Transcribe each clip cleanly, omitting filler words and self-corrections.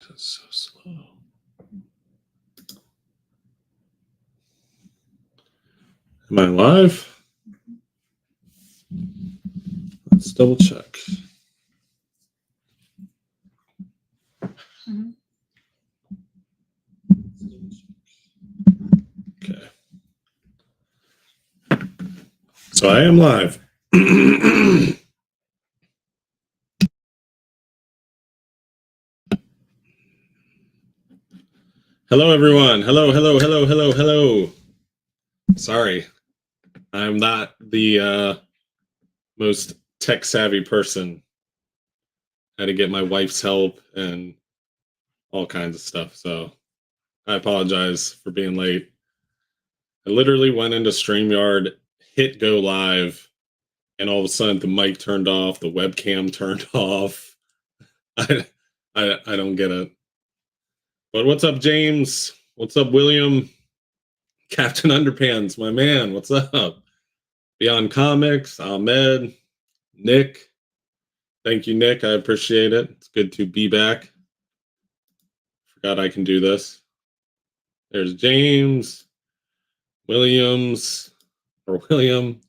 That's so slow. Am I live? Let's double check. Mm-hmm. Okay. So I am live. Hello, everyone. Hello. Sorry, I'm not the most tech savvy person. I had to get my wife's help and all kinds of stuff. So I apologize for being late. I literally went into StreamYard, hit go live, and all of a sudden the mic turned off, the webcam turned off. I I don't get it. But what's up, James? What's up, William? Captain Underpants, my man. What's up? Beyond Comics, Ahmed, Nick. Thank you, Nick. I appreciate it. It's good to be back. Forgot I can do this. There's James, Williams, or William,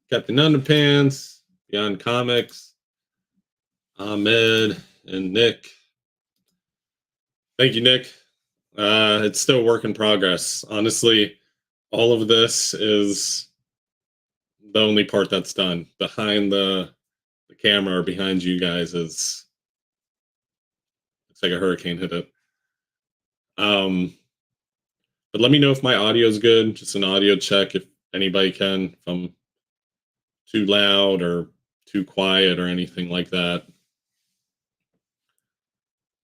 Captain Underpants, Beyond Comics, Ahmed, and Nick. Thank you, Nick. It's still a work in progress. Honestly, all of this is the only part that's done. Behind the camera or behind you guys is looks like a hurricane hit it. But let me know if my audio is good. Just an audio check if anybody can. If I'm too loud or too quiet or anything like that.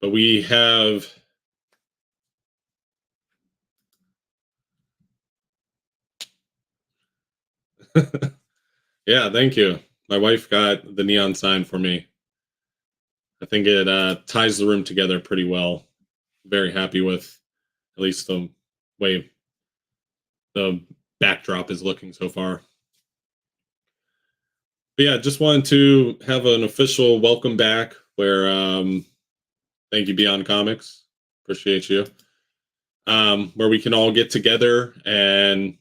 But we have yeah, thank you. My wife got the neon sign for me. I think it ties the room together pretty well. Very happy with at least the way the backdrop is looking so far. But yeah, just wanted to have an official welcome back where thank you, Beyond Comics. Appreciate you. Where we can all get together and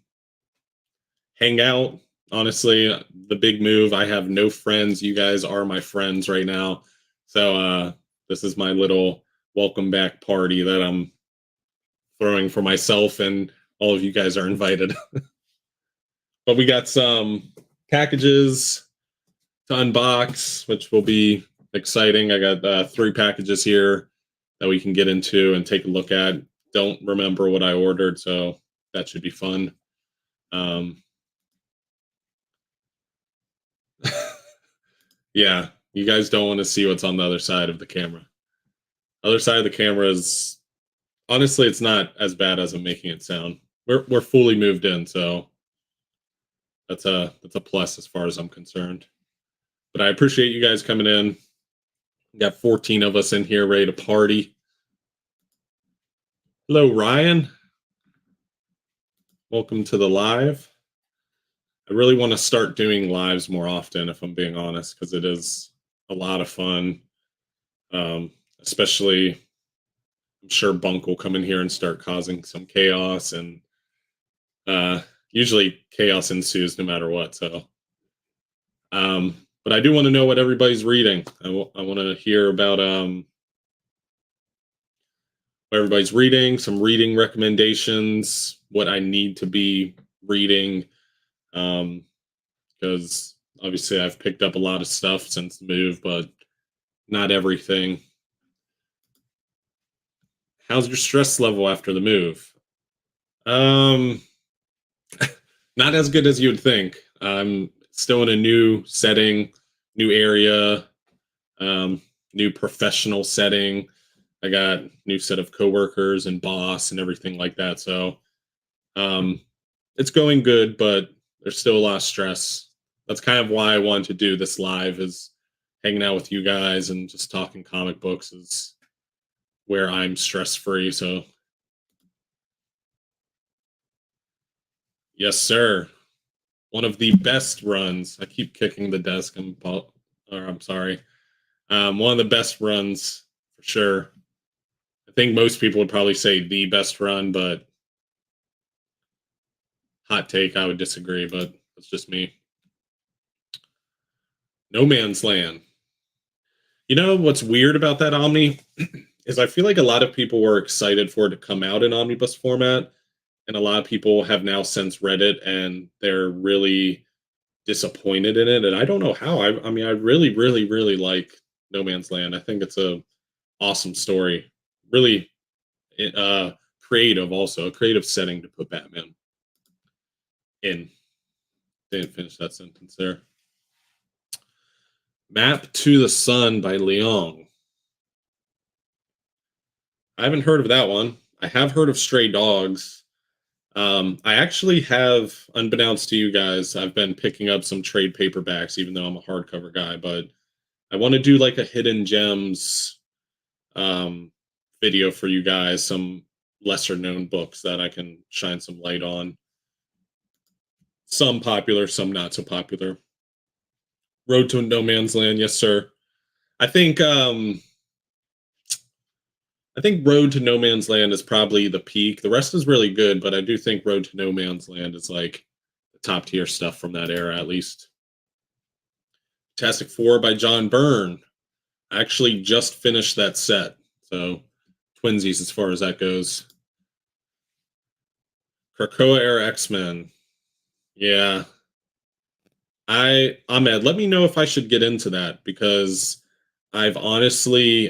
hang out. Honestly, the big move. I have no friends. You guys are my friends right now. So this is my little welcome back party that I'm throwing for myself, and all of you guys are invited. But we got some packages to unbox, which will be exciting. I got 3 packages here that we can get into and take a look at. Don't remember what I ordered, so that should be fun. Yeah, you guys don't want to see what's on the other side of the camera. Other side of the camera is honestly, it's not as bad as I'm making it sound. We're fully moved in, so that's a plus as far as I'm concerned. But I appreciate you guys coming in. We got 14 of us in here ready to party. Hello, Ryan. Welcome to the live. I really want to start doing lives more often, if I'm being honest, because it is a lot of fun. Especially, I'm sure Bunk will come in here and start causing some chaos, and usually chaos ensues no matter what. So, but I do want to know what everybody's reading. I want to hear about what everybody's reading, some reading recommendations, what I need to be reading, because obviously I've picked up a lot of stuff since the move, but not everything. How's your stress level after the move? Not as good as you'd think. I'm still in a new setting, new area, new professional setting. I got new set of coworkers and boss and everything like that. So it's going good, but there's still a lot of stress. That's kind of why I wanted to do this live, is hanging out with you guys and just talking comic books is where I'm stress free. So yes, sir. One of the best runs. I keep kicking the desk. I'm sorry. One of the best runs for sure. think most people would probably say the best run, but hot take, I would disagree, but that's just me. No Man's Land. You know what's weird about that Omni is I feel like a lot of people were excited for it to come out in omnibus format, and a lot of people have now since read it and they're really disappointed in it. And I don't know how. I mean, I really, really, really like No Man's Land. I think it's a awesome story. Really uh creative, also a creative setting to put Batman in. Didn't finish that sentence there. Map to the Sun by Leong. I haven't heard of that one. I have heard of Stray Dogs. I actually have, unbeknownst to you guys, I've been picking up some trade paperbacks, even though I'm a hardcover guy. But I want to do like a hidden gems um, video for you guys, some lesser known books that I can shine some light on. Some popular, some not so popular. Road to No Man's Land, yes, sir. I think um, I think Road to No Man's Land is probably the peak. The rest is really good, but I do think Road to No Man's Land is like the top tier stuff from that era, at least. Fantastic Four by John Byrne. I actually just finished that set, so twinsies as far as that goes. Krakoa era X-Men. Yeah. Ahmed, let me know if I should get into that because I've honestly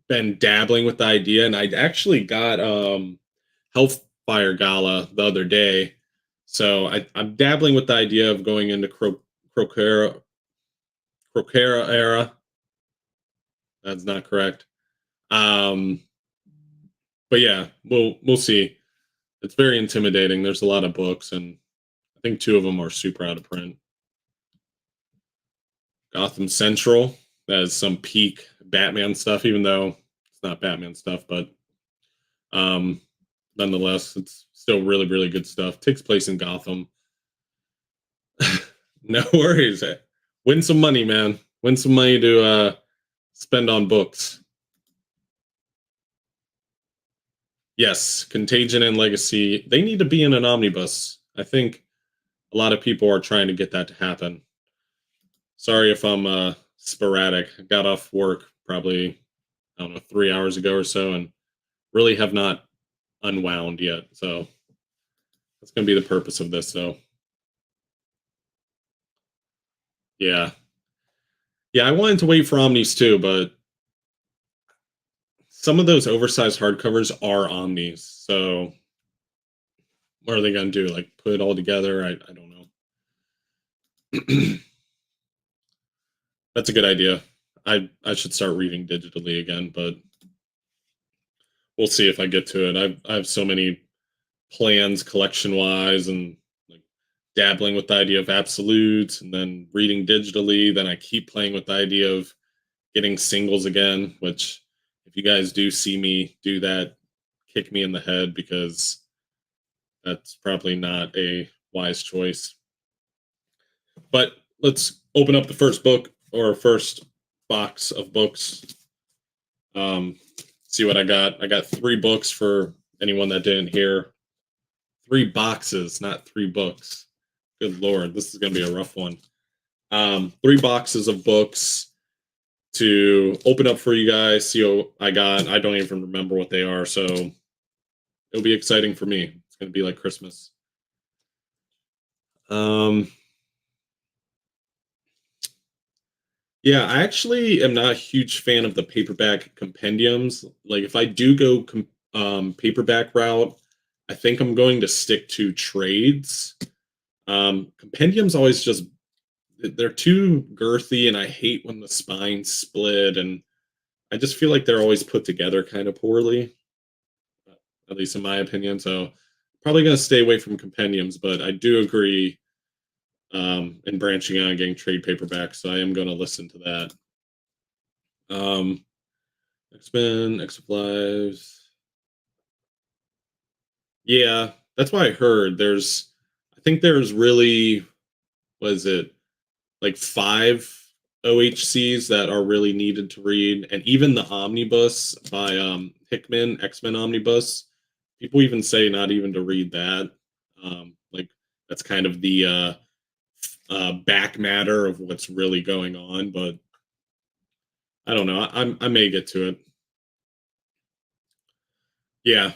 been dabbling with the idea, and I actually got Hellfire Gala the other day. So I'm dabbling with the idea of going into Crocera era. That's not correct. Um, but yeah, we'll see. It's very intimidating. There's a lot of books, and I think two of them are super out of print. Gotham Central. That is some peak Batman stuff, even though it's not Batman stuff, but um, nonetheless, it's still really, really good stuff. Takes place in Gotham. No worries. Win some money, man. Win some money to spend on books. Yes, Contagion and Legacy. They need to be in an omnibus. I think a lot of people are trying to get that to happen. Sorry if I'm sporadic. I got off work probably, I don't know, 3 hours ago or so, and really have not unwound yet. So that's going to be the purpose of this. So yeah, yeah, I wanted to wait for Omnis too, but some of those oversized hardcovers are Omnis. So what are they going to do? Like put it all together? I don't know. That's a good idea. I should start reading digitally again, but we'll see if I get to it. I have so many plans collection wise, and like dabbling with the idea of absolutes, and then reading digitally. Then I keep playing with the idea of getting singles again, which if you guys do see me do that, kick me in the head because that's probably not a wise choice. But let's open up the first book or first box of books. See what I got. I got 3 books for anyone that didn't hear. 3 boxes, not 3 books. Good lord, this is gonna be a rough one. 3 boxes of books to open up for you guys. See what I got. I don't even remember what they are, so it'll be exciting for me. It's gonna be like Christmas. Um, yeah, I actually am not a huge fan of the paperback compendiums. Like, if I do go paperback route, I think I'm going to stick to trades. Compendiums always just they're too girthy, and I hate when the spines split, and I just feel like they're always put together kind of poorly, at least in my opinion. So probably going to stay away from compendiums, but I do agree in branching out and getting trade paperbacks. So I am going to listen to that. X-Men, X of Lives. Yeah, that's why I heard I think there's really, what is it, like 5 OHCs that are really needed to read, and even the omnibus by Hickman, X-Men Omnibus. People even say not even to read that. Like that's kind of the back matter of what's really going on, but I don't know. I may get to it. Yeah,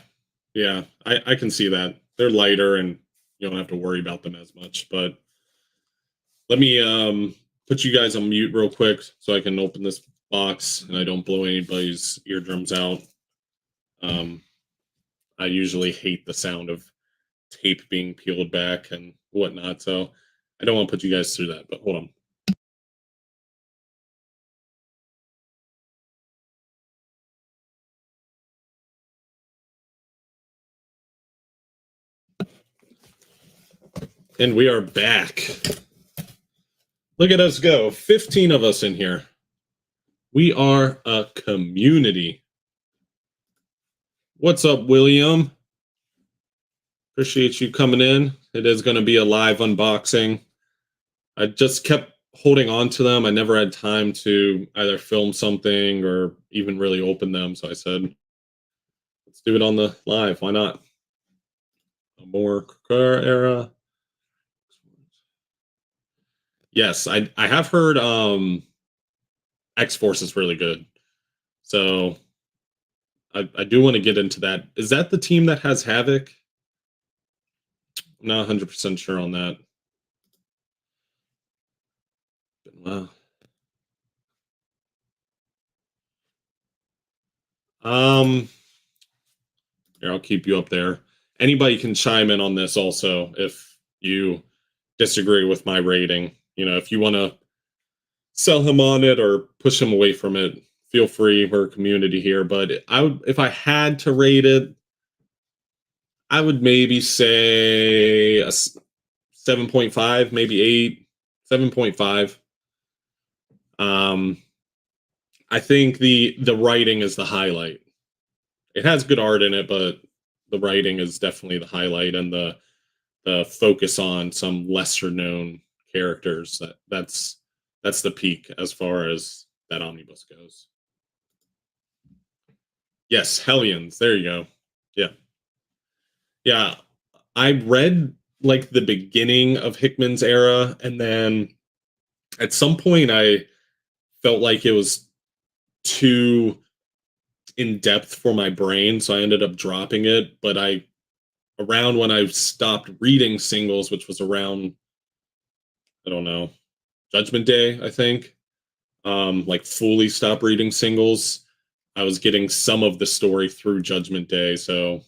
yeah, I can see that. They're lighter and you don't have to worry about them as much. But let me put you guys on mute real quick so I can open this box and I don't blow anybody's eardrums out. Um, I usually hate the sound of tape being peeled back and whatnot, so I don't want to put you guys through that. But hold on. And we are back. Look at us go. 15 of us in here. We are a community. What's up, William? Appreciate you coming in. It is going to be a live unboxing. I just kept holding on to them. I never had time to either film something or even really open them. So I said, let's do it on the live. Why not? A more car era. Yes, I have heard X Force is really good. So I do want to get into that. Is that the team that has Havoc? I'm not 100% sure on that. Wow. Here, I'll keep you up there. Anybody can chime in on this also if you disagree with my rating. You know, if you want to sell him on it or push him away from it, feel free. We're a community here. But I would, if I had to rate it, I would maybe say a 7.5, maybe 8, 7.5. Um, I think the writing is the highlight. It has good art in it, but the writing is definitely the highlight, and the focus on some lesser known characters. That's the peak as far as that omnibus goes. Yes, Hellions. There you go. Yeah, yeah. I read like the beginning of Hickman's era, and then at some point I felt like it was too in depth for my brain, so I ended up dropping it. But I around when I stopped reading singles, which was around, I don't know, Judgment Day, I think. Like fully stop reading singles. I was getting some of the story through Judgment Day, so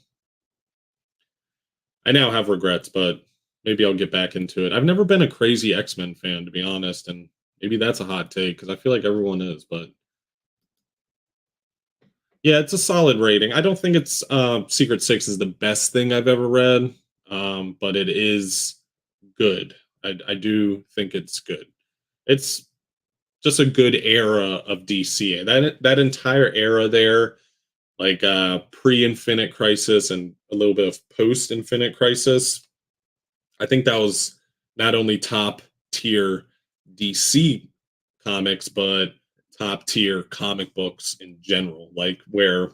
I now have regrets, but maybe I'll get back into it. I've never been a crazy X-Men fan, to be honest, and maybe that's a hot take because I feel like everyone is, but yeah, it's a solid rating. I don't think it's Secret Six is the best thing I've ever read, but it is good. I do think it's good. It's just a good era of DC. That entire era there, like pre-Infinite Crisis and a little bit of post-Infinite Crisis, I think that was not only top tier DC comics, but top tier comic books in general. Like where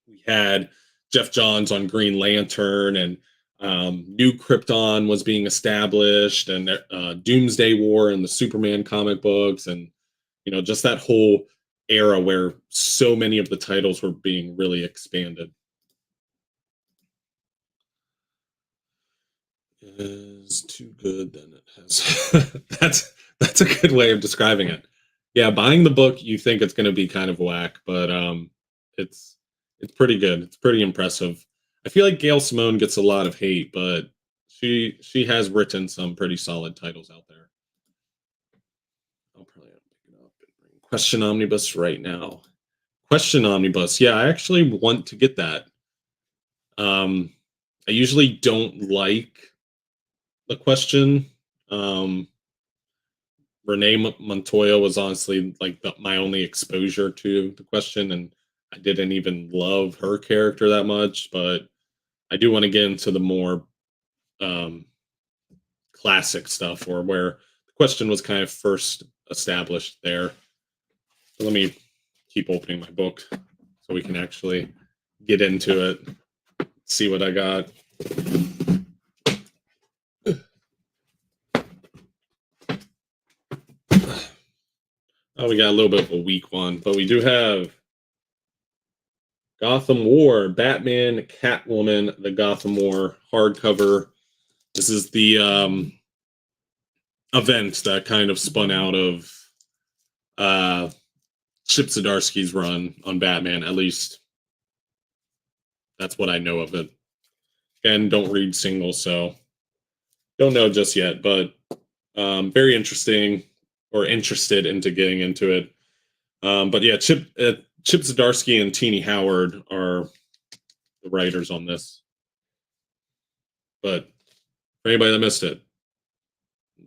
we had Jeff Johns on Green Lantern, and New Krypton was being established, and Doomsday War and the Superman comic books, and you know, just that whole era where so many of the titles were being really expanded. Is too good, then it has. That's a good way of describing it. Yeah, buying the book, you think it's going to be kind of whack, but it's it's pretty good. It's pretty impressive. I feel like Gail Simone gets a lot of hate, but she has written some pretty solid titles out there. I'll probably have to pick it up and bring Question Omnibus right now. Question Omnibus. Yeah, I actually want to get that. Um, I usually don't like the Question. Um, Renee Montoya was honestly like my only exposure to the Question, and I didn't even love her character that much. But I do want to get into the more um, classic stuff, or where the Question was kind of first established there. So let me keep opening my book so we can actually get into it, see what I got. Oh, we got a little bit of a weak one, but we do have Gotham War, Batman, Catwoman, the Gotham War hardcover. This is the event that kind of spun out of Chip Zdarsky's run on Batman. At least that's what I know of it. Again, don't read singles, so don't know just yet, but very interesting or interested into getting into it. But yeah, Chip Zdarsky and Teenie Howard are the writers on this. But for anybody that missed it,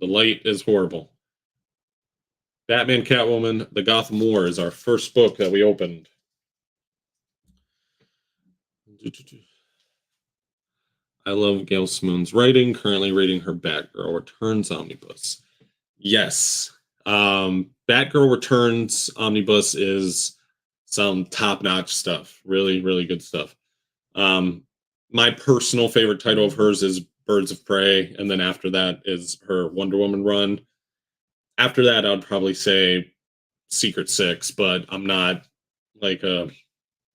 the light is horrible. Batman, Catwoman, The Gotham War is our first book that we opened. I love Gail Simone's writing. Currently reading her Batgirl Returns omnibus. Yes. Batgirl Returns omnibus is some top-notch stuff. Really, really good stuff. My personal favorite title of hers is Birds of Prey, and then after that is her Wonder Woman run. After that, I would probably say Secret Six, but I'm not like a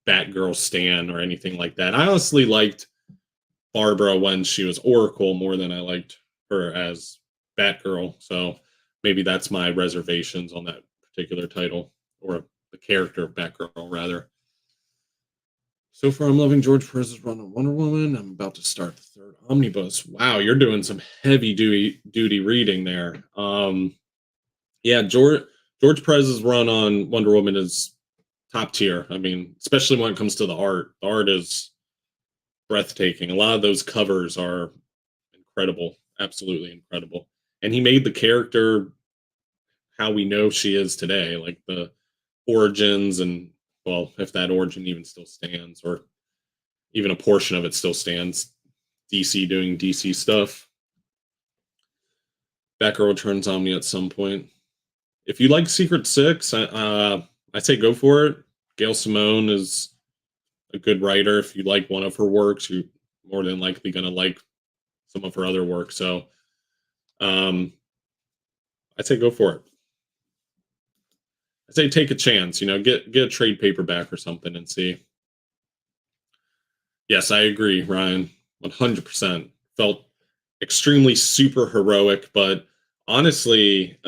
Batgirl stan or anything like that. I honestly liked Barbara when she was Oracle more than I liked her as Batgirl. So maybe that's my reservations on that particular title, or the character of Batgirl, rather. So far, I'm loving George Perez's run on Wonder Woman. I'm about to start the third omnibus. Wow, you're doing some heavy duty reading there. Yeah, George Perez's run on Wonder Woman is top tier. I mean, especially when it comes to the art. The art is breathtaking. A lot of those covers are incredible, absolutely incredible. And he made the character how we know she is today, like the origins, and well, if that origin even still stands, or even a portion of it still stands. DC doing DC stuff. Batgirl returns on me at some point. If you like Secret Six, I say go for it. Gail Simone is a good writer. If you like one of her works, you're more than likely going to like some of her other work. So I'd say go for it. I'd say take a chance, get a trade paperback or something and see. Yes, I agree, Ryan. 100%. Felt extremely super heroic, but honestly,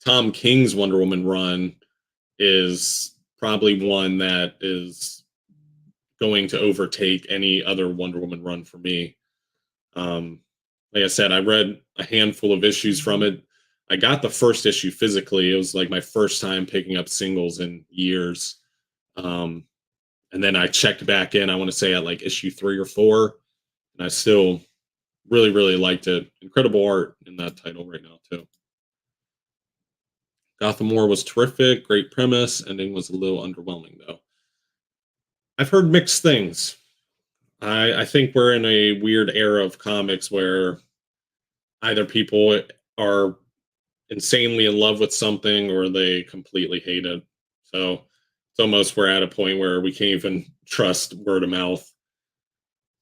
Tom King's Wonder Woman run is probably one that is going to overtake any other Wonder Woman run for me. Like I said, I read a handful of issues from it. I got the first issue physically. It was like my first time picking up singles in years. And then I checked back in, I want to say at like issue 3 or 4. And I still really, really liked it. Incredible art in that title right now, too. Gotham War was terrific. Great premise. Ending was a little underwhelming, though. I've heard mixed things. I think we're in a weird era of comics where either people are insanely in love with something or they completely hate it. So it's almost we're at a point where we can't even trust word of mouth.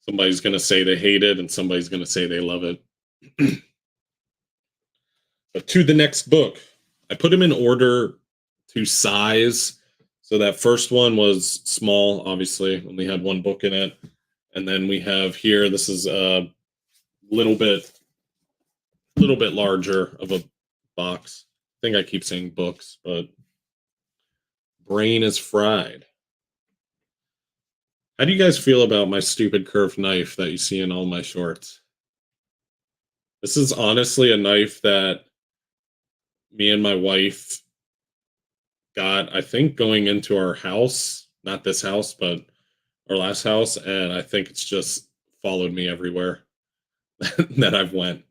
Somebody's going to say they hate it and somebody's going to say they love it. But to the next book, I put them in order to size. So that first one was small, obviously, only had one book in it. And then we have here, this is a little bit larger of a box. I think I keep saying books, but brain is fried. How do you guys feel about my stupid curved knife that you see in all my shorts? This is honestly a knife that me and my wife got, I think, going into our house. Not this house, but our last house. And I think it's just followed me everywhere that I've went.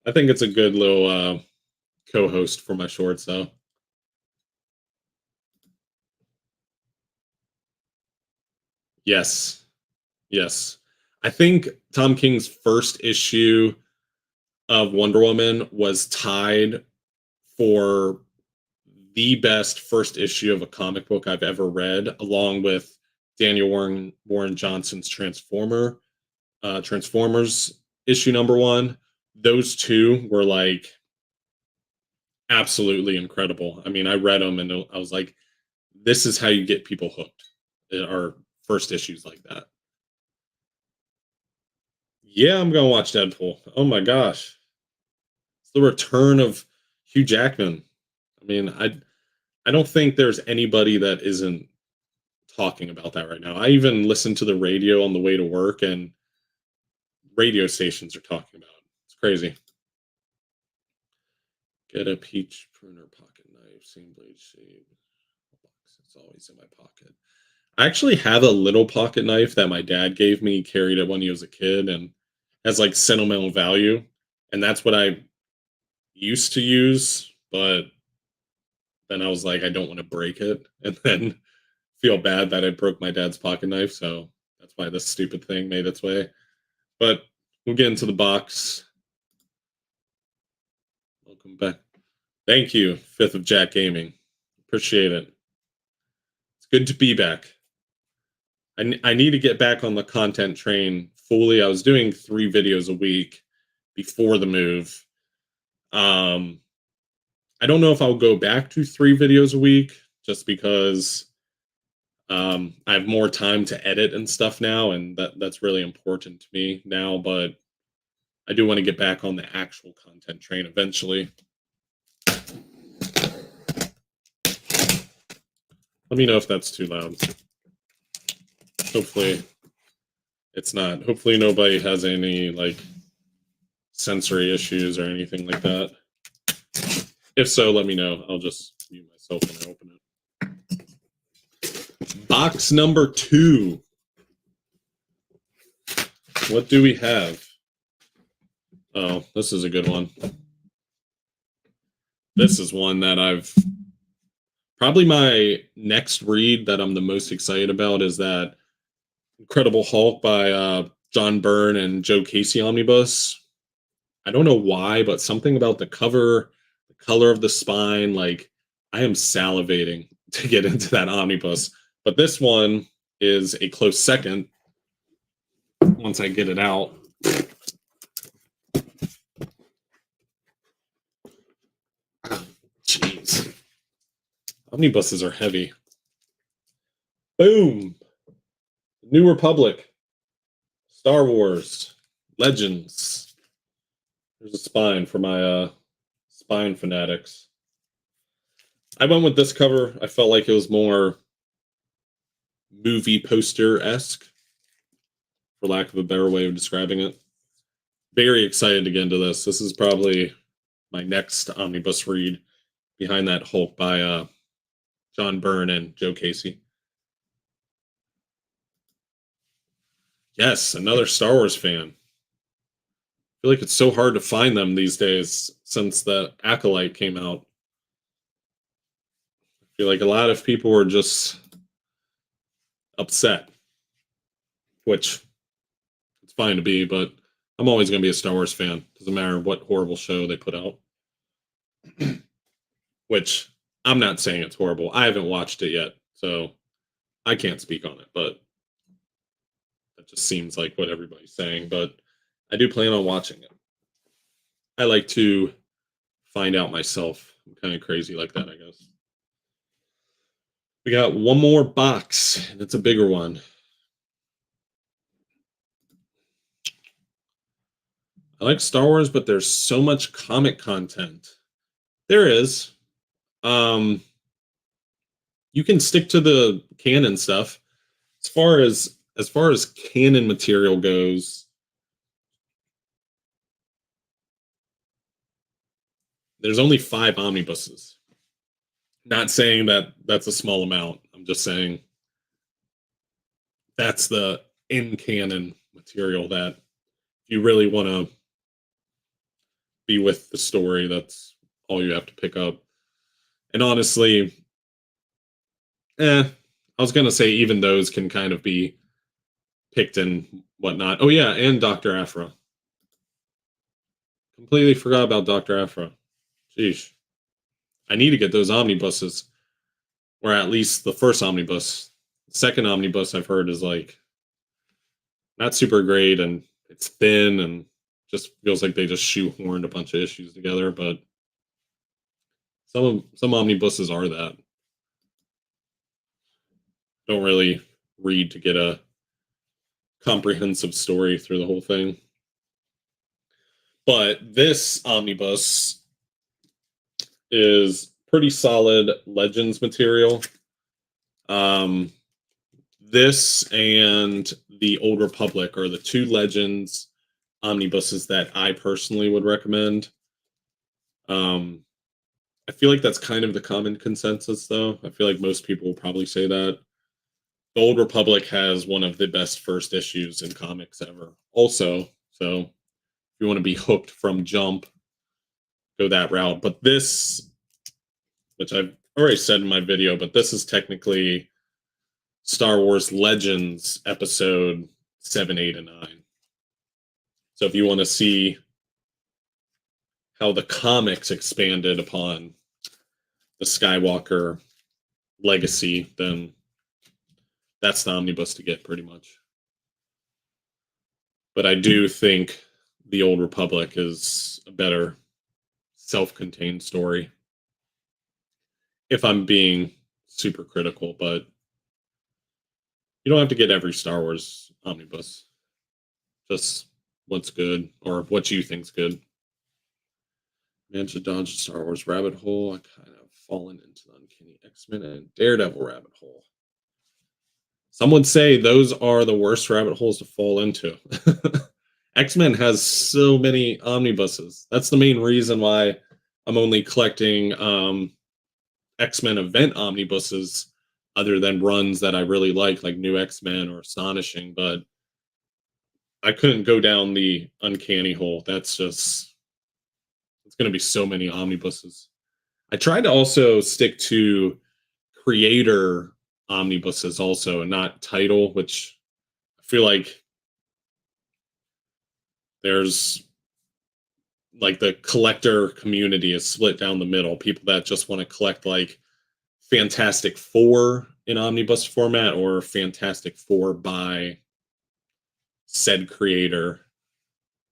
I think it's a good little co-host for my shorts, though. Yes. Yes. I think Tom King's first issue of Wonder Woman was tied for the best first issue of a comic book I've ever read, along with Daniel Warren Johnson's Transformers issue number one. Those two were like absolutely incredible. I mean, I read them and I was like, this is how you get people hooked. Are first issues like that. Yeah, I'm gonna watch Deadpool. Oh my gosh, it's the return of Hugh Jackman. I mean, I don't think there's anybody that isn't talking about that right now. I even listen to the radio on the way to work, and radio stations are talking about it. It's crazy. Get a peach pruner pocket knife, same blade shape. It's always in my pocket. I actually have a little pocket knife that my dad gave me. He carried it when he was a kid and has like sentimental value. And that's what I used to use, but then I was like, I don't want to break it and then feel bad that I broke my dad's pocket knife. So that's why this stupid thing made its way. But we'll get into the box. Welcome back. Thank you, Fifth of Jack Gaming. Appreciate it. It's good to be back. I need to get back on the content train fully. I was doing 3 videos a week before the move. I don't know if I'll go back to 3 videos a week just because I have more time to edit and stuff now, and that's really important to me now. But I do want to get back on the actual content train eventually. Let me know if that's too loud. Hopefully it's not. Hopefully nobody has any like sensory issues or anything like that. If so, let me know. I'll just mute myself when I open it. Box number 2. What do we have? Oh, this is a good one. This is one that I've probably my next read that I'm the most excited about is that Incredible Hulk by John Byrne and Joe Casey omnibus. I don't know why, but something about the cover, the color of the spine, like I am salivating to get into that omnibus. But this one is a close second once I get it out. Jeez. Omnibuses are heavy. Boom. New Republic. Star Wars. Legends. There's a spine for my spine fanatics. I went with this cover. I felt like it was more movie poster-esque, for lack of a better way of describing it. Very excited to get into this. This is probably my next omnibus read behind that Hulk by John Byrne and Joe Casey. Yes, another Star Wars fan. I feel like it's so hard to find them these days since the Acolyte came out. I feel like a lot of people were just upset, which it's fine to be, but I'm always going to be a Star Wars fan. Doesn't matter what horrible show they put out. Which I'm not saying it's horrible. I haven't watched it yet, so I can't speak on it, but that just seems like what everybody's saying. But I do plan on watching it. I like to find out myself. I'm kind of crazy like that, I guess. We got one more box, and it's a bigger one. I like Star Wars, but there's so much comic content. There is. You can stick to the canon stuff. As far as canon material goes, there's only 5 omnibuses. Not saying that that's a small amount. I'm just saying that's the in canon material that if you really want to be with the story, that's all you have to pick up. And honestly, I was gonna say even those can kind of be picked and whatnot. Oh yeah, and Dr. Aphra. Completely forgot about Dr. Afra. Sheesh. I need to get those omnibuses, or at least the first omnibus. The second omnibus I've heard is like not super great, and it's thin and just feels like they just shoehorned a bunch of issues together. But some omnibuses are that. Don't really read to get a comprehensive story through the whole thing. But this omnibus is pretty solid Legends material. This and the Old Republic are the two Legends omnibuses that I personally would recommend. I feel like that's kind of the common consensus, though. I feel like most people will probably say that. The Old Republic has one of the best first issues in comics ever, also. So if you want to be hooked from jump, go that route. But this, which I've already said in my video, but this is technically Star Wars Legends episode 7, 8, and 9. So if you want to see how the comics expanded upon the Skywalker legacy, then that's the omnibus to get pretty much. But I do think the Old Republic is a better self-contained story, if I'm being super critical, but you don't have to get every Star Wars omnibus. Just what's good, or what you think's good. Man should dodge the Star Wars rabbit hole. I kind of fallen into the Uncanny X-Men and Daredevil rabbit hole. Some would say those are the worst rabbit holes to fall into. X-Men has so many omnibuses. That's the main reason why I'm only collecting X-Men event omnibuses, other than runs that I really like New X-Men or Astonishing. But I couldn't go down the Uncanny hole. That's just, it's going to be so many omnibuses. I tried to also stick to creator omnibuses also, and not title, which I feel like there's like the collector community is split down the middle. People that just want to collect like Fantastic Four in omnibus format, or Fantastic Four by said creator.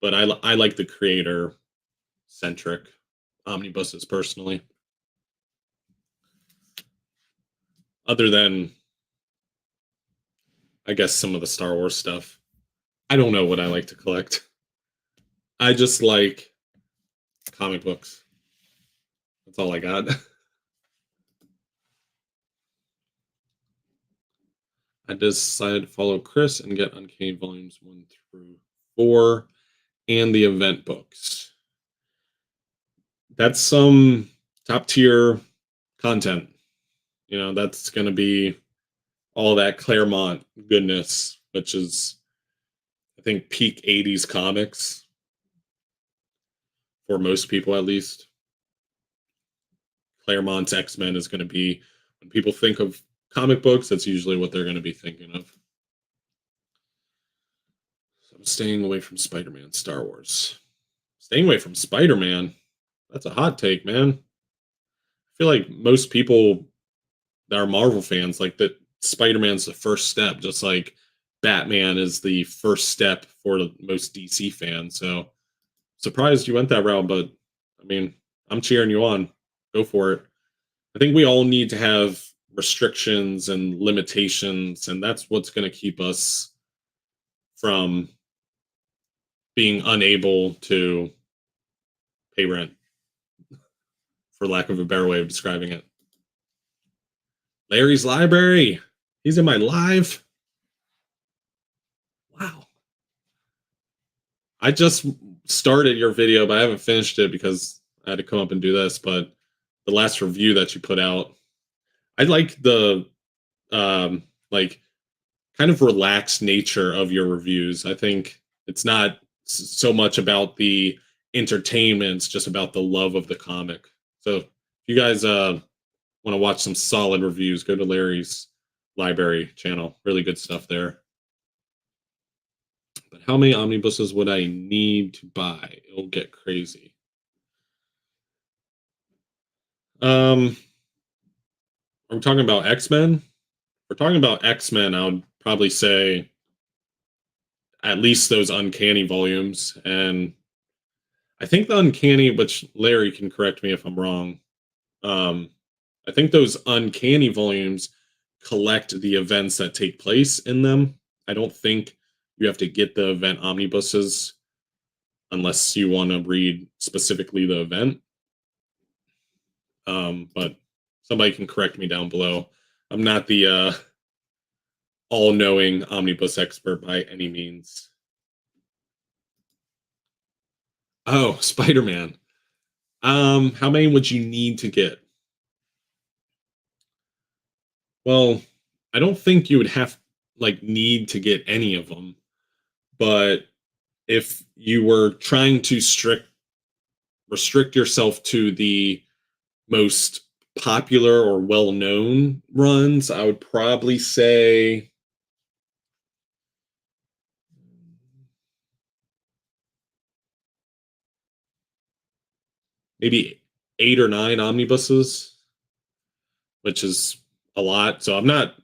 But I like the creator centric omnibuses personally. Other than, I guess, some of the Star Wars stuff. I don't know what I like to collect. I just like comic books. That's all I got. I decided to follow Chris and get Uncanny Volumes 1 through 4 and the event books. That's some top tier content. You know, that's going to be all that Claremont goodness, which is, I think, peak 80s comics for most people, at least. Claremont's X-Men is going to be, when people think of comic books, that's usually what they're going to be thinking of. So I'm staying away from Spider-Man, Star Wars. Staying away from Spider-Man? That's a hot take, man. I feel like most people that are Marvel fans, like that Spider-Man's the first step, just like Batman is the first step for the most DC fans. So surprised you went that route, but I mean, I'm cheering you on. Go for it. I think we all need to have restrictions and limitations, and that's what's going to keep us from being unable to pay rent, for lack of a better way of describing it. Larry's Library. He's in my live. Wow. I just started your video, but I haven't finished it because I had to come up and do this. But the last review that you put out, I like the like kind of relaxed nature of your reviews. I think it's not so much about the entertainment, it's just about the love of the comic. So if you guys want to watch some solid reviews, go to Larry's Library channel. Really good stuff there. But How many omnibuses would I need to buy? It'll get crazy. Um, are we talking about X-Men? If we're talking about X-Men, I would probably say at least those uncanny volumes. And I think the uncanny, which Larry can correct me if I'm wrong, um, I think those uncanny volumes collect the events that take place in them. I don't think you have to get the event omnibuses unless you want to read specifically the event. But somebody can correct me down below. I'm not the all-knowing omnibus expert by any means. Oh, Spider-Man. How many would you need to get? Well, I don't think you would have need to get any of them, but if you were trying to restrict yourself to the most popular or well-known runs, I would probably say maybe 8 or 9 omnibuses, which is a lot. So I'm not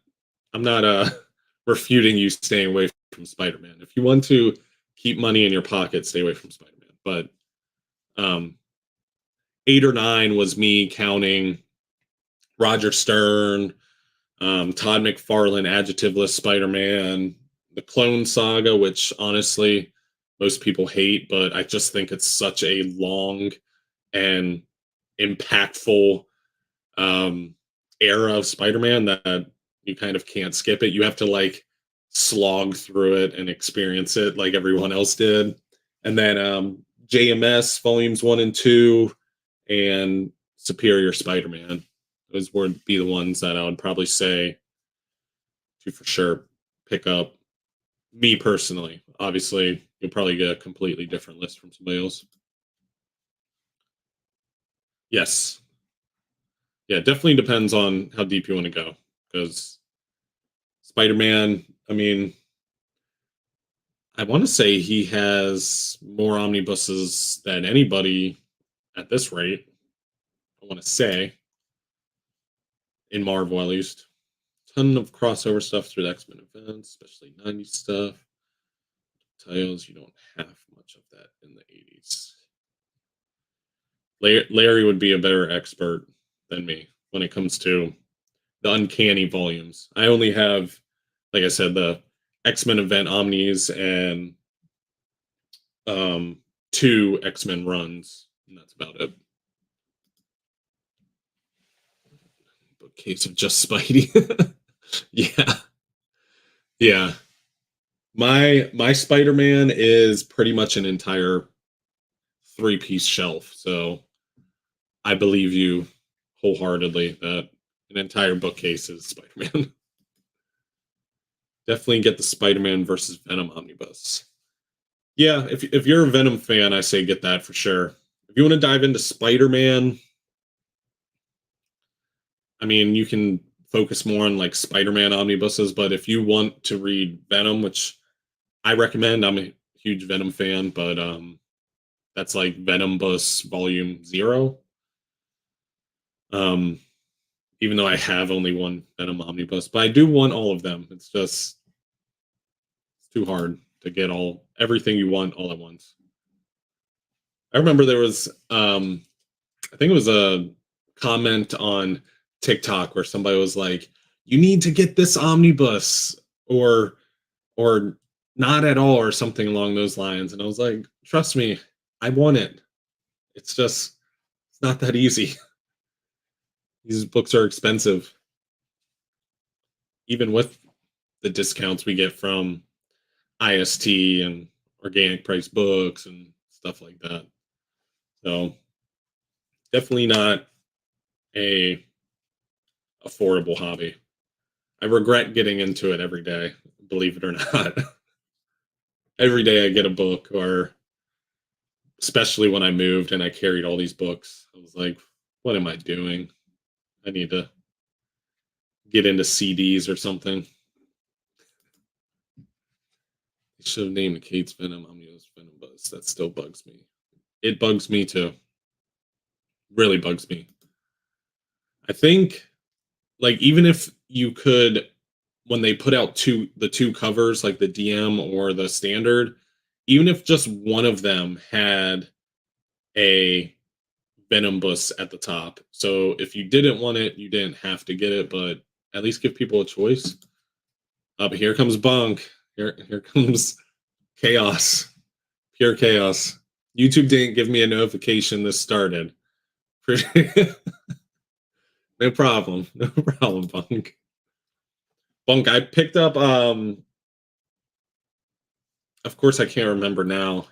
refuting you staying away from Spider-Man. If you want to keep money in your pocket, stay away from Spider-Man. But um 8 or 9 was me counting Roger Stern, Todd McFarlane, adjectiveless Spider-Man, the Clone Saga, which honestly most people hate, but I just think it's such a long and impactful um, era of Spider-Man that you kind of can't skip it. You have to slog through it and experience it like everyone else did. And then JMS volumes 1 and 2 and Superior Spider-Man. Those would be the ones that I would probably say to for sure pick up. Me personally, obviously, you'll probably get a completely different list from somebody else. Yes, yeah, definitely depends on how deep you want to go. Because Spider-Man, I mean, I want to say he has more omnibuses than anybody at this rate. I want to say in Marvel at least. Ton of crossover stuff through the X-Men events, especially 90s stuff. Titles, you don't have much of that in the 80s. Larry would be a better expert than me when it comes to the uncanny volumes. I only have, like I said, the X-Men event omnis and 2 X-Men runs, and that's about it. Bookcase of just Spidey. Yeah, yeah. My Spider-Man is pretty much an entire 3-piece shelf, so I believe you wholeheartedly that an entire bookcase is Spider-Man. Definitely get the Spider-Man versus Venom omnibus. Yeah, if you're a Venom fan, I say get that for sure. If you want to dive into Spider-Man, I mean, you can focus more on Spider-Man omnibuses, but if you want to read Venom, which I recommend, I'm a huge Venom fan, but that's like Venom Bus Volume 0. Um, even though I have only one Venom omnibus, but I do want all of them. It's just it's too hard to get everything you want all at once. I remember there was I think it was a comment on TikTok where somebody was like, "You need to get this omnibus," or or not at all, or something along those lines. And I was like, "Trust me, I want it. It's just it's not that easy. These books are expensive, even with the discounts we get from IST and organic price books and stuff like that. So definitely not a affordable hobby. I regret getting into it every day, believe it or not. Every day I get a book, or especially when I moved and I carried all these books, I was like, what am I doing? I need to get into CDs or something. They should have named Kate's Venom Omnibus Venom Buzz. That still bugs me. It bugs me too. Really bugs me. I think, like, even if you could, when they put out the two covers, like the DM or the standard, even if just one of them had a Venom Bus at the top. So if you didn't want it, you didn't have to get it, but at least give people a choice. But here comes Bunk. Here comes chaos. Pure chaos. YouTube didn't give me a notification this started. No problem. No problem, Bunk. Bunk, I picked up of course I can't remember now.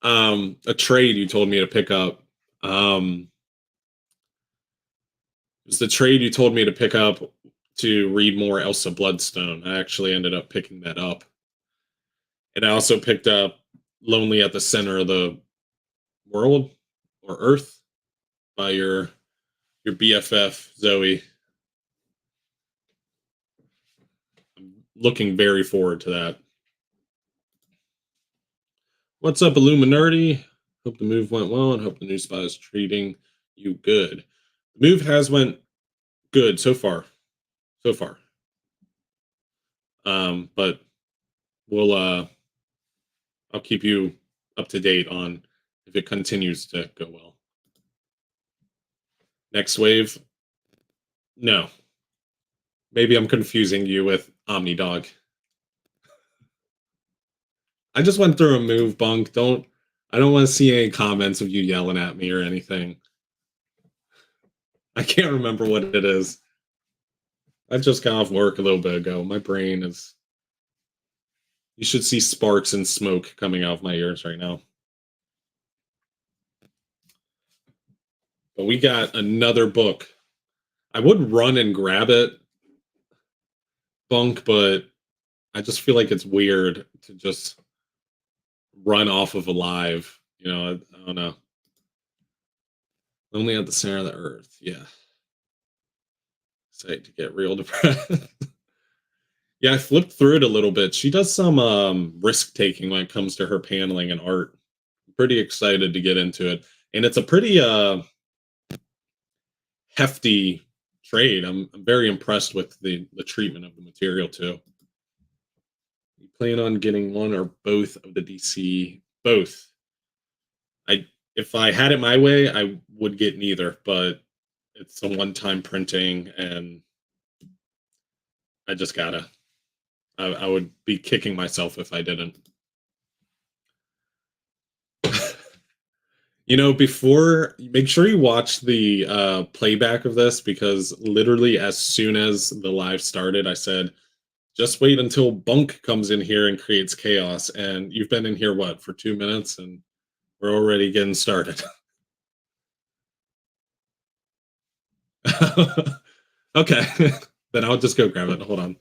A trade you told me to pick up. It was the trade you told me to pick up to read more Elsa Bloodstone. I actually ended up picking that up. And I also picked up Lonely at the Center of the World or Earth by your BFF Zoe. I'm looking very forward to that. What's up, Illuminati? Hope the move went well and hope the new spot is treating you good. The move has went good so far. So far. But we'll I'll keep you up to date on if it continues to go well. Next wave? No. Maybe I'm confusing you with Omnidog. I just went through a move, Bunk. I don't want to see any comments of you yelling at me or anything. I can't remember what it is. I just got off work a little bit ago. My brain is. You should see sparks and smoke coming out of my ears right now. But we got another book. I would run and grab it, Bunk, but I just feel like it's weird to just run off of a live. You know, I don't know. Only at the center of the earth. Yeah. Excited to get real depressed. Yeah, I flipped through it a little bit. She does some risk taking when it comes to her paneling and art. I'm pretty excited to get into it. And it's a pretty hefty trade. I'm very impressed with the treatment of the material too. You plan on getting one or both of the DC? Both. If I had it my way, I would get neither, but it's a one-time printing, and I just gotta. I would be kicking myself if I didn't. You know, before, make sure you watch the playback of this, because literally as soon as the live started, I said, just wait until Bunk comes in here and creates chaos. And you've been in here, what, for 2 minutes? And we're already getting started. Okay, then I'll just go grab it. Hold on.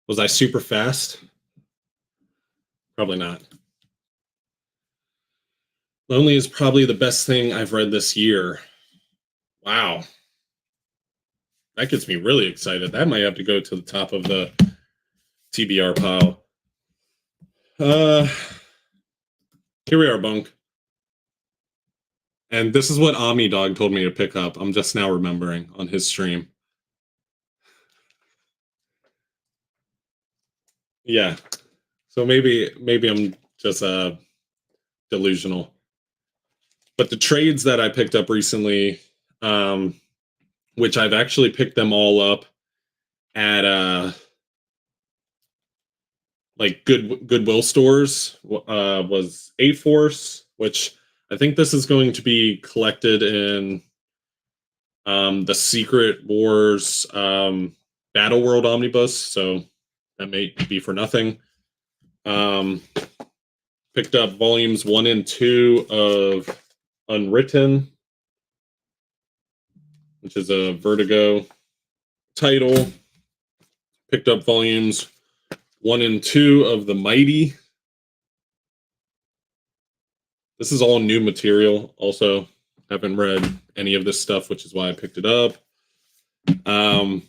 Was I super fast? Probably not. Lonely is probably the best thing I've read this year. Wow. That gets me really excited. That might have to go to the top of the TBR pile. Here we are, Bunk. And this is what Omnidog told me to pick up. I'm just now remembering on his stream. Yeah. So maybe I'm just delusional. But the trades that I picked up recently, which I've actually picked them all up at like Goodwill stores, was A-Force, which I think this is going to be collected in the Secret Wars Battle World Omnibus, so that may be for nothing. Picked up volumes 1 and 2 of Unwritten, which is a Vertigo title. Picked up volumes 1 and 2 of The Mighty. This is all new material. Also, haven't read any of this stuff, which is why I picked it up. On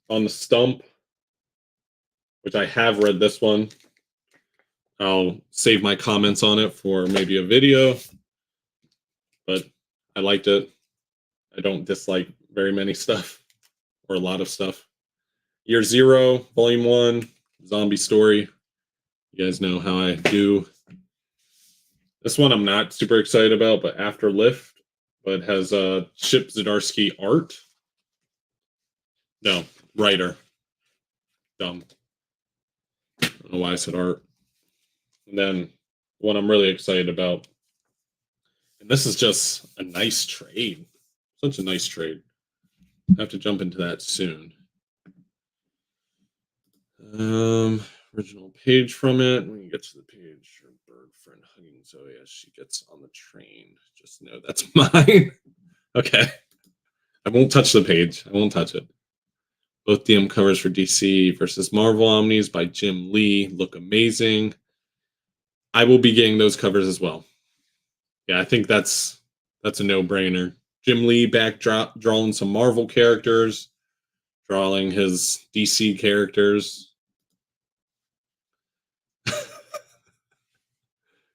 the Stump, which I have read this one. I'll save my comments on it for maybe a video, but I liked it. I don't dislike very many stuff, or a lot of stuff. Year Zero, Volume 1, Zombie Story. You guys know how I do. This one I'm not super excited about, but After Lift, but it has Chip Zdarsky art. No, writer. Dumb. I don't know why I said art. And then one I'm really excited about. And this is just a nice trade. Such a nice trade. I have to jump into that soon. Original page from it. When you get to the page, your bird friend hugging Zoe as she gets on the train. Just know that's mine. Okay. I won't touch the page. I won't touch it. Both DM covers for DC versus Marvel Omnis by Jim Lee look amazing. I will be getting those covers as well. Yeah, I think that's a no-brainer. Jim Lee drawing some Marvel characters, drawing his DC characters.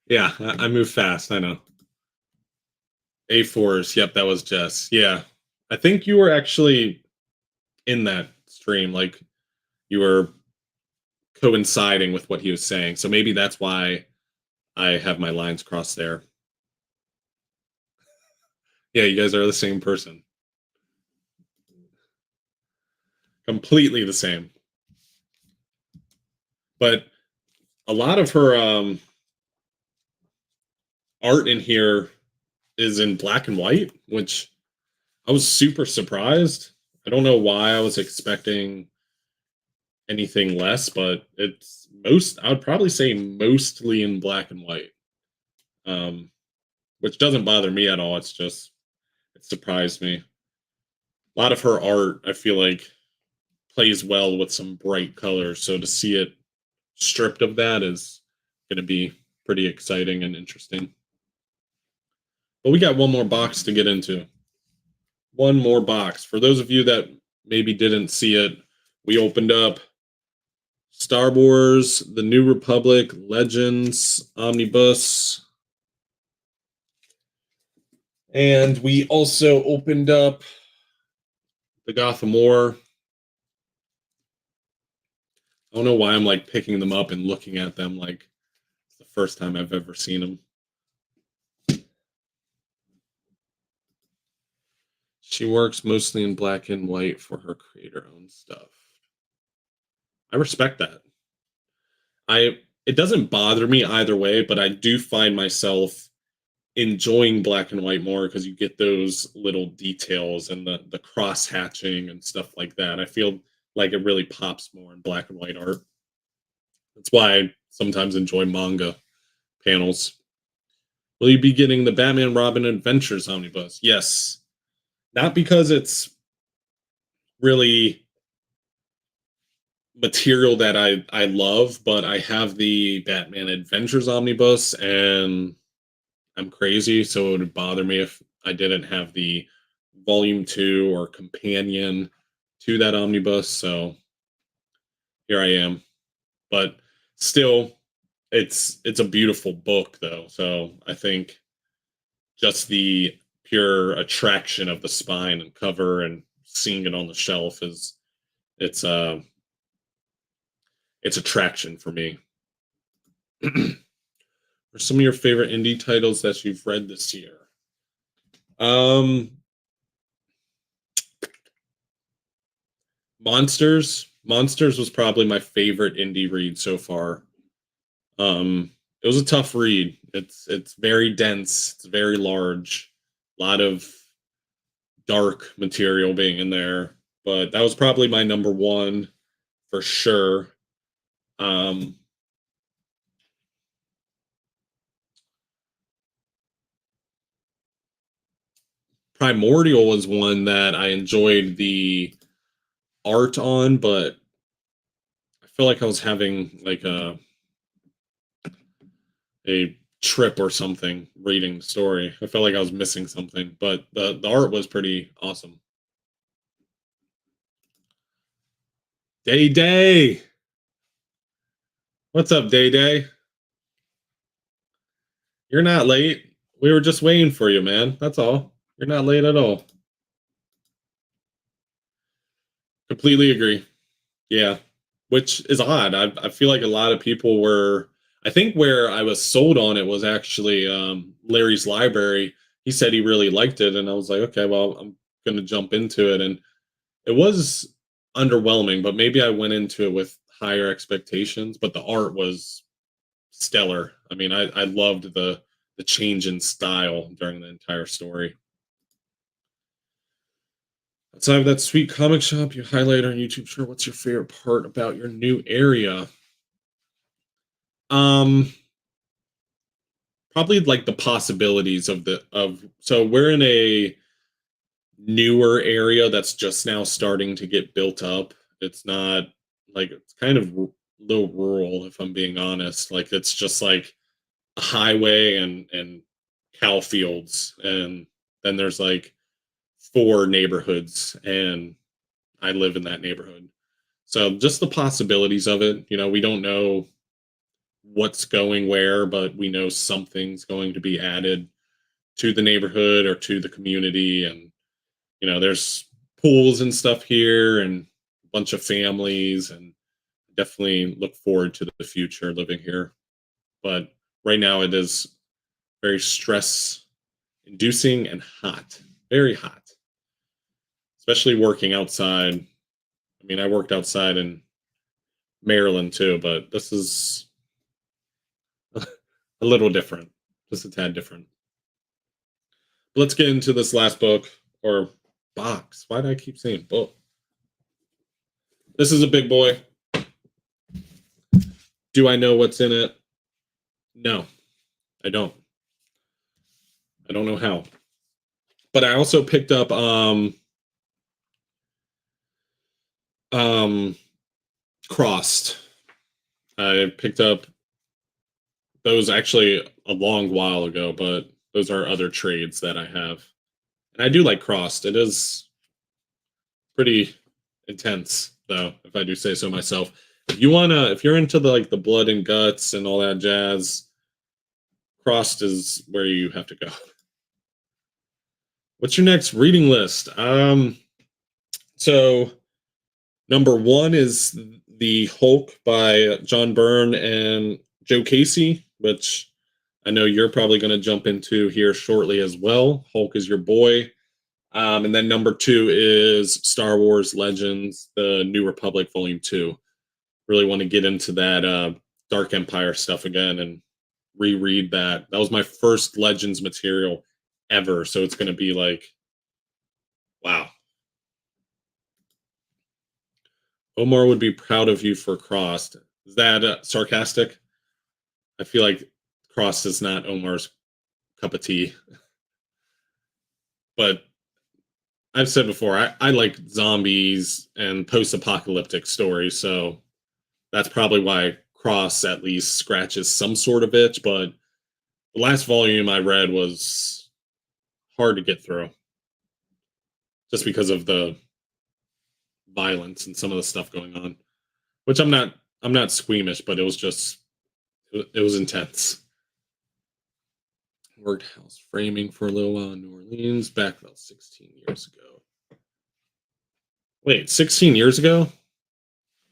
Yeah, I move fast. I know. A4s. Yep, that was Jess. Yeah, I think you were actually in that stream. Like, you were coinciding with what he was saying. So maybe that's why I have my lines crossed there. Yeah, you guys are the same person. Completely the same. But a lot of her art in here is in black and white, which I was super surprised. I don't know why I was expecting anything less, but I would probably say mostly in black and white. Which doesn't bother me at all. It's just, it surprised me. A lot of her art, I feel like, plays well with some bright colors. So to see it stripped of that is going to be pretty exciting and interesting. But we got one more box to get into. One more box. For those of you that maybe didn't see it, we opened up Star Wars, The New Republic, Legends, Omnibus. And we also opened up the Gotham War. I don't know why I'm like picking them up and looking at them like it's the first time I've ever seen them. She works mostly in black and white for her creator-owned stuff. I respect that. It doesn't bother me either way, but I do find myself enjoying black and white more because you get those little details and the cross hatching and stuff like that. I feel like it really pops more in black and white art. That's why I sometimes enjoy manga panels. Will you be getting the Batman Robin Adventures Omnibus? Yes. Not because it's really material that I love, but I have the Batman Adventures Omnibus and I'm crazy, so it would bother me if I didn't have the volume 2 or companion to that omnibus. So here I am. But still, it's a beautiful book though. So I think just the pure attraction of the spine and cover and seeing it on the shelf it's attraction for me. Are some of your favorite indie titles that you've read this year? Monsters was probably my favorite indie read so far. It was a tough read. It's very dense. It's very large. A lot of dark material being in there, but that was probably my number one for sure. Primordial was one that I enjoyed the art on, but I feel like I was having like a trip or something reading the story. I felt like I was missing something, but the art was pretty awesome. Day Day, what's up, Day Day? You're not late. We were just waiting for you, man. That's all. You're not late at all. Completely agree. Yeah, which is odd. I feel like a lot of people were. I think where I was sold on it was actually Larry's Library. He said he really liked it, and I was like, okay, well, I'm going to jump into it, and it was underwhelming. But maybe I went into it with higher expectations. But the art was stellar. I mean, I loved the change in style during the entire story. Outside of that sweet comic shop you highlight on YouTube, sure. What's your favorite part about your new area? Um, Probably like the possibilities of the of so we're in a newer area that's just now starting to get built up. It's not like it's kind of little rural, if I'm being honest. Like it's just like a highway and cow fields, and then there's like four neighborhoods, and I live in that neighborhood. So just the possibilities of it, we don't know what's going where, but we know something's going to be added to the neighborhood or to the community. And, there's pools and stuff here and a bunch of families, and definitely look forward to the future living here. But right now it is very stress inducing and hot, very hot, especially working outside. I mean, I worked outside in Maryland too, but this is a little different, just a tad different. But let's get into this last book or box. Why do I keep saying book? This is a big boy. Do I know what's in it? No, I don't. I don't know how. But I also picked up um Crossed. I picked up those actually a long while ago, but those are other trades that I have. And I do like Crossed. It is pretty intense, though, if I do say so myself. If you're into the blood and guts and all that jazz, Crossed is where you have to go. What's your next reading list? So number one is the Hulk by John Byrne and Joe Casey, which I know you're probably going to jump into here shortly as well. Hulk is your boy. And then number two is Star Wars Legends, the New Republic Volume 2. Really want to get into that Dark Empire stuff again and reread that. That was my first Legends material ever. So it's going to be like, wow. Omar would be proud of you for Crossed. Is that sarcastic? I feel like Crossed is not Omar's cup of tea. But I've said before, I like zombies and post apocalyptic stories. So that's probably why Cross at least scratches some sort of itch. But the last volume I read was hard to get through just because of the violence and some of the stuff going on. Which I'm not squeamish, but it was intense. Worked house framing for a little while in New Orleans back about 16 years ago. Wait, 16 years ago?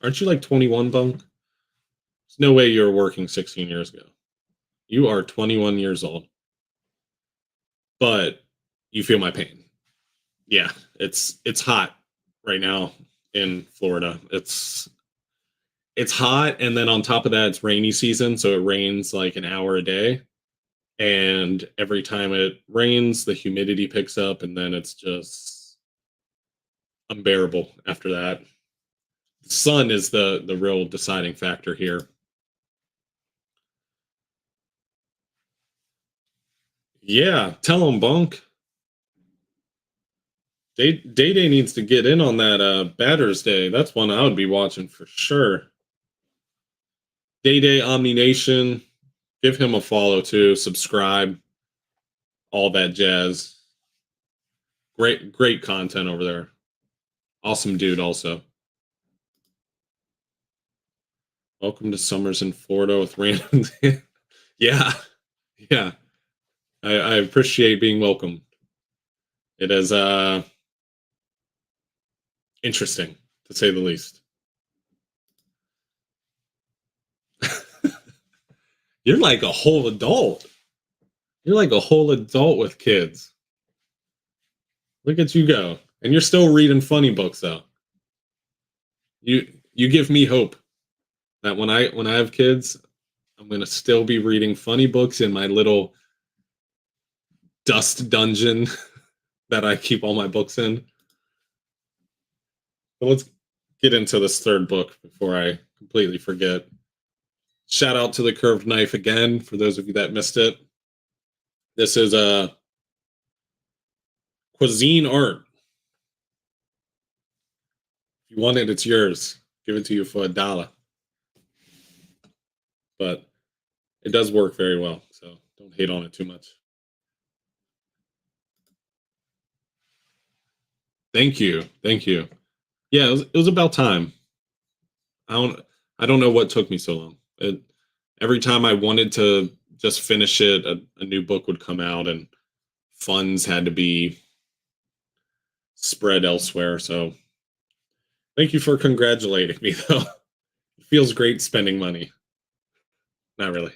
Aren't you like 21, Bunk? There's no way you were working 16 years ago. You are 21 years old. But you feel my pain. Yeah, it's hot right now in Florida. It's hot, and then on top of that it's rainy season, so it rains like an hour a day. And every time it rains, the humidity picks up, and then it's just unbearable after that. The sun is the real deciding factor here. Yeah, tell them, Bunk. Day Day needs to get in on that Batters Day. That's one I would be watching for sure. Day Day Omni Nation. Give him a follow too. Subscribe. All that jazz. Great content over there. Awesome dude also. Welcome to Summers in Florida with random. Yeah. Yeah. I appreciate being welcome. It is interesting, to say the least. You're like a whole adult. You're like a whole adult with kids. Look at you go. And you're still reading funny books though. You give me hope that when I have kids, I'm gonna still be reading funny books in my little dust dungeon that I keep all my books in. But let's get into this third book before I completely forget. Shout out to the Curved Knife again for those of you that missed it. This is a cuisine art. If you want it, it's yours. Give it to you for $1. But it does work very well, so don't hate on it too much. Thank you. Thank you. Yeah, it was about time. I don't know what took me so long. Every time I wanted to just finish it, a new book would come out and funds had to be spread elsewhere. So thank you for congratulating me though. It feels great spending money. Not really.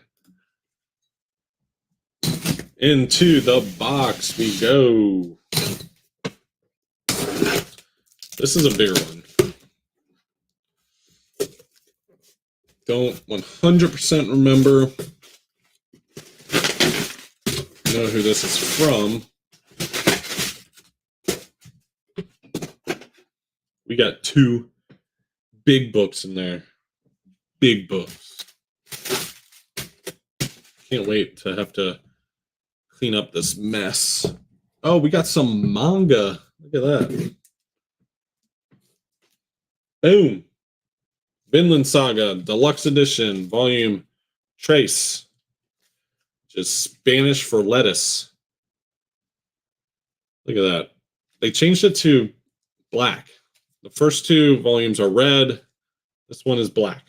Into the box we go. This is a bigger one. Don't 100% remember know who this is from. We got 2 big books in there. Big books. Can't wait to have to clean up this mess. Oh, we got some manga. Look at that. Boom. Vinland Saga, Deluxe Edition, Volume Trace. Just Spanish for lettuce. Look at that. They changed it to black. The first 2 volumes are red. This one is black.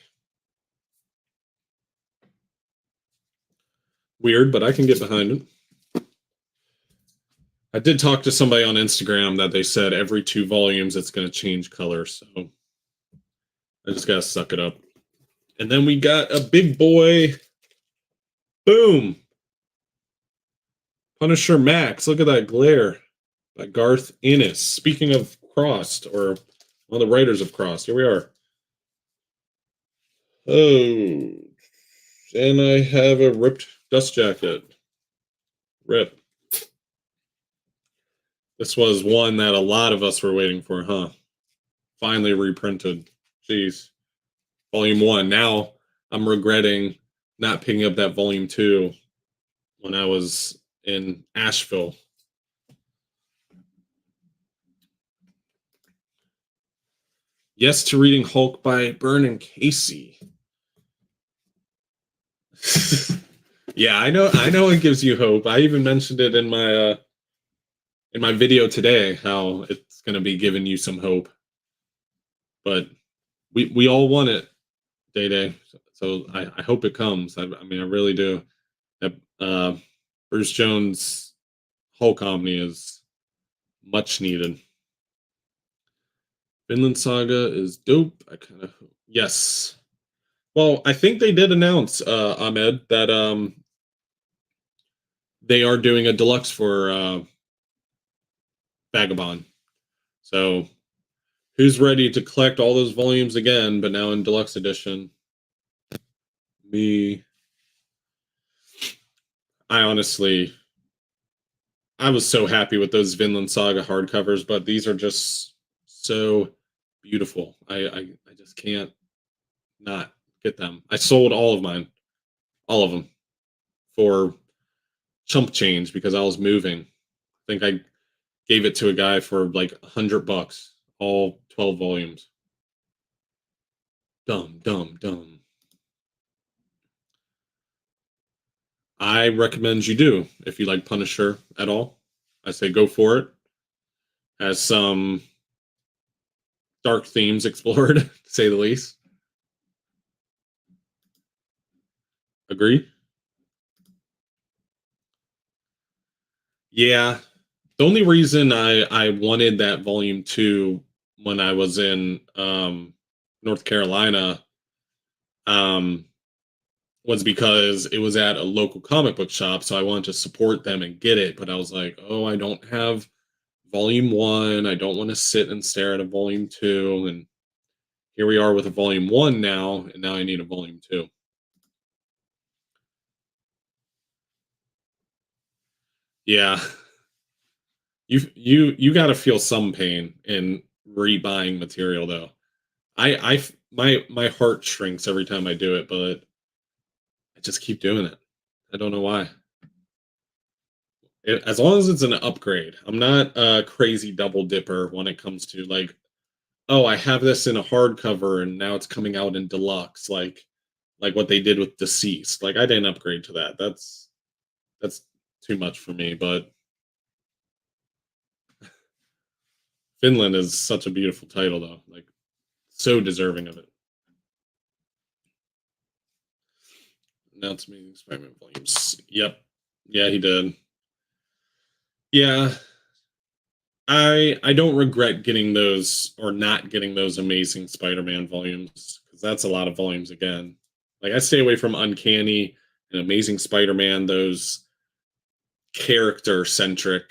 Weird, but I can get behind it. I did talk to somebody on Instagram that they said every 2 volumes it's going to change color, so I just got to suck it up. And then we got a big boy. Boom. Punisher Max. Look at that glare. By Garth Ennis. Speaking of Crossed, or one of the writers of Crossed, here we are. Oh. And I have a ripped dust jacket. Rip. This was one that a lot of us were waiting for, huh? Finally reprinted. Jeez. Volume 1. Now I'm regretting not picking up that Volume 2 when I was in Asheville. Yes to Reading Hulk by Byrne and Casey. Yeah, I know it gives you hope. I even mentioned it in my video today how it's going to be giving you some hope. But we all want it, Day Day. So I hope it comes. I mean, I really do. Bruce Jones' Hulk Omni is much needed. Vinland Saga is dope. Yes. Well, I think they did announce, Ahmed, that they are doing a deluxe for Vagabond. So who's ready to collect all those volumes again, but now in deluxe edition? Me. I was so happy with those Vinland Saga hardcovers, but these are just so beautiful. I just can't not get them. I sold all of mine, all of them, for chump change because I was moving. I think Gave it to a guy for like $100, all 12 volumes. Dumb, dumb, dumb. I recommend you do if you like Punisher at all. I say go for it. Has some dark themes explored, to say the least. Agree? Yeah. The only reason I wanted that volume two when I was in North Carolina um, was because it was at a local comic book shop, so I wanted to support them and get it. But I was like, oh, I don't have volume one. I don't want to sit and stare at a volume two. And here we are with a volume one now, and now I need a volume two. Yeah, you got to feel some pain in rebuying material though. My heart shrinks every time I do it, but I just keep doing it. I don't know why. As long as it's an upgrade, I'm not a crazy double dipper when it comes to like, oh, I have this in a hardcover and now it's coming out in deluxe, like what they did with Deceased. Like I didn't upgrade to that. That's too much for me. But Finland is such a beautiful title, though. Like so deserving of it. Now it's me, Spider-Man volumes. Yep. Yeah, he did. Yeah, I don't regret getting those or not getting those amazing Spider-Man volumes because that's a lot of volumes again. Like I stay away from Uncanny and Amazing Spider-Man, those character centric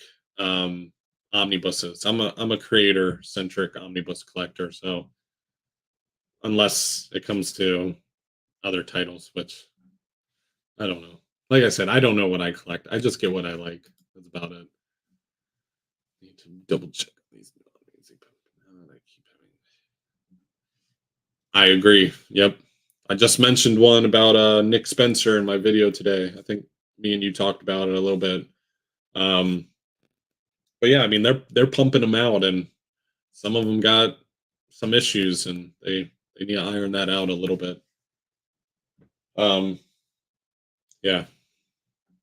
omnibuses. I'm a creator centric omnibus collector, so unless it comes to other titles, which I don't know. Like I said, I don't know what I collect. I just get what I like. That's about it. Need to double check these. I agree. Yep. I just mentioned one about Nick Spencer in my video today. I think me and you talked about it a little bit. Um, but yeah, I mean they're pumping them out, and some of them got some issues, and they need to iron that out a little bit. Um, yeah.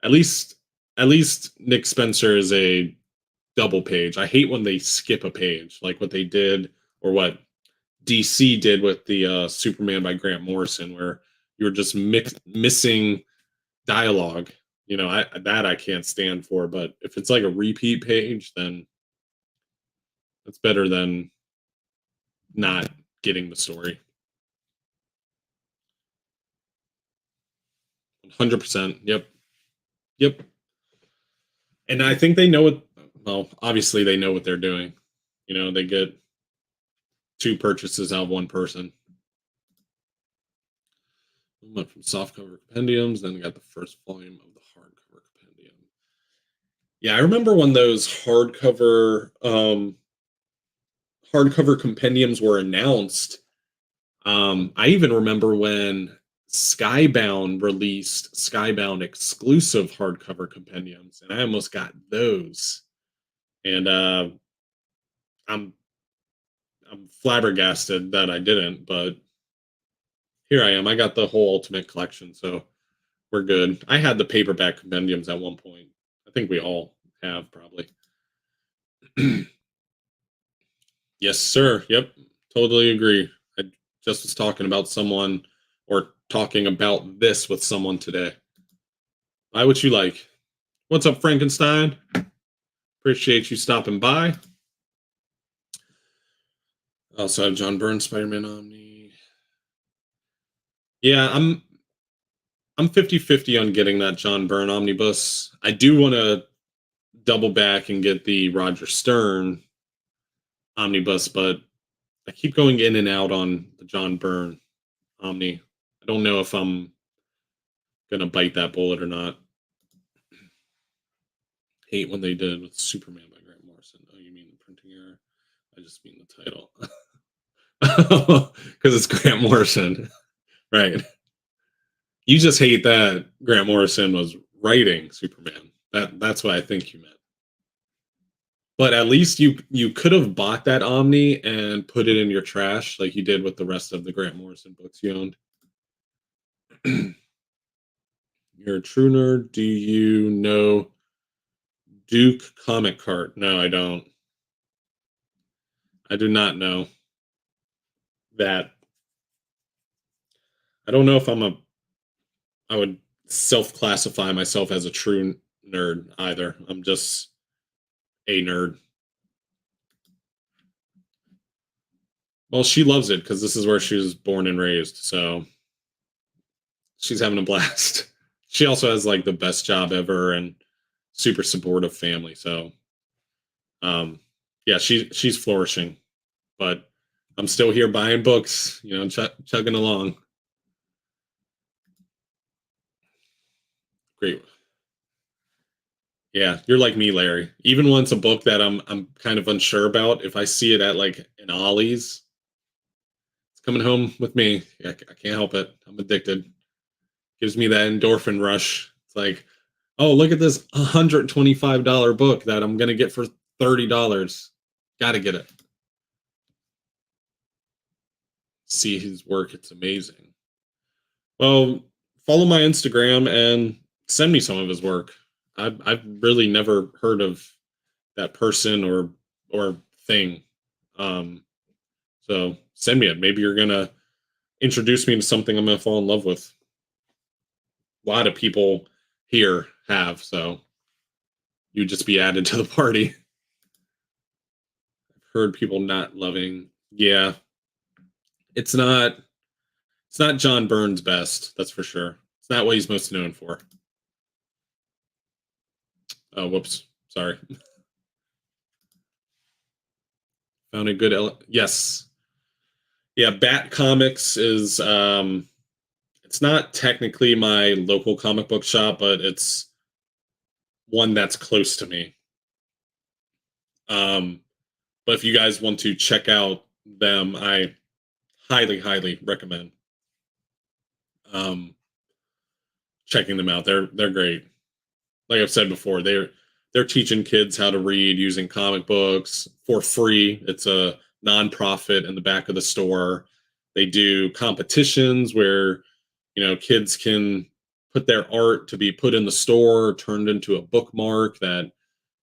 At least at least Nick Spencer is a double page. I hate when they skip a page, like what they did or what DC did with the Superman by Grant Morrison, where you're just missing dialogue. You know, I can't stand for. But if it's like a repeat page, then it's better than not getting the story. 100%. Yep. Yep. And I think they know what. Well, obviously they know what they're doing. You know, they get two purchases out of one person. Went from softcover compendiums, then got the first volume of the hardcover compendium. Yeah, I remember when those hardcover compendiums were announced. I even remember when Skybound released Skybound exclusive hardcover compendiums, and I almost got those. And I'm I'm flabbergasted that I didn't, but here I am. I got the whole Ultimate Collection, so we're good. I had the paperback compendiums at one point. I think we all have probably. Yes, sir. Yep. Totally agree. I just was talking about someone or talking about this with someone today. Buy what you like. What's up, Frankenstein? Appreciate you stopping by. Also have John Byrne, Spider-Man Omni. Yeah, I'm 50-50 on getting that John Byrne omnibus. I do want to double back and get the Roger Stern omnibus, but I keep going in and out on the John Byrne Omni. I don't know if I'm gonna bite that bullet or not. Hate when they did with Superman by Grant Morrison. Oh, you mean the printing error? I just mean the title. Because it's Grant Morrison. Right. You just hate that Grant Morrison was writing Superman. That's what I think you meant. But at least you could have bought that Omni and put it in your trash like you did with the rest of the Grant Morrison books you owned. You're a true nerd. Do you know Duke Comic Cart? No, I don't. I do not know that. I don't know if I would self-classify myself as a true nerd either. I'm just a nerd. Well, she loves it because this is where she was born and raised, so she's having a blast. She also has like the best job ever and super supportive family. So, um, yeah, she's flourishing. But I'm still here buying books, chugging along. Great. Yeah, you're like me, Larry. Even when it's a book that I'm kind of unsure about, if I see it at like an Ollie's, it's coming home with me. I can't help it. I'm addicted. Gives me that endorphin rush. It's like, oh, look at this $125 book that I'm gonna get for $30. Gotta get it. See his work. It's amazing. Well, follow my Instagram and send me some of his work. I've really never heard of that person or thing. Um, so send me it. Maybe you're gonna introduce me to something I'm gonna fall in love with. A lot of people here have, so you just be added to the party. I've heard people not loving. Yeah, it's not it's not John Byrne's best, that's for sure. It's not what he's most known for. Oh, whoops. Sorry. Found a good yes. Yeah, Bat Comics is it's not technically my local comic book shop, but it's one that's close to me. Um but if you guys want to check out them, I highly recommend um checking them out. They're great. Like I've said before, they're teaching kids how to read using comic books for free. It's a nonprofit in the back of the store. They do competitions where kids can put their art to be put in the store, turned into a bookmark that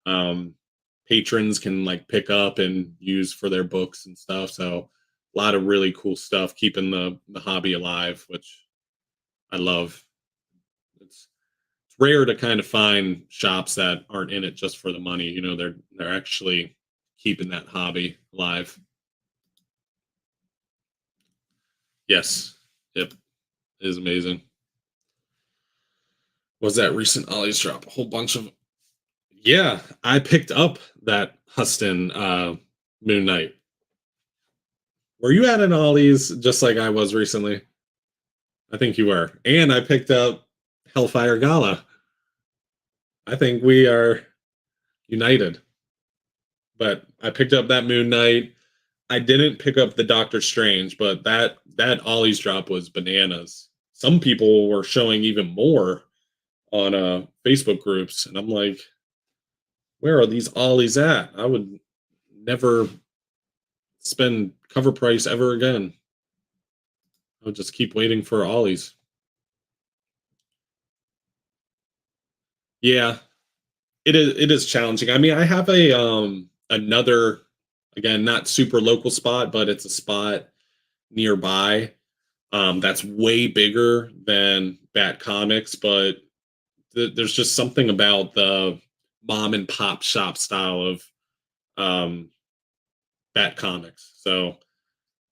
um, patrons can like pick up and use for their books and stuff. So a lot of really cool stuff, keeping the hobby alive, which I love. It's rare to kind of find shops that aren't in it just for the money. They're actually keeping that hobby alive. Yes. Yep. It is amazing. Was that recent Ollie's drop? A whole bunch of yeah, I picked up that Huston Moon Knight. Were you at an Ollie's just like I was recently? I think you were. And I picked up Hellfire Gala. I think we are united. But I picked up that Moon Knight. I didn't pick up the Doctor Strange, but that Ollie's drop was bananas. Some people were showing even more on Facebook groups, and I'm like, where are these Ollies at? I would never spend cover price ever again. I would just keep waiting for Ollies. Yeah, it is challenging. I mean, I have a another, again, not super local spot, but it's a spot nearby that's way bigger than Bat Comics, but there's just something about the mom and pop shop style of um, Bat Comics. So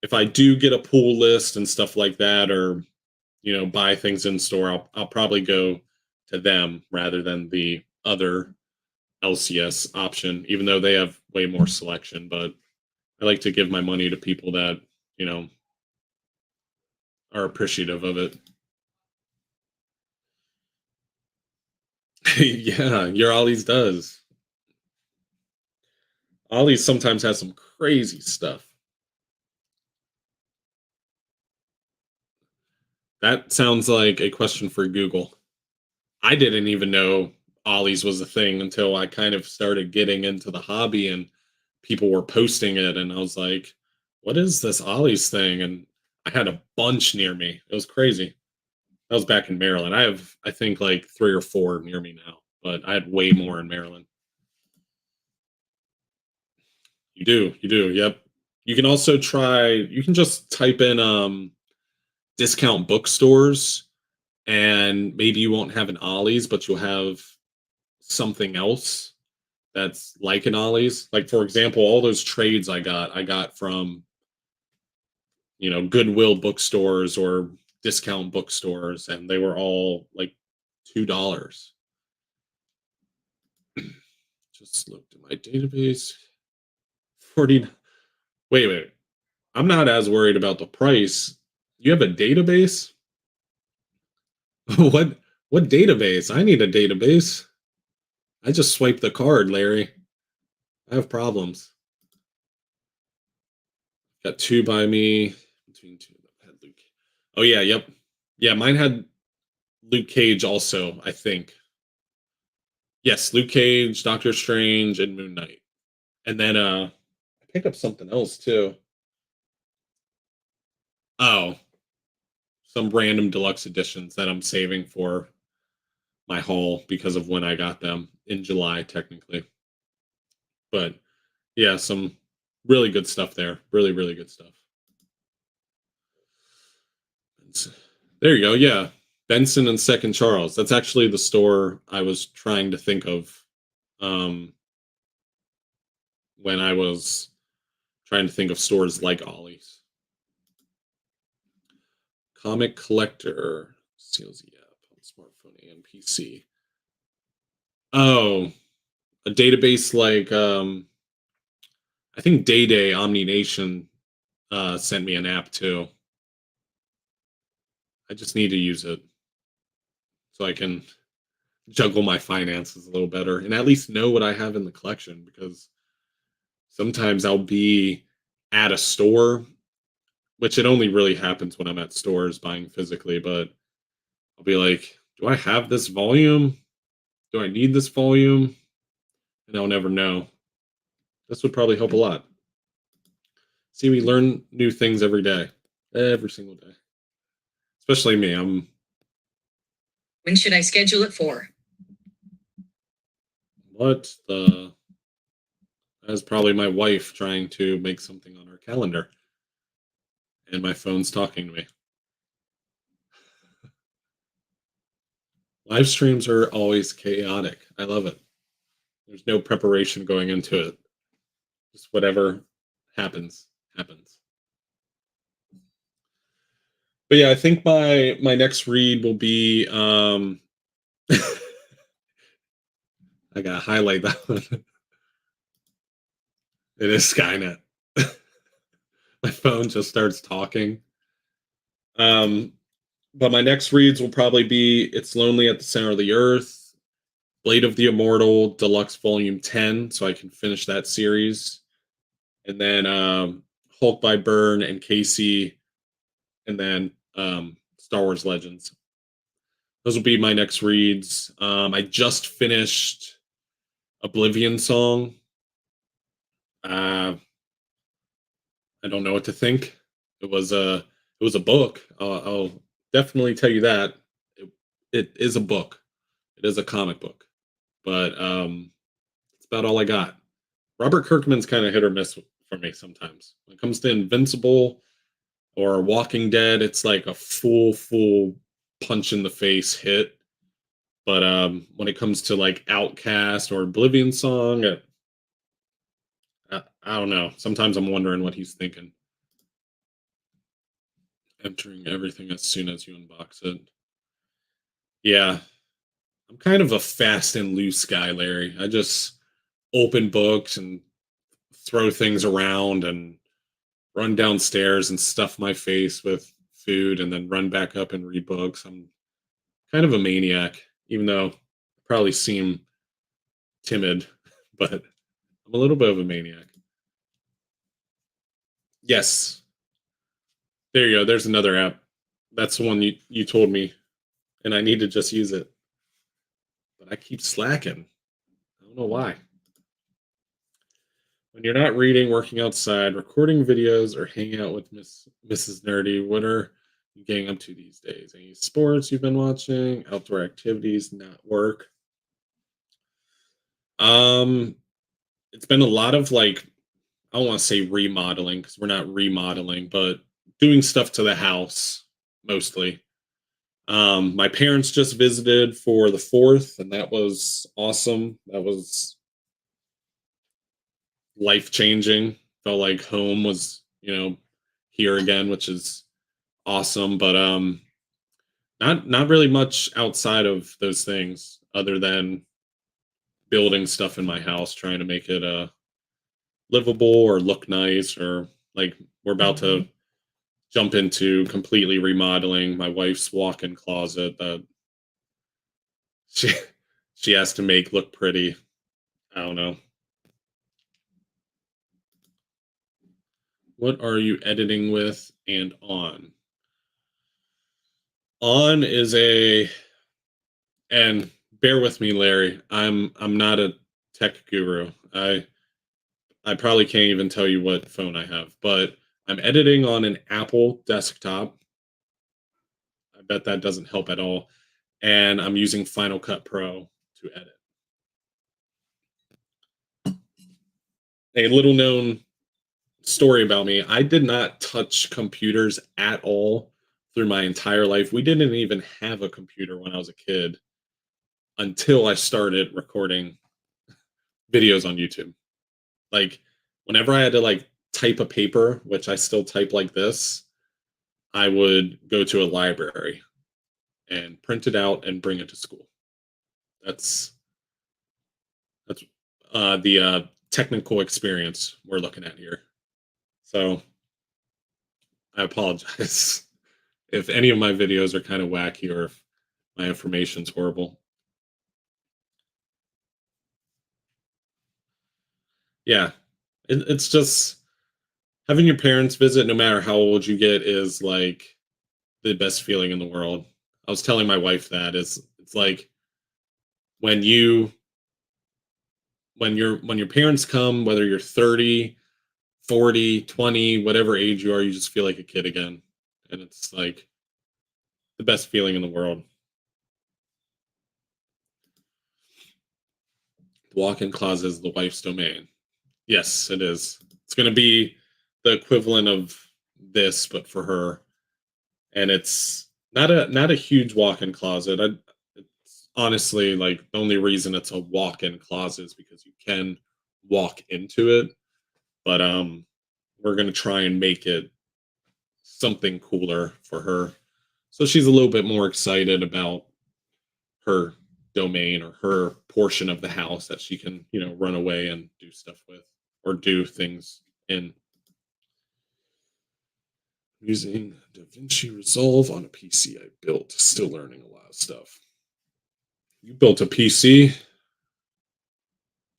if I do get a pull list and stuff like that, or buy things in store, I'll probably go to them rather than the other LCS option, even though they have way more selection. But I like to give my money to people that you know are appreciative of it. Yeah, your Ollie's does. Ollie's sometimes has some crazy stuff. That sounds like a question for Google. I didn't even know Ollies was a thing until I kind of started getting into the hobby and people were posting it, and I was like, "What is this Ollies thing?" And I had a bunch near me. It was crazy. That was back in Maryland. I have, I think, like 3 or 4 near me now, but I had way more in Maryland. You do, yep. You can also try you can just type in, discount bookstores, and maybe you won't have an Ollie's, but you'll have something else that's like an Ollie's. Like, for example, all those trades I got from, Goodwill bookstores or discount bookstores, and they were all like $2. Just looked at my database. 40. Wait. I'm not as worried about the price. You have a database? what what database? I need a database. I just swiped the card, Larry. I have problems. Got two by me. Between two had Luke. Oh yeah, yep. Yeah, mine had Luke Cage also, I think. Yes, Luke Cage, Doctor Strange, and Moon Knight. And then I picked up something else too. Oh, some random deluxe editions that I'm saving for my haul because of when I got them in July, technically. But yeah, some really good stuff there. Really, really good stuff. There you go. Yeah. Benson and Second Charles. That's actually the store I was trying to think of um, when I was trying to think of stores like Ollie's. Comic Collector. Seals the app on smartphone and PC. Oh, a database like I think Day Day Omni Nation sent me an app too. I just need to use it so I can juggle my finances a little better and at least know what I have in the collection, because sometimes I'll be at a store, which it only really happens when I'm at stores buying physically, but I'll be like, do I have this volume? Do I need this volume? And I'll never know. This would probably help a lot. See, we learn new things every day, every single day. Especially me. When should I schedule it for? What the? That's probably my wife trying to make something on our calendar, and my phone's talking to me. Live streams are always chaotic. I love it. There's no preparation going into it. Just whatever happens, happens. But yeah, I think my next read will be I gotta highlight that one. It is Skynet. My phone just starts talking. Um, but my next reads will probably be It's Lonely at the Center of the Earth, Blade of the Immortal, Deluxe Volume 10, so I can finish that series. And then Hulk by Byrne and Casey, and then Star Wars Legends. Those will be my next reads. I just finished Oblivion Song. Uh, I don't know what to think. It was a book. I'll definitely tell you that it is a book. It is a comic book, but it's about all I got. Robert Kirkman's kind of hit or miss for me sometimes. When it comes to Invincible or Walking Dead, it's like a full punch in the face hit. But when it comes to like Outcast or Oblivion Song, I don't know. Sometimes I'm wondering what he's thinking. Entering everything as soon as you unbox it. Yeah, I'm kind of a fast and loose guy, Larry. I just open books and throw things around and run downstairs and stuff my face with food and then run back up and read books. I'm kind of a maniac, even though I probably seem timid, but I'm a little bit of a maniac. Yes, there you go. There's another app. That's the one you told me, and I need to just use it. but I keep slacking. I don't know why. When you're not reading, working outside, recording videos, or hanging out with Mrs. Nerdy, what are you getting up to these days? Any sports you've been watching? Outdoor activities, not work? Um, it's been a lot of like I don't want to say remodeling because we're not remodeling, but doing stuff to the house mostly. My parents just visited for the 4th, and that was awesome. That was life changing. Felt like home was, here again, which is awesome. But not really much outside of those things other than building stuff in my house, trying to make it livable or look nice, or like we're about to jump into completely remodeling my wife's walk-in closet that she she has to make look pretty. I don't know. What are you editing with and on? On is a and bear with me, Larry. I'm not a tech guru. I probably can't even tell you what phone I have, but I'm editing on an Apple desktop. I bet that doesn't help at all. And I'm using Final Cut Pro to edit. A little known story about me, I did not touch computers at all through my entire life. We didn't even have a computer when I was a kid until I started recording videos on YouTube. Like whenever I had to like type a paper, which I still type like this, I would go to a library and print it out and bring it to school. That's that's the technical experience we're looking at here. So I apologize if any of my videos are kind of wacky or if my information's horrible. Yeah, it's just having your parents visit, no matter how old you get, is like the best feeling in the world. I was telling my wife that it's like when you when your parents come, whether you're 30, 40, 20, whatever age you are, you just feel like a kid again. And it's like the best feeling in the world. The walk-in closet is the wife's domain. Yes, it is. It's going to be the equivalent of this, but for her. And it's not a huge walk-in closet. It's honestly like the only reason it's a walk-in closet is because you can walk into it. But we're going to try and make it something cooler for her, so she's a little bit more excited about her domain or her portion of the house that she can, run away and do stuff with or do things in. Using DaVinci Resolve on a PC I built. Still learning a lot of stuff. You built a PC?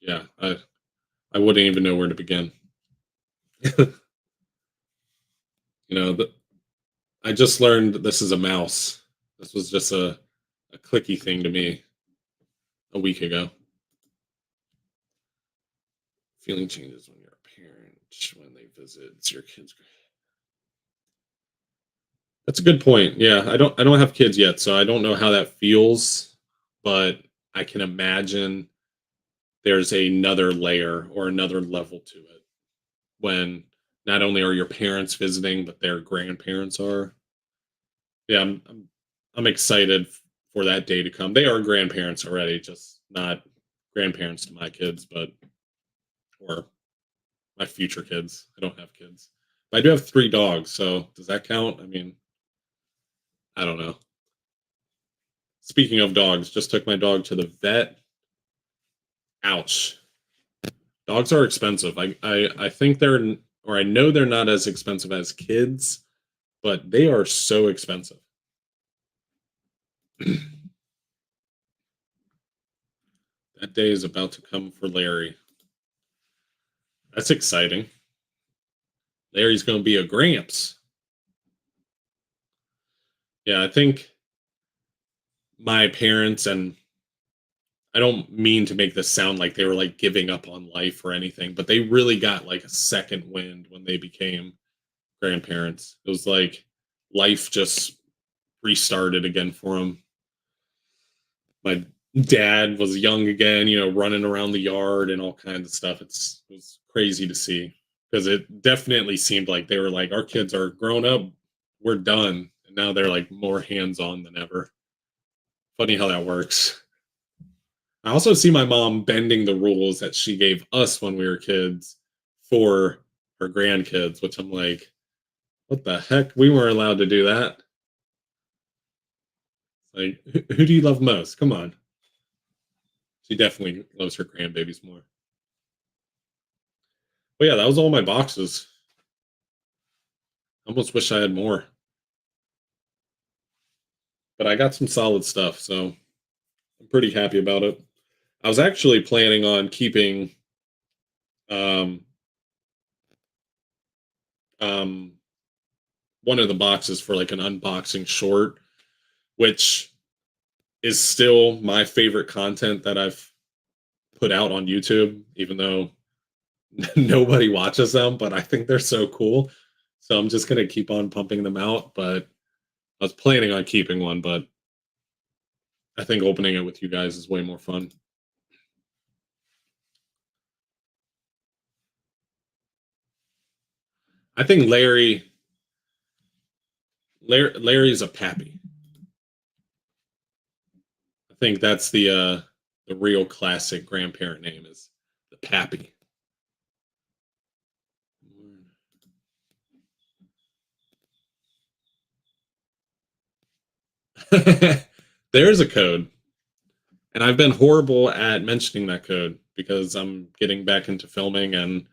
Yeah, I wouldn't even know where to begin. The, I just learned that this is a mouse. This was just a clicky thing to me a week ago. Feeling changes when you're a parent, when they visit. It's your kids. That's a good point. Yeah, I don't have kids yet, so I don't know how that feels, but I can imagine there's another layer or another level to it when not only are your parents visiting, but their grandparents are. Yeah, I'm excited for that day to come. They are grandparents already, just not grandparents to my kids, but or my future kids. I don't have kids. But I do have 3 dogs, so does that count? I mean, I don't know. Speaking of dogs, just took my dog to the vet. Ouch. Dogs are expensive. I think or I know they're not as expensive as kids, but they are so expensive. That day is about to come for Larry. That's exciting. Larry's going to be a Gramps. Yeah, I think my parents and I don't mean to make this sound like they were like giving up on life or anything, but they really got like a second wind when they became grandparents. It was like life just restarted again for them. My dad was young again, running around the yard and all kinds of stuff. It was crazy to see because it definitely seemed like they were like, our kids are grown up, we're done. And now they're like more hands on than ever. Funny how that works. I also see my mom bending the rules that she gave us when we were kids for her grandkids, which I'm like, what the heck? We weren't allowed to do that. Like, who do you love most? Come on. She definitely loves her grandbabies more. But yeah, that was all my boxes. I almost wish I had more. But I got some solid stuff, so I'm pretty happy about it. I was actually planning on keeping um um one of the boxes for like an unboxing short, which is still my favorite content that I've put out on YouTube, even though nobody watches them, but I think they're so cool. So I'm just gonna keep on pumping them out. But I was planning on keeping one, but I think opening it with you guys is way more fun. I think Larry's a pappy. I think that's the real classic grandparent name is the pappy. There's a code, and I've been horrible at mentioning that code because I'm getting back into filming and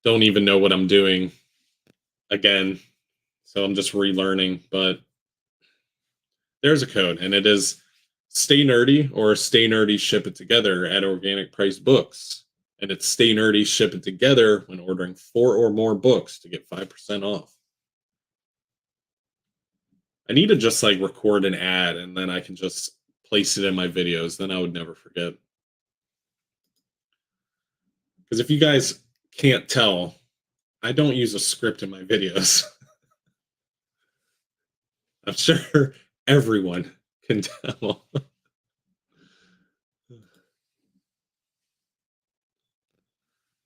don't even know what I'm doing again. So I'm just relearning, but there's a code, and it is stay nerdy or stay nerdy ship it together at organic price books. And it's stay nerdy ship it together when ordering 4 or more books to get 5% off. I need to just like record an ad and then I can just place it in my videos. Then I would never forget. Because if you guys can't tell, I don't use a script in my videos. I'm sure everyone can tell.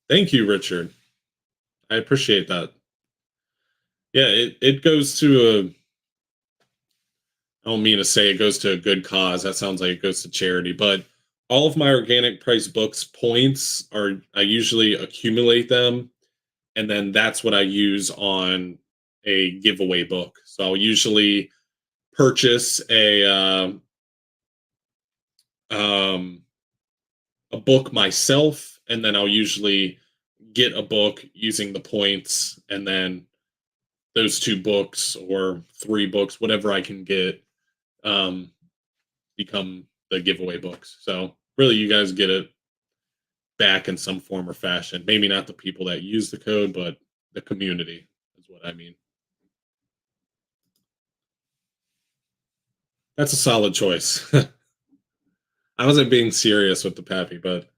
Thank you, Richard. I appreciate that. Yeah, it goes to a, I don't mean to say it goes to a good cause. That sounds like it goes to charity, but all of my organic price books points are, I usually accumulate them, and then that's what I use on a giveaway book. So I'll usually purchase um, a book myself, and then I'll usually get a book using the points, and then those 2 books or 3 books, whatever I can get, um, become the giveaway books. So really, you guys get it back in some form or fashion. Maybe not the people that use the code, but the community is what I mean. That's a solid choice. I wasn't being serious with the Pappy, but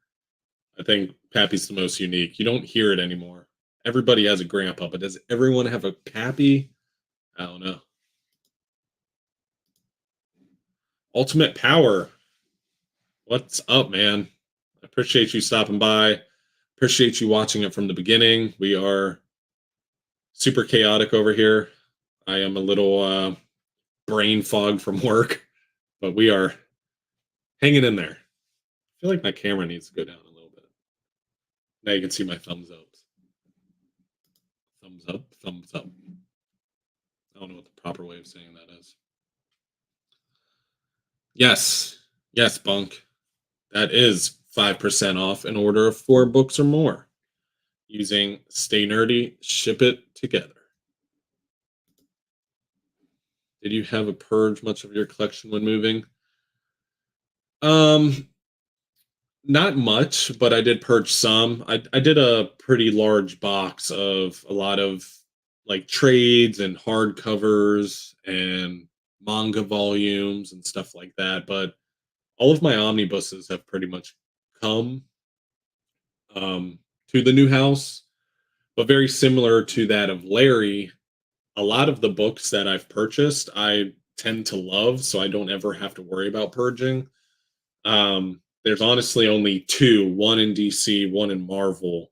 I think Pappy's the most unique. You don't hear it anymore. Everybody has a grandpa, but does everyone have a Pappy? I don't know. Ultimate Power. What's up, man? I appreciate you stopping by. Appreciate you watching it from the beginning. We are super chaotic over here. I am a little brain fogged from work, but we are hanging in there. I feel like my camera needs to go down a little bit. Now you can see my thumbs up. Thumbs up, thumbs up. I don't know what the proper way of saying that is. Yes, yes, Bunk. That is 5% off an order of 4 books or more using Stay Nerdy, ship it together. Did you have a purge much of your collection when moving? Um, Not much, but I did purge some. I did a pretty large box of a lot of like trades and hardcovers and manga volumes and stuff like that. But all of my omnibuses have pretty much come um, to the new house, but very similar to that of Larry, a lot of the books that I've purchased, I tend to love, so I don't ever have to worry about purging. There's honestly only two, one in DC, one in Marvel,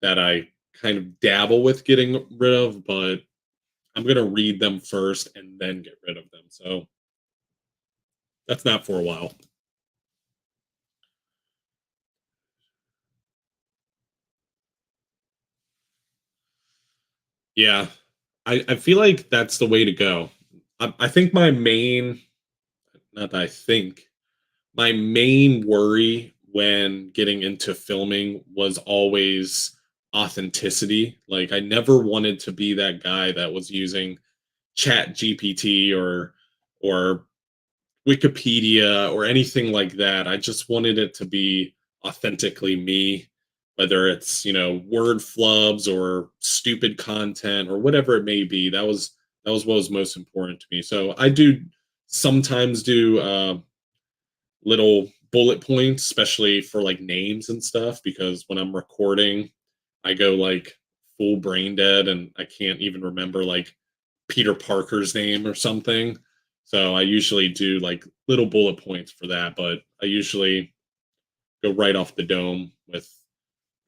that I kind of dabble with getting rid of, but I'm gonna read them first and then get rid of them. So that's not for a while. Yeah, I feel like that's the way to go. I think my main, not that I think, my main worry when getting into filming was always authenticity. Like I never wanted to be that guy that was using Chat GPT or Wikipedia or anything like that. I just wanted it to be authentically me, whether it's, word flubs or stupid content or whatever it may be. That was what was most important to me. So I do sometimes do little bullet points, especially for like names and stuff, because when I'm recording, I go like full brain dead and I can't even remember like Peter Parker's name or something. So I usually do like little bullet points for that, but I usually go right off the dome with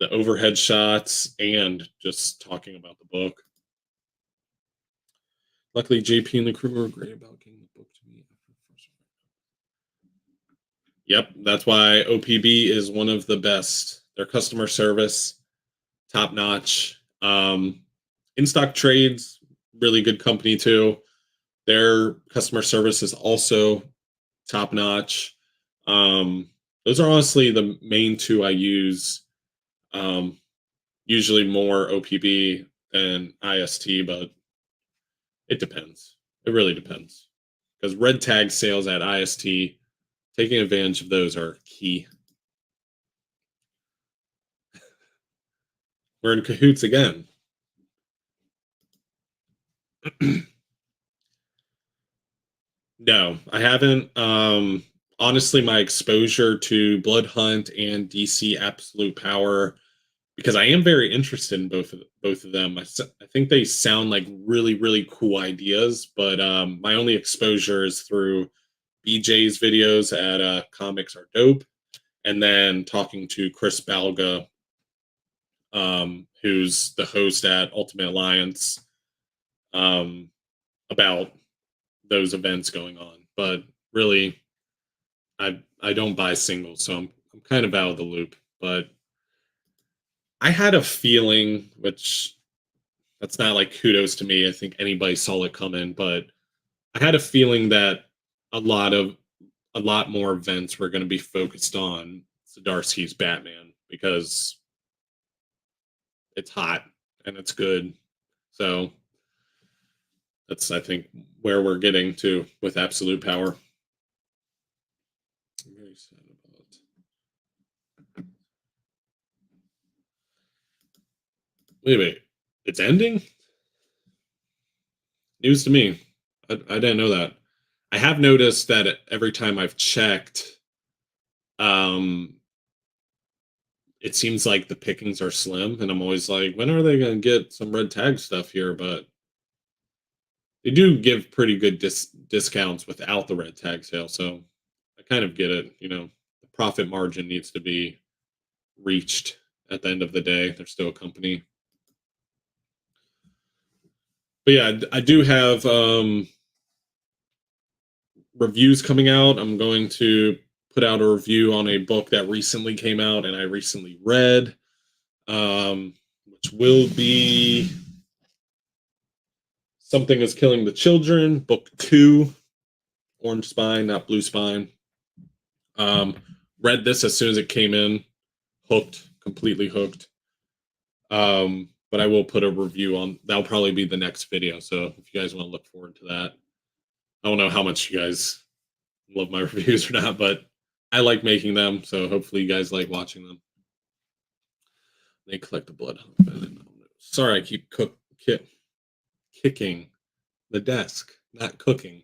the overhead shots and just talking about the book. Luckily, JP and the crew were great about getting the book to me. Yep, that's why OPB is one of the best. Their customer service, top notch. In stock trades, really good company too. Their customer service is also top notch. Those are honestly the main two I use. Um, Usually more OPB than IST, but it depends. It really depends. Because red tag sales at IST, taking advantage of those are key. We're in cahoots again. No, I haven't. Honestly, my exposure to Blood Hunt and DC Absolute Power, because I am very interested in both of them. I think they sound like really really cool ideas, but my only exposure is through BJ's videos at Comics Are Dope, and then talking to Chris Balga, who's the host at Ultimate Alliance, um, about those events going on. But really, I don't buy singles, so I'm kind of out of the loop. But I had a feeling, which that's not like kudos to me. I think anybody saw it coming, but I had a feeling that a lot of a lot more events were going to be focused on Zdarsky's Batman because it's hot and it's good. So that's I think where we're getting to with Absolute Power. I'm very sad about. Wait, it's ending? News to me. I didn't know that. I have noticed that every time I've checked, um, it seems like the pickings are slim, and I'm always like, when are they going to get some red tag stuff here? But they do give pretty good discounts without the red tag sale, so I kind of get it. The profit margin needs to be reached at the end of the day. They're still a company. But yeah, I do have reviews coming out. I'm going to put out a review on a book that recently came out and I recently read, which will be Something is Killing the Children, book 2, Orange Spine, not Blue Spine. Um, Read this as soon as it came in, hooked, completely hooked. But I will put a review on. That'll probably be the next video. So if you guys want to look forward to that, I don't know how much you guys love my reviews or not, but I like making them. So hopefully you guys like watching them. They collect the blood. Sorry, I keep kicking the desk, not cooking.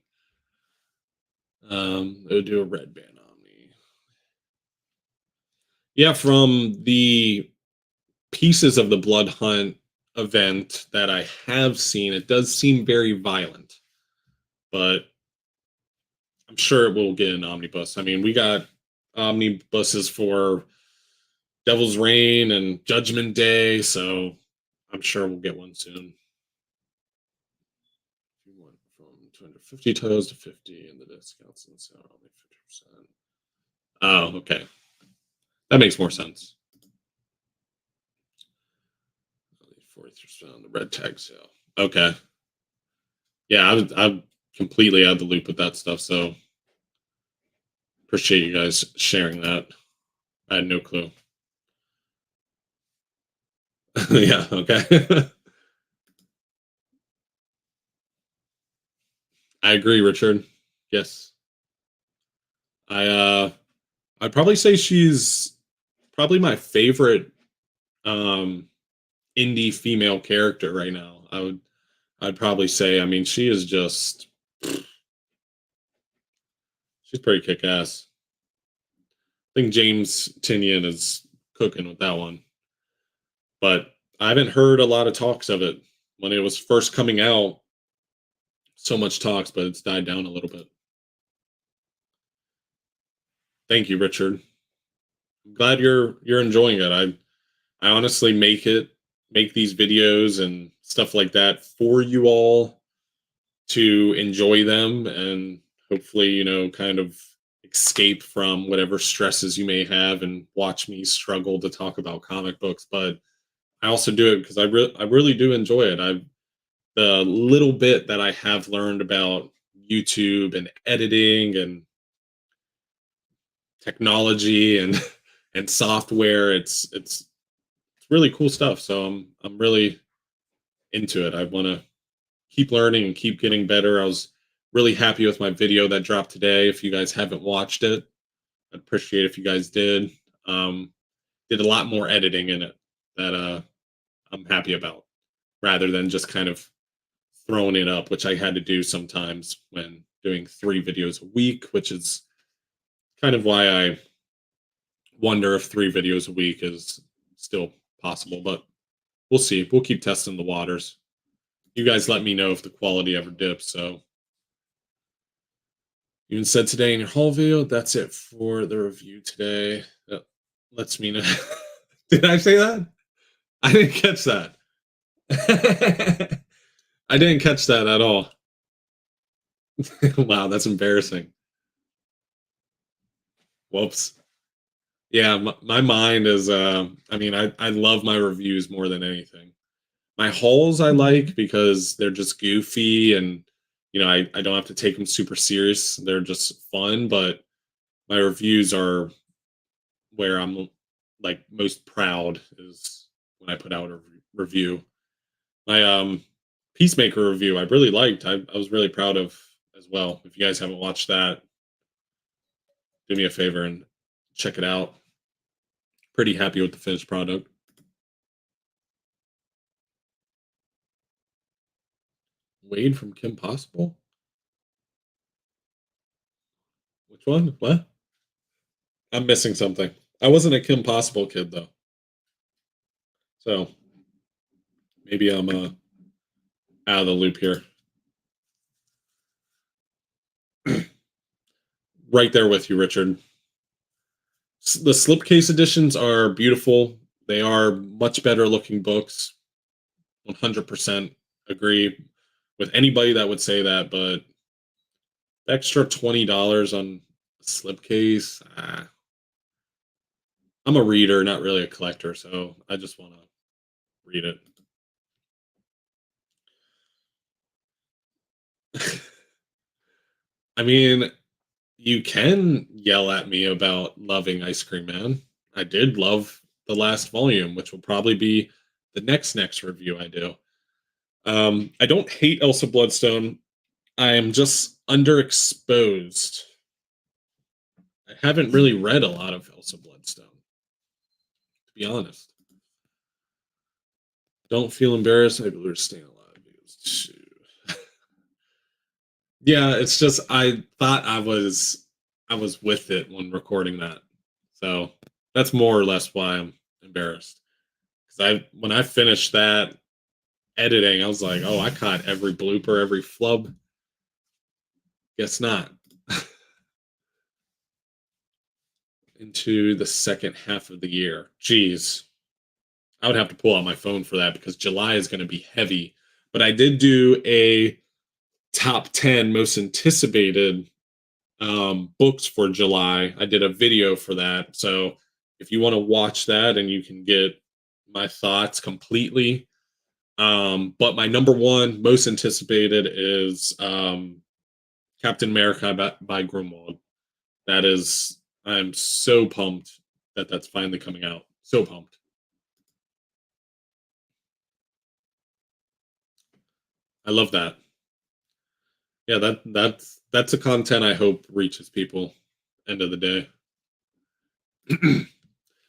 They'll do a red band on me. Yeah, from the pieces of the Blood Hunt event that I have seen, it does seem very violent, but I'm sure it will get an omnibus. I mean, we got omnibuses for Devil's Reign and Judgment Day, so I'm sure we'll get one soon. We went from 250 toes to 50, and the discounts and so only 50%. Oh, okay. That makes more sense. 40% on the red tag sale. Okay. Yeah, I'm completely out of the loop with that stuff, so appreciate you guys sharing that. I had no clue. Yeah, okay. I agree, Richard. Yes. I I'd probably say she's probably my favorite um indie female character right now. I'd probably say, I mean, she is just she's pretty kick ass. I think James Tinian is cooking with that one. But I haven't heard a lot of talks of it. When it was first coming out, so much talks, but it's died down a little bit. Thank you, Richard. I'm glad you're enjoying it. I honestly make these videos and stuff like that for you all to enjoy them and hopefully, kind of escape from whatever stresses you may have and watch me struggle to talk about comic books. But I also do it because I really do enjoy it. The little bit that I have learned about YouTube and editing and technology and and software, it's really cool stuff. So I'm really into it. I want to keep learning and keep getting better. I was really happy with my video that dropped today. If you guys haven't watched it, I'd appreciate if you guys did. Um, did a lot more editing in it that I'm happy about, rather than just kind of throwing it up, which I had to do sometimes when doing 3 videos a week, which is kind of why I wonder if 3 videos a week is still possible. But we'll see. We'll keep testing the waters. You guys let me know if the quality ever dips. So you even said today in your haul video, that's it for the review today. That lets me know. Did I say that? I didn't catch that. I didn't catch that at all. Wow, that's embarrassing. Whoops. Yeah, my mind is I mean, I love my reviews more than anything. My hauls I like because they're just goofy and I don't have to take them super serious. They're just fun, but my reviews are where I'm like most proud is when I put out a review. My Peacemaker review I really liked. I was really proud of as well. If you guys haven't watched that, do me a favor and check it out. Pretty happy with the finished product. Wade from Kim Possible? Which one? What? I'm missing something. I wasn't a Kim Possible kid though. So maybe I'm out of the loop here. Right there with you, Richard. The slipcase editions are beautiful. They are much better looking books. 100% agree with anybody that would say that, but the extra $20 on a slipcase, I'm a reader, not really a collector, so I just want to read it. I mean, you can yell at me about loving Ice Cream Man. I did love the last volume, which will probably be the next review I do. I don't hate Elsa Bloodstone. I am just underexposed. I haven't really read a lot of Elsa Bloodstone, to be honest. Don't feel embarrassed. I understand a lot of views too. Yeah, it's just I thought I was with it when recording that. So That's more or less why I'm embarrassed. Because when I finished that editing, I was like, oh, I caught every blooper, every flub. Guess not. Into the second half of the year. Jeez. I would have to pull out my phone for that because July is going to be heavy. But I did do a top 10 most anticipated books for July. I did a video for that. So if you want to watch that and you can get my thoughts completely. But my number one most anticipated is Captain America by Grimwald. That is, I'm so pumped that that's finally coming out. So pumped. I love that. Yeah, that's a content I hope reaches people. End of the day.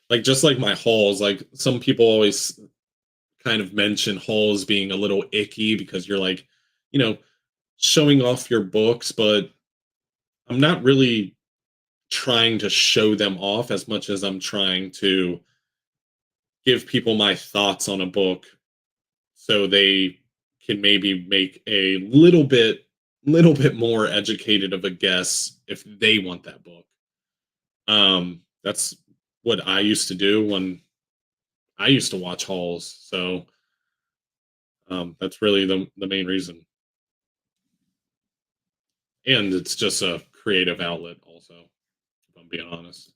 Like just like my hauls, like some people always kind of mention hauls being a little icky because you're like, you know, showing off your books, but I'm not really trying to show them off as much as I'm trying to give people my thoughts on a book so they can maybe make a little bit more educated of a guess if they want that book. That's what I used to do when I used to watch hauls. So that's really the main reason. And it's just a creative outlet also, if I'm being honest.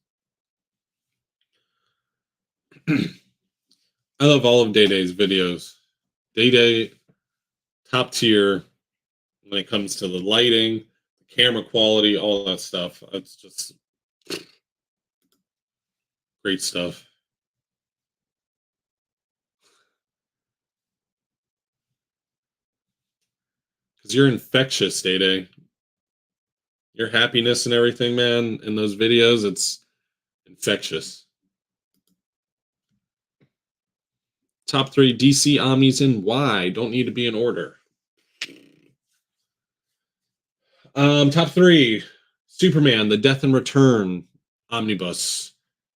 I love all of Day Day's videos. Day Day, top tier when it comes to the lighting, the camera quality, all that stuff. It's just great stuff. Because you're infectious, Day Day. Your happiness and everything, man, in those videos, it's infectious. Top three DC Omnis and why? Don't need to be in order. Top three, Superman: The Death and Return omnibus.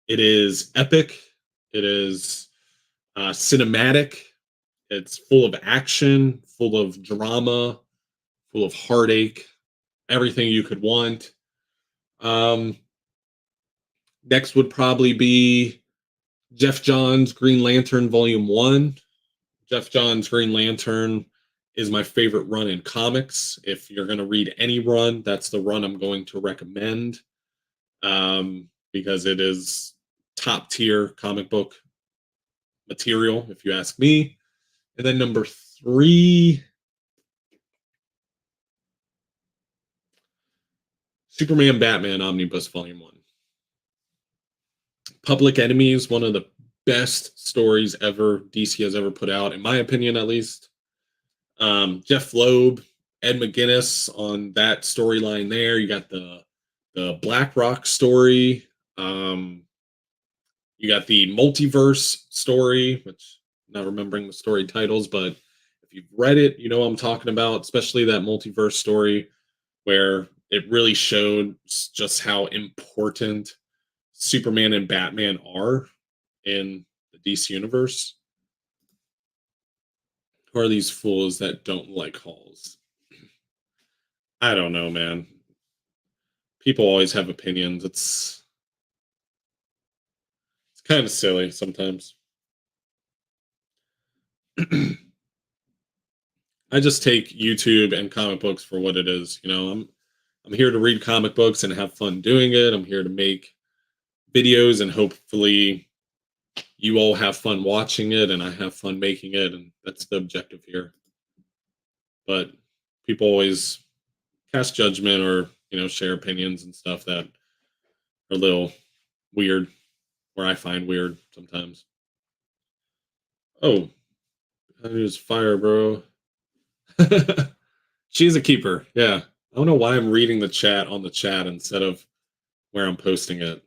It is epic. It is cinematic. It's full of action, full of drama, full of heartache, everything you could want. Um, Next would probably be Jeff Johns' Green Lantern Volume 1. Jeff Johns' Green Lantern is my favorite run in comics. If you're going to read any run, that's the run I'm going to recommend because it is top tier comic book material, if you ask me. And then number three, Superman Batman Omnibus Volume 1. Public Enemy is one of the best stories ever DC has ever put out, in my opinion, at least. Jeff Loeb, Ed McGuinness on that storyline there. You got the Black Rock story. You got the multiverse story, which I'm not remembering the story titles, but if you've read it, you know what I'm talking about, especially that multiverse story where it really showed just how important Superman and Batman are in the DC universe. Who are these fools that don't like halls? I don't know, man. People always have opinions. It's kind of silly sometimes. I just take YouTube and comic books for what it is. You know, I'm here to read comic books and have fun doing it. I'm here to make videos and hopefully you all have fun watching it and I have fun making it, and that's the objective here. But people always cast judgment or, you know, share opinions and stuff that are a little weird, or I find weird sometimes. Oh, I use fire, bro. She's a keeper. Yeah. I don't know why I'm reading the chat on the chat instead of where I'm posting it.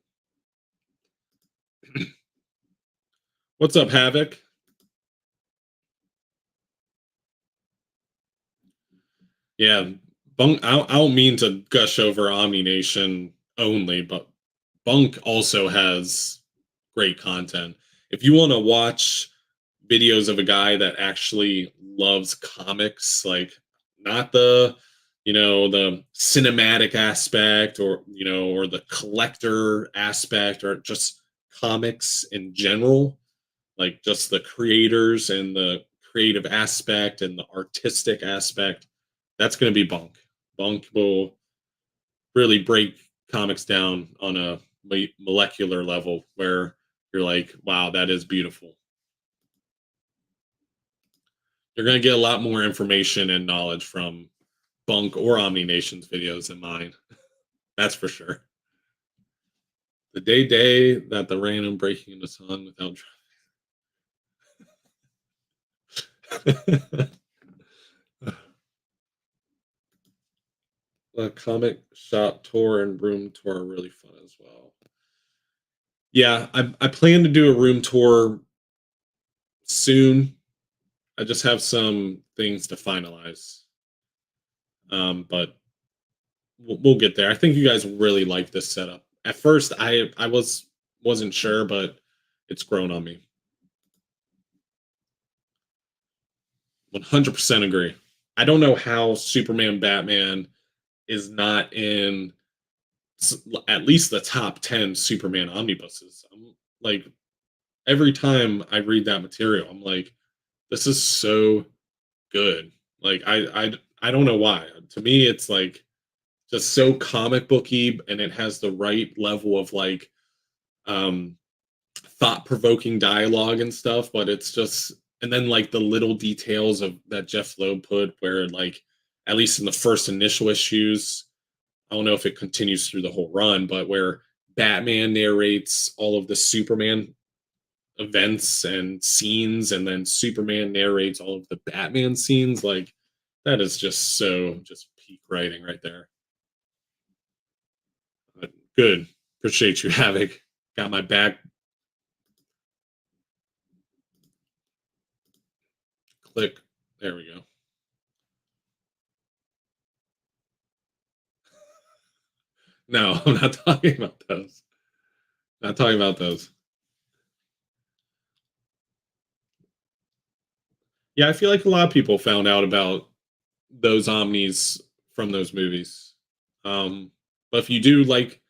What's up, Havoc? Yeah, Bunk. I don't mean to gush over Omni Nation only, but Bunk also has great content. If you want to watch videos of a guy that actually loves comics, like not the, the cinematic aspect, or, or the collector aspect, or just comics in general, like just the creators and the creative aspect and the artistic aspect, that's going to be Bunk. Bunk will really break comics down on a molecular level where you're like, wow, that is beautiful. You're going to get a lot more information and knowledge from Bunk or Omni Nation's videos than mine. That's for sure. The day that the random breaking into song without the comic shop tour and room tour are really fun as well. Yeah, I plan to do a room tour soon. I just have some things to finalize. But we'll get there. I think you guys really like this setup. At first, I wasn't sure, but it's grown on me. 100% agree. I don't know how Superman Batman is not in at least the top 10 Superman omnibuses. I'm like, every time I read that material, I'm like, this is so good. Like I don't know why. To me, it's like just so comic booky, and it has the right level of like um thought provoking dialogue and stuff. But it's just, and then like the little details of that Jeff Loeb put, where like at least in the first initial issues, I don't know if it continues through the whole run, but where Batman narrates all of the Superman events and scenes, and then Superman narrates all of the Batman scenes. Like that is just so just peak writing right there. But good. Appreciate you, Havoc. Got my back. Click. There we go. No, I'm not talking about those. Not talking about those. Yeah, I feel like a lot of people found out about those omnis from those movies. Um, but if you do like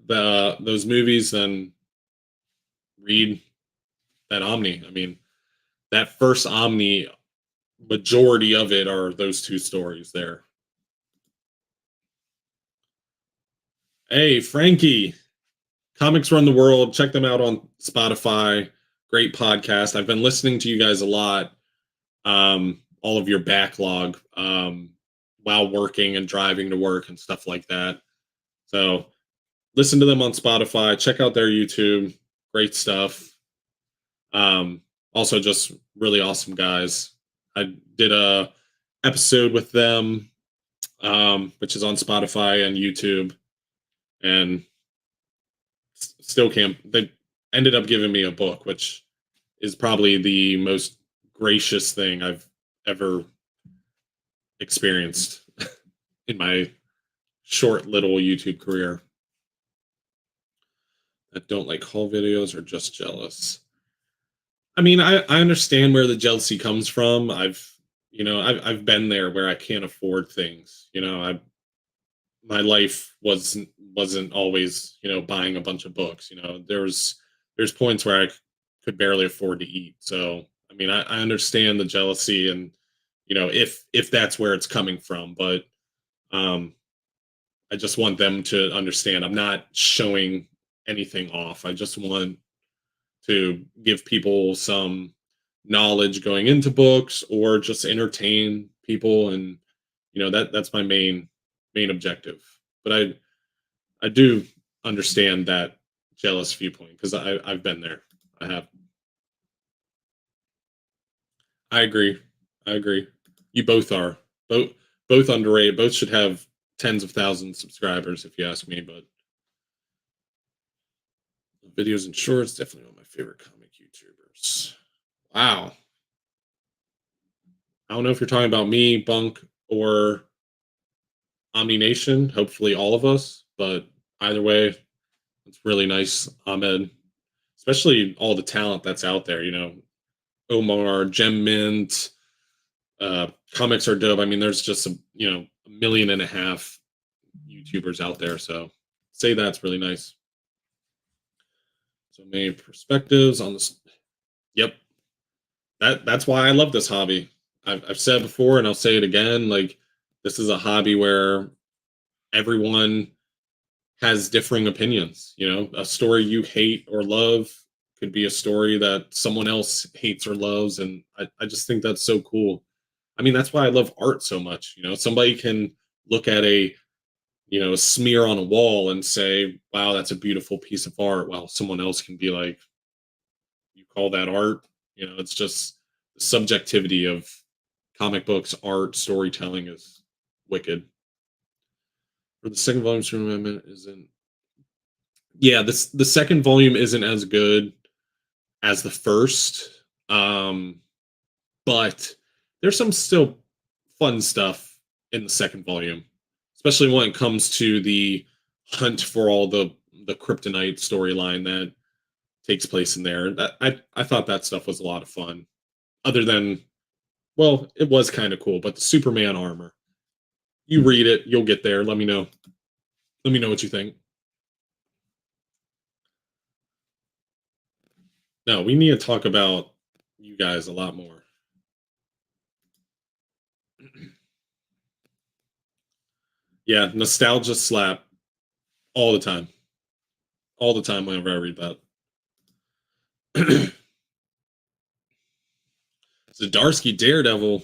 those movies, then read that omni. I mean, that first omni, majority of it are those two stories there. Hey, Frankie, Comics Run the World. Check them out on Spotify. Great podcast. I've been listening to you guys a lot. All of your backlog while working and driving to work and stuff like that. So listen to them on Spotify. Check out their YouTube. Great stuff. Also, just really awesome guys. I did a episode with them, which is on Spotify and YouTube, and still can't. They ended up giving me a book, which is probably the most gracious thing I've ever experienced in my short little YouTube career. That don't like haul videos or just jealous. I mean, I understand where the jealousy comes from. I've been there where I can't afford things. My life wasn't always, buying a bunch of books. There's points where I could barely afford to eat. So I mean, I understand the jealousy, and if that's where it's coming from. But um I just want them to understand I'm not showing anything off. I just want to give people some knowledge going into books, or just entertain people, and that's my main objective. But I do understand that jealous viewpoint, because I've been there. I have. I agree. I agree. You both are. Both underrated. Both should have tens of thousands of subscribers, if you ask me. But videos and shorts, definitely one of my favorite comic YouTubers. Wow. I don't know if you're talking about me, Bunk, or Omni Nation. Hopefully, all of us. But either way, it's really nice, Ahmed, especially all the talent that's out there. Omar, Gem Mint, comics are dope. I mean, there's just a million and a half YouTubers out there. So say that's really nice. So many perspectives on this. Yep, that's why I love this hobby. I've said before, and I'll say it again. Like, this is a hobby where everyone has differing opinions. A story you hate or love could be a story that someone else hates or loves, and I just think that's so cool. I mean, that's why I love art so much. Somebody can look at a smear on a wall and say, wow, that's a beautiful piece of art, while someone else can be like, you call that art? It's just the subjectivity of comic books, art, storytelling is wicked. For the second volume, Superman Amendment isn't. Yeah, the second volume isn't as good as the first, um, but there's some still fun stuff in the second volume, especially when it comes to the hunt for all the kryptonite storyline that takes place in there. I thought that stuff was a lot of fun. Other than, well, it was kind of cool, but the Superman armor. You read it, you'll get there. Let me know. Let me know what you think. No, we need to talk about you guys a lot more. Yeah, nostalgia slap all the time. All the time whenever I read that. Zdarsky Daredevil.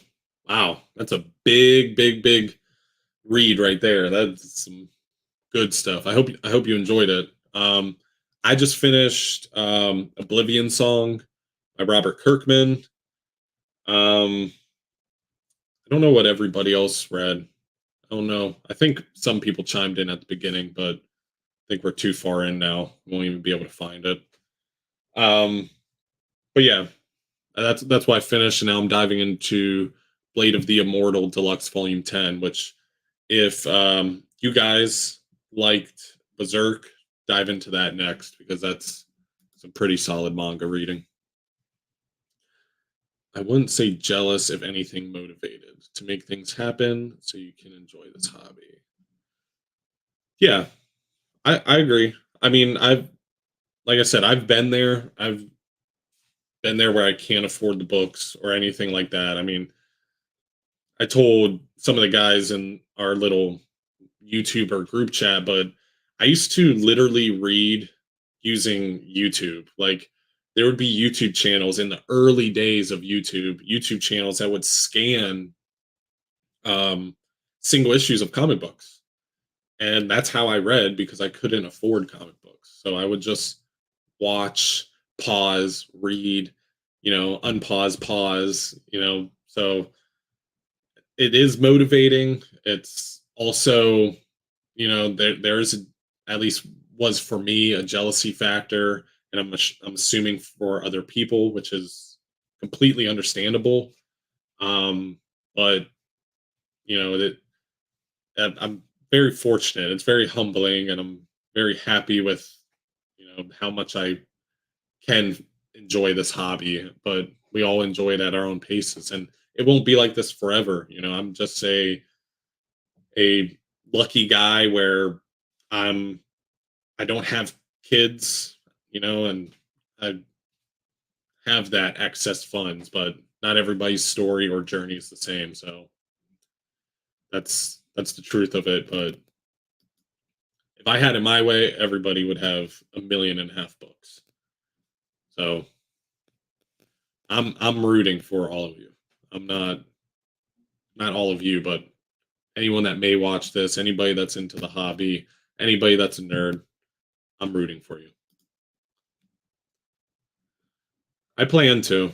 Wow, that's a big, big, big read right there. That's some good stuff. I hope you enjoyed it. I just finished Oblivion Song by Robert Kirkman. I don't know what everybody else read. I don't know. I think some people chimed in at the beginning, but I think we're too far in now. We won't even be able to find it. Um, but yeah, that's why I finished, and now I'm diving into Blade of the Immortal Deluxe Volume 10, which, if you guys liked Berserk, dive into that next, because that's some pretty solid manga reading. I wouldn't say jealous, if anything, motivated to make things happen so you can enjoy this hobby. Yeah, I agree. I mean, like I said, I've been there. I've been there where I can't afford the books or anything like that. I mean, I told some of the guys in our little YouTuber group chat, but I used to literally read using YouTube. Like, there would be YouTube channels in the early days of YouTube channels that would scan um, single issues of comic books. And that's how I read, because I couldn't afford comic books. So I would just watch, pause, read, unpause, pause, So it is motivating. It's also, there's at least was for me a jealousy factor, and I'm assuming for other people, which is completely understandable. But that I'm very fortunate. It's very humbling, and I'm very happy with how much I can enjoy this hobby. But we all enjoy it at our own paces, and it won't be like this forever. I'm just a lucky guy where I'm I don't have kids, and I have that excess funds, but not everybody's story or journey is the same. So that's the truth of it. But if I had it my way, everybody would have a million and a half books. So I'm rooting for all of you. I'm not all of you, but anyone that may watch this, anybody that's into the hobby, anybody that's a nerd, I'm rooting for you. I plan to.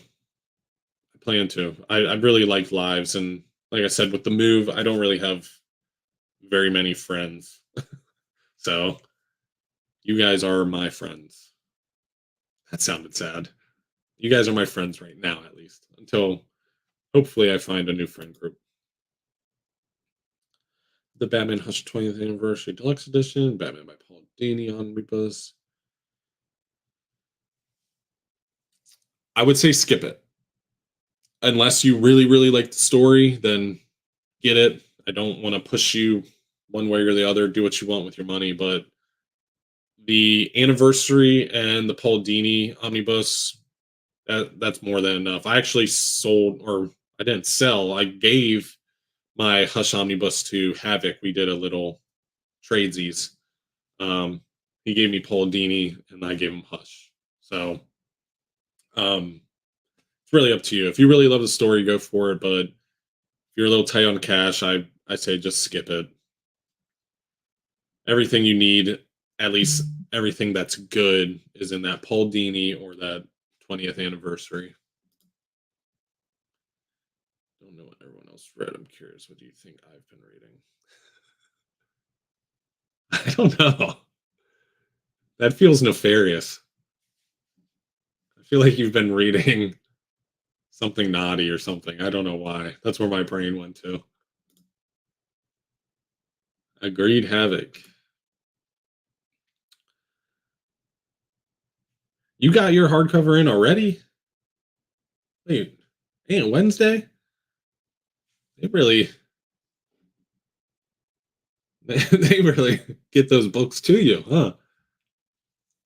I plan to. I really like lives, and like I said, with the move, I don't really have very many friends. So you guys are my friends. That sounded sad. You guys are my friends right now, at least, until hopefully I find a new friend group. The Batman 120th Anniversary Deluxe Edition, Batman by Paul Dini omnibus. I would say skip it. Unless you really, really like the story, then get it. I don't want to push you one way or the other. Do what you want with your money, but the anniversary and the Paul Dini omnibus, that's more than enough. I actually sold, or I didn't sell. I gave my Hush omnibus to Havoc. We did a little tradesies. He gave me Paul Dini, and I gave him Hush. So it's really up to you. If you really love the story, go for it. But if you're a little tight on cash, I say just skip it. Everything you need, at least everything that's good, is in that Paul Dini or that 20th anniversary. Don't know what everyone else read. I'm curious. What do you think I've been reading? I don't know. That feels nefarious. I feel like you've been reading something naughty or something. I don't know why. That's where my brain went to. Agreed, Havoc. You got your hardcover in already? Wait, ain't Wednesday? They really, they really get those books to you, huh?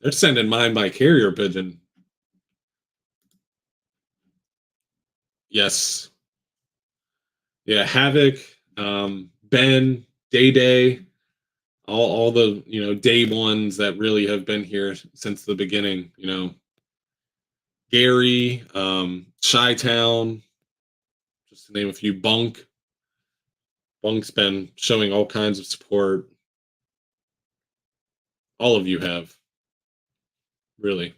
They're sending mine by carrier pigeon. Yes. Yeah, Havoc, Ben, Day Day, all the day ones that really have been here since the beginning. Gary, Chi Town, just to name a few. Bunk's been showing all kinds of support. All of you have, really.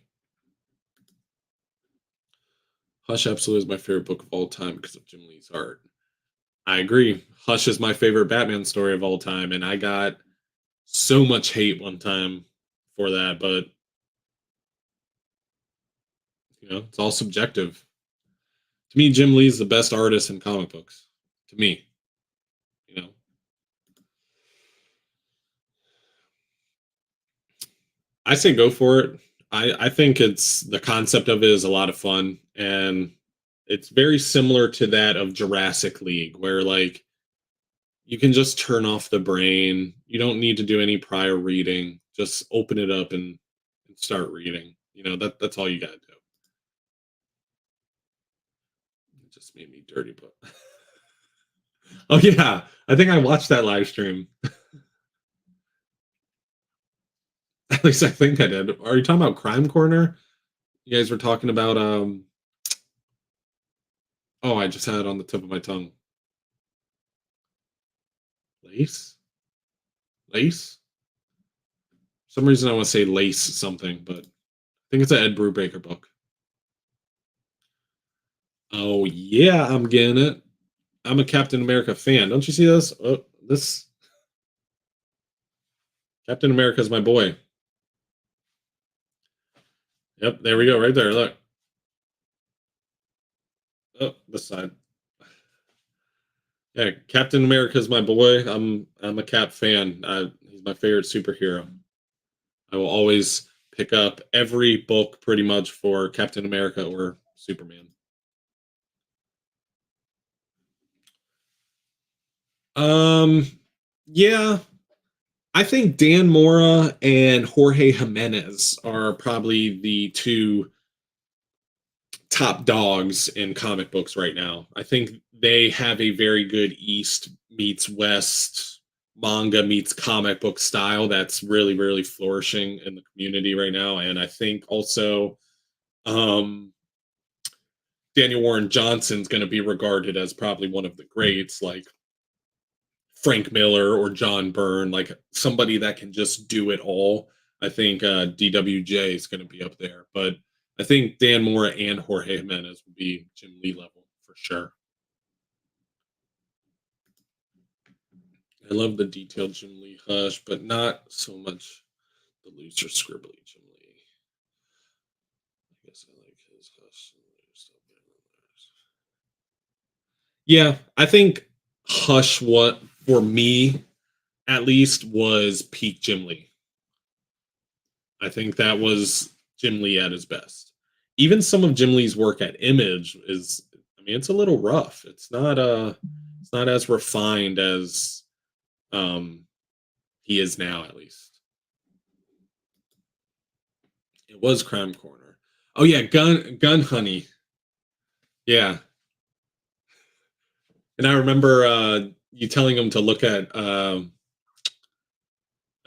Hush absolutely is my favorite book of all time because of Jim Lee's art. I agree. Hush is my favorite Batman story of all time, and I got so much hate one time for that, but it's all subjective. To me, Jim Lee's the best artist in comic books. To me, you know. I say go for it. I think it's the concept of it is a lot of fun, and it's very similar to that of Jurassic League, where like you can just turn off the brain. You don't need to do any prior reading. Just open it up and start reading. That's all you gotta do. It just made me dirty, but oh yeah, I think I watched that live stream. At least I think I did. Are you talking about Crime Corner? You guys were talking about oh, I just had it on the tip of my tongue. Lace? Lace? For some reason I want to say lace something, but I think it's an Ed Brubaker book. Oh yeah, I'm getting it. I'm a Captain America fan. Don't you see this? Oh, this Captain America's my boy. Yep, there we go, right there. Look. Oh, this side. Yeah, Captain America's my boy. I'm a Cap fan. He's my favorite superhero. I will always pick up every book pretty much for Captain America or Superman. Um, yeah, I think Dan Mora and Jorge Jimenez are probably the two top dogs in comic books right now. I think they have a very good East meets West manga meets comic book style that's really, really flourishing in the community right now. And I think also um, Daniel Warren Johnson's going to be regarded as probably one of the greats, like Frank Miller or John Byrne, like somebody that can just do it all. I think DWJ is going to be up there, but I think Dan Mora and Jorge Jimenez will be Jim Lee level for sure. I love the detailed Jim Lee Hush, but not so much the looser scribbly Jim Lee. I guess I like his Hush. Yeah, I think Hush, what for me at least, was peak Jim Lee. I think that was Jim Lee at his best. even some of Jim Lee's work at Image is, I mean, it's a little rough. It's not as refined as um he is now, at least. It was Crime Corner. Oh yeah, Gun Honey. Yeah. And I remember you telling him to look at a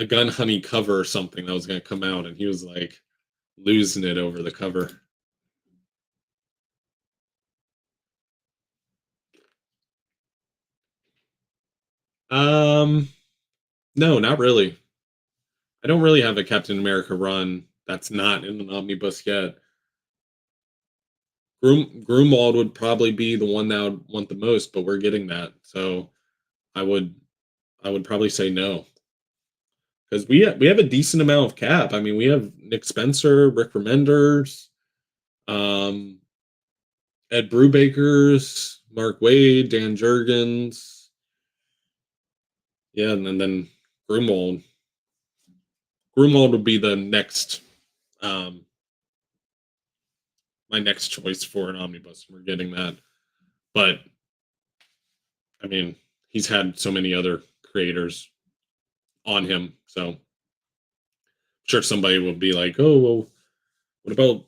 Gun Honey cover or something that was going to come out, and he was like losing it over the cover. Um, no, not really. I don't really have a Captain America run that's not in an omnibus yet. Grumwald would probably be the one that I would want the most, but we're getting that, so I would I would probably say no, because we have a decent amount of cap. I mean, we have Nick Spencer, Rick Remenders, um, Ed Brubakers, Mark Wade, Dan Jurgens, yeah, and then Grumwald. Grumwald would be the next, um, my next choice for an omnibus. We're getting that, but I mean, he's had so many other creators on him, so I'm sure somebody will be like, "Oh, well, what about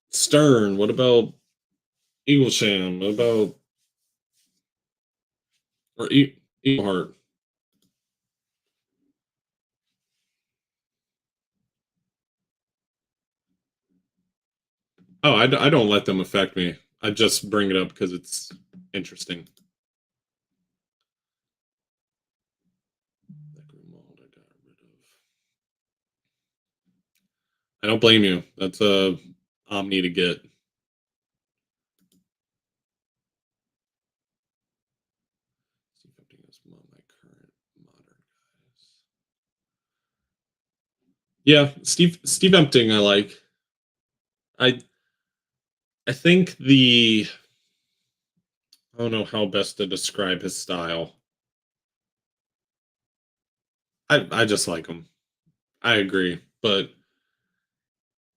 Stern? What about Eaglesham? What about or Eaglehart?" Oh, I don't let them affect me. I just bring it up because it's interesting. That Grimoald I got rid of. I don't blame you. That's a Omni to get. See if I'm doing my current modern guys. Yeah, Steve Empting I like. I I think I don't know how best to describe his style. I just like him. I agree, but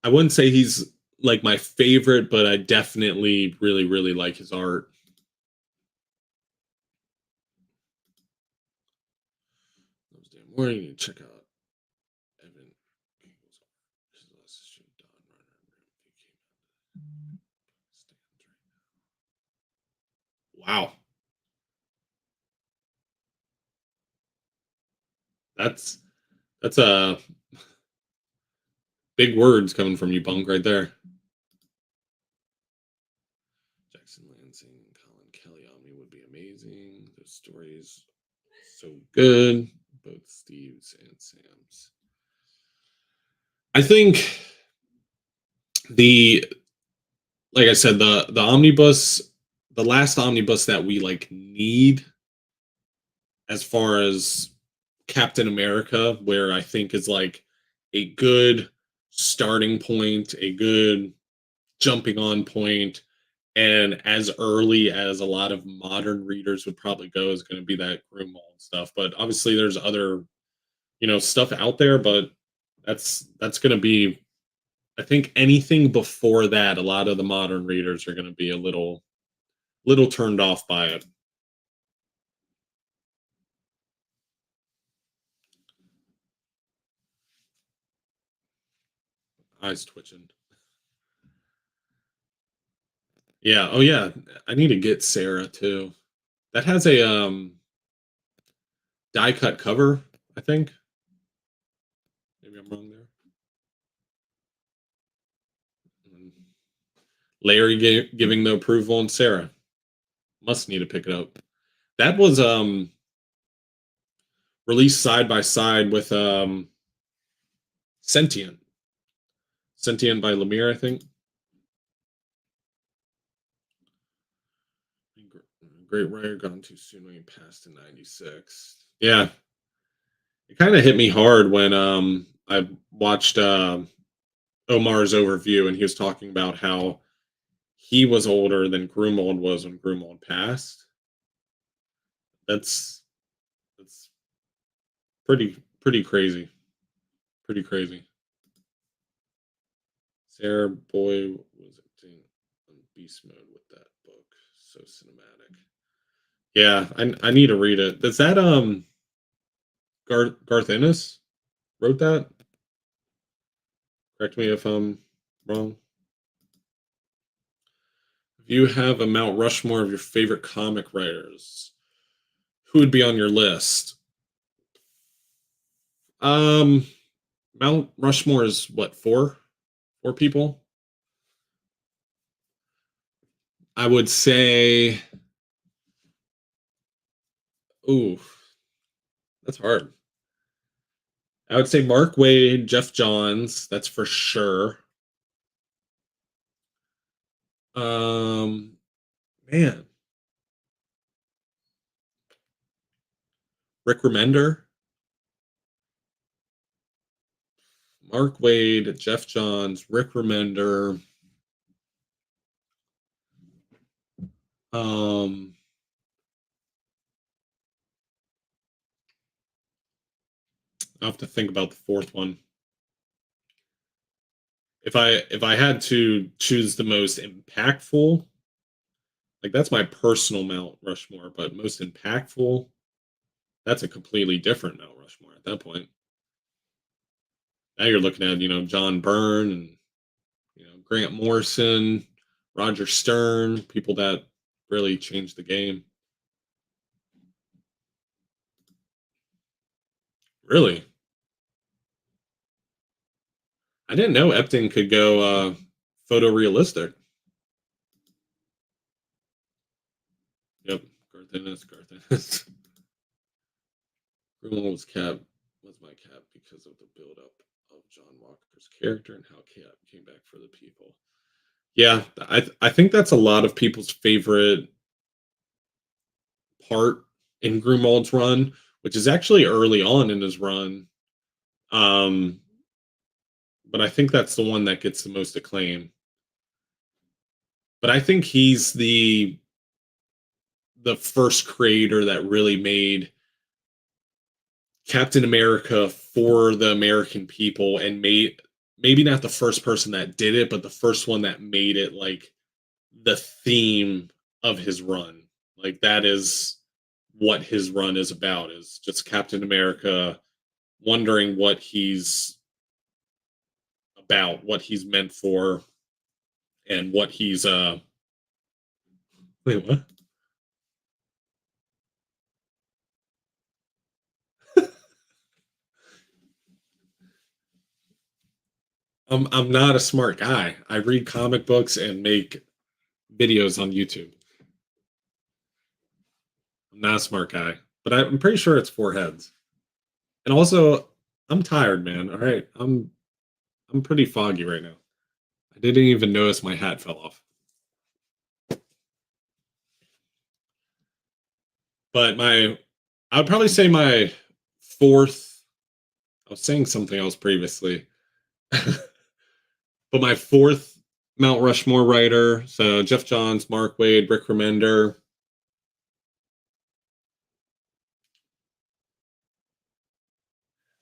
I wouldn't say he's like my favorite, but I definitely really like his art. Those damn Warning, you need to check out Evan Gingle's art. His last issue, Don Runner. Wow, that's that's a big words coming from you, Bunk, right there. Jackson Lansing and Colin Kelly Omni would be amazing. The stories so good, both Steve's and Sam's. I think the like I said, the omnibus, the last omnibus that we like need as far as Captain America, where I think is like a good starting point, a good jumping on point, and as early as a lot of modern readers would probably go is going to be that Grimoald stuff. But obviously, there's other stuff out there, but that's going to be. I think anything before that, a lot of the modern readers are going to be a little turned off by it. Eyes twitching. Yeah. Oh yeah. I need to get Sarah too. That has a die cut cover. I think. Maybe I'm wrong there. Mm. Larry giving the approval on Sarah. Must need to pick it up. That was released side by side with Sentient. Sentient by Lemire, I think. Great writer gone too soon when he passed in '96. Yeah, it kind of hit me hard when I watched Omar's overview and he was talking about how he was older than Grumald was when Grumald passed. That's that's pretty crazy. Pretty crazy. Sarah Boy was acting on beast mode with that book. So cinematic. Yeah, I need to read it. Does that Garth Ennis wrote that? Correct me if I'm wrong. If you have a Mount Rushmore of your favorite comic writers, who would be on your list? Um, Mount Rushmore is what, four? Four people? I would say, ooh, that's hard. I would say Mark Wade, Jeff Johns, that's for sure. Um, man, Rick Remender, Mark Wade, Jeff Johns, Rick Remender. Um, I have to think about the fourth one. If I had to choose the most impactful, like that's my personal Mount Rushmore, but most impactful, that's a completely different Mount Rushmore at that point. Now you're looking at, John Byrne and Grant Morrison, Roger Stern, people that really changed the game. Really, I didn't know Epting could go photorealistic. Yep, Garth Ennis, Garth Ennis. Greenwald's Cap was my cap because of the build-up of John Walker's character and how Cap came back for the people. Yeah, I think that's a lot of people's favorite part in Greenwald's run, which is actually early on in his run. Um, but I think that's the one that gets the most acclaim. But I think he's the first creator that really made Captain America for the American people and made maybe not the first person that did it, but the first one that made it like the theme of his run. Like that is what his run is about, is just Captain America wondering what he's about, what he's meant for, and what he's wait, what? I'm not a smart guy. I read comic books and make videos on YouTube. I'm not a smart guy, but I'm pretty sure it's four heads. And also, I'm tired, man. All right, I'm pretty foggy right now. I didn't even notice my hat fell off. But I would probably say my fourth. I was saying something else previously, but my fourth Mount Rushmore writer. So Jeff Johns, Mark Wade, Rick Remender.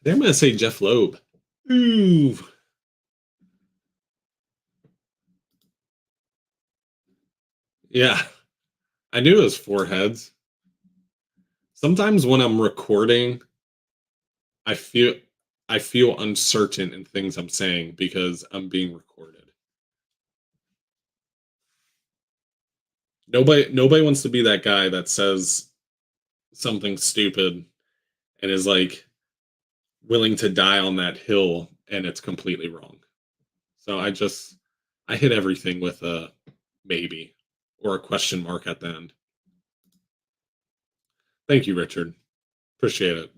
I'm gonna say Jeff Loeb. Ooh, yeah. I knew it was four heads. Sometimes when I'm recording, I feel I feel uncertain in things I'm saying because I'm being recorded. Nobody wants to be that guy that says something stupid and is like willing to die on that hill and it's completely wrong. So I hit everything with a maybe or a question mark at the end. Thank you, Richard. Appreciate it.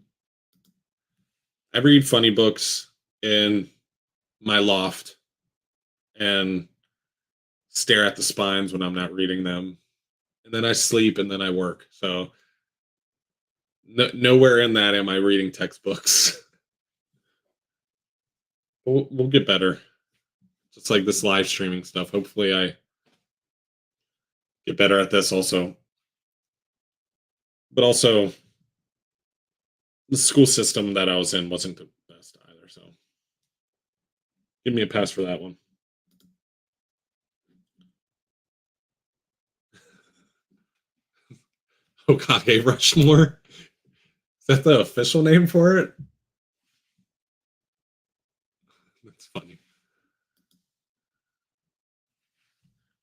I read funny books in my loft and stare at the spines when I'm not reading them. And then I sleep and then I work. So nowhere in that am I reading textbooks. We'll get better. Just like this live streaming stuff. Hopefully I get better at this also. But also the school system that I was in wasn't the best either. So give me a pass for that one. Oh God, hey Rushmore. Is that the official name for it? That's funny.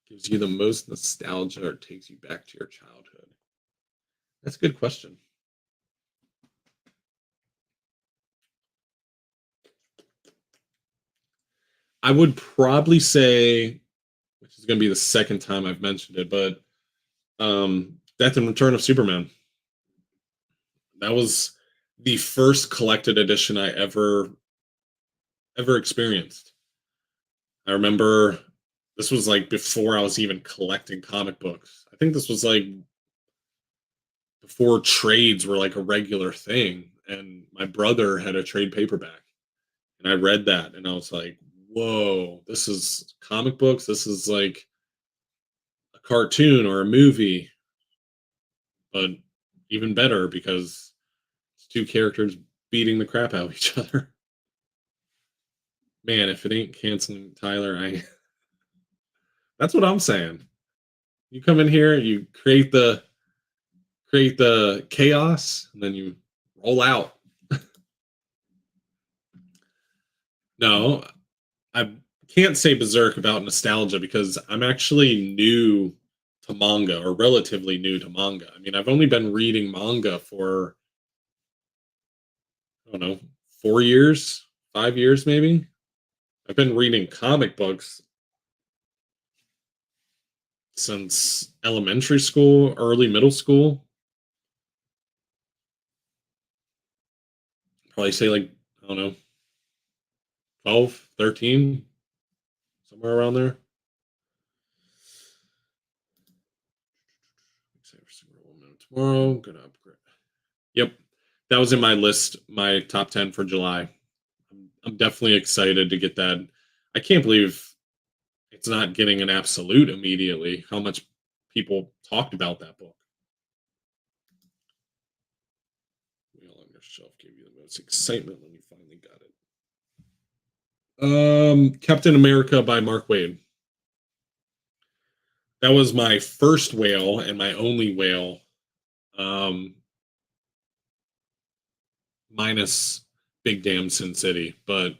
Gives you the most nostalgia or takes you back to your childhood? That's a good question. I would probably say, which is going to be the second time I've mentioned it, but Death and Return of Superman. That was the first collected edition I ever experienced. I remember this was like before I was even collecting comic books. I think this was like before trades were like a regular thing, and my brother had a trade paperback, and I read that, and I was like, "Whoa, this is comic books. This is like a cartoon or a movie, but even better because it's two characters beating the crap out of each other." Man, if it ain't canceling Tyler, I that's what I'm saying. You come in here, you create the chaos, and then you roll out. No, I can't say berserk about nostalgia because I'm actually new to manga or relatively new to manga. I mean, I've only been reading manga for I don't know, 4 years, 5 years maybe. I've been reading comic books since elementary school, early middle school. Probably say like I don't know, 12, 13, somewhere around there. Tomorrow, gonna upgrade. Yep, that was in my list, my top 10 for July. I'm definitely excited to get that. I can't believe it's not getting an absolute immediately. How much people talked about that book. Wheel on your shelf gave you the most excitement when you finally got it. Captain America by Mark Waid. That was my first whale and my only whale. Um, Minus Big Damn Sin City, but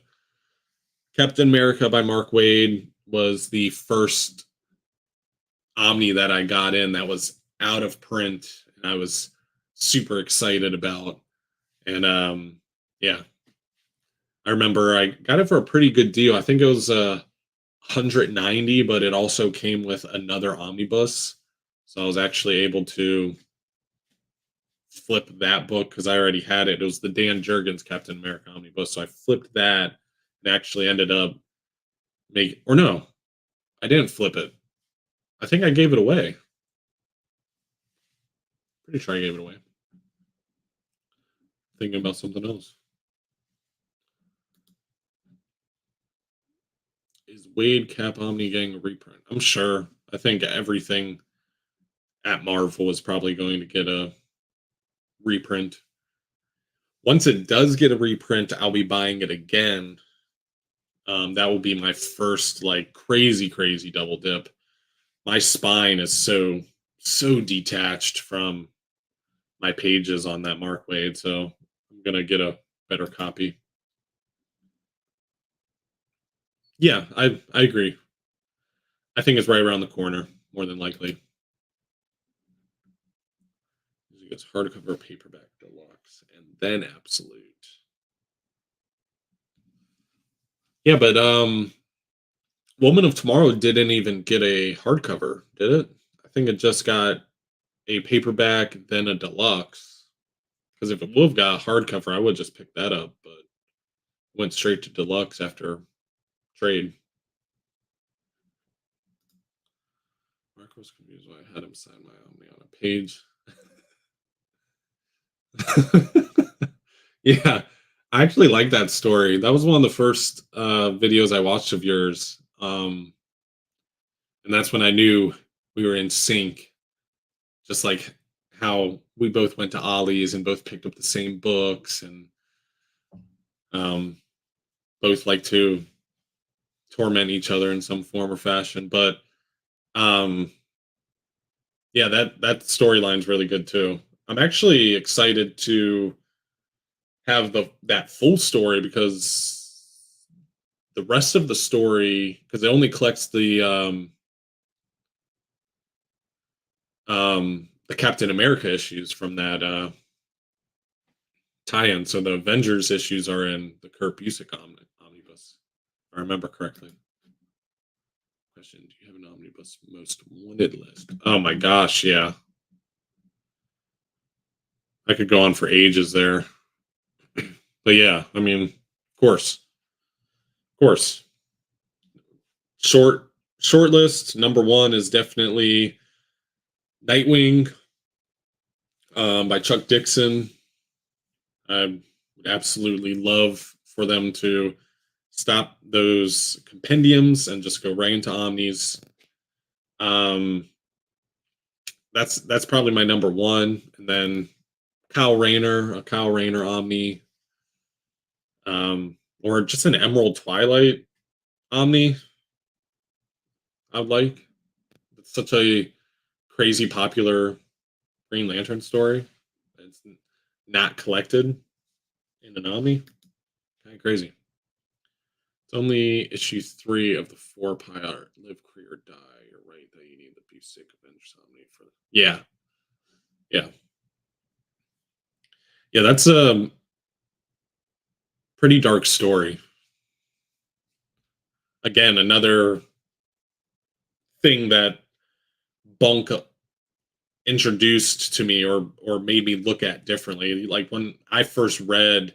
Captain America by Mark Waid was the first Omni that I got in that was out of print, and I was super excited about. And yeah, I remember I got it for a pretty good deal. I think it was 190, but it also came with another omnibus, so I was actually able to flip that book because I already had it. It was the Dan Jurgens Captain America omnibus, so I flipped that and actually ended up make or no, I didn't flip it. I think I gave it away. Pretty sure I gave it away. Thinking about something else. Is Wade Cap Omni getting a reprint? I'm sure. I think everything at Marvel is probably going to get a reprint. Once it does get a reprint, I'll be buying it again. That will be my first like crazy double dip. My spine is so detached from my pages on that Mark Wade, so I'm gonna get a better copy. Yeah, I agree. I think it's right around the corner, more than likely. It gets hardcover, paperback, deluxe, and then absolute. Yeah, but Woman of Tomorrow didn't even get a hardcover, did it? I think it just got a paperback, then a deluxe. Because if it would have got a hardcover, I would just pick that up, but went straight to deluxe after trade. Mark was confused why I had him sign my Omni on a page. Yeah, I actually like that story. That was one of the first videos I watched of yours. And that's when I knew we were in sync. Just like how we both went to Ollie's and both picked up the same books and um, both like to torment each other in some form or fashion. But um, Yeah, that storyline's really good too. I'm actually excited to have that full story because the rest of the story, because it only collects the Captain America issues from that tie-in. So the Avengers issues are in the Kurt Busiek omnibus, if I remember correctly. Question: do you have an omnibus most wanted list? Oh my gosh, yeah. I could go on for ages there. But yeah, I mean, of course. Of course. Short short list. Number one is definitely Nightwing by Chuck Dixon. I would absolutely love for them to stop those compendiums and just go right into omnis. Um, that's probably my number one, and then a Kyle Rayner Omni, or just an Emerald Twilight Omni. I'd like. It's such a crazy popular Green Lantern story. It's not collected in an Omni. Kind of crazy. It's only issue 3 of the 4-part Live, Create, or Die. You're right that you need the Busiek Avengers Omni for. Yeah, yeah, yeah. That's a pretty dark story. Again, another thing that Bunk introduced to me or made me look at differently. Like when I first read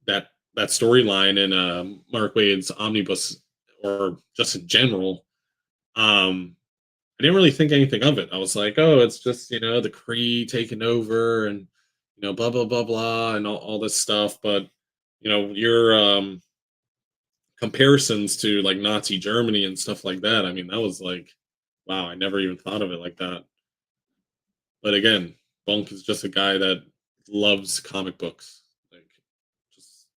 that storyline in Mark Waid's omnibus, or just in general, I didn't really think anything of it. I was like, oh, it's just the Kree taking over and blah blah blah blah and all this stuff. But your comparisons to like Nazi Germany and stuff like that. I mean, that was like, wow, I never even thought of it like that. But again, Bunk is just a guy that loves comic books. Like, just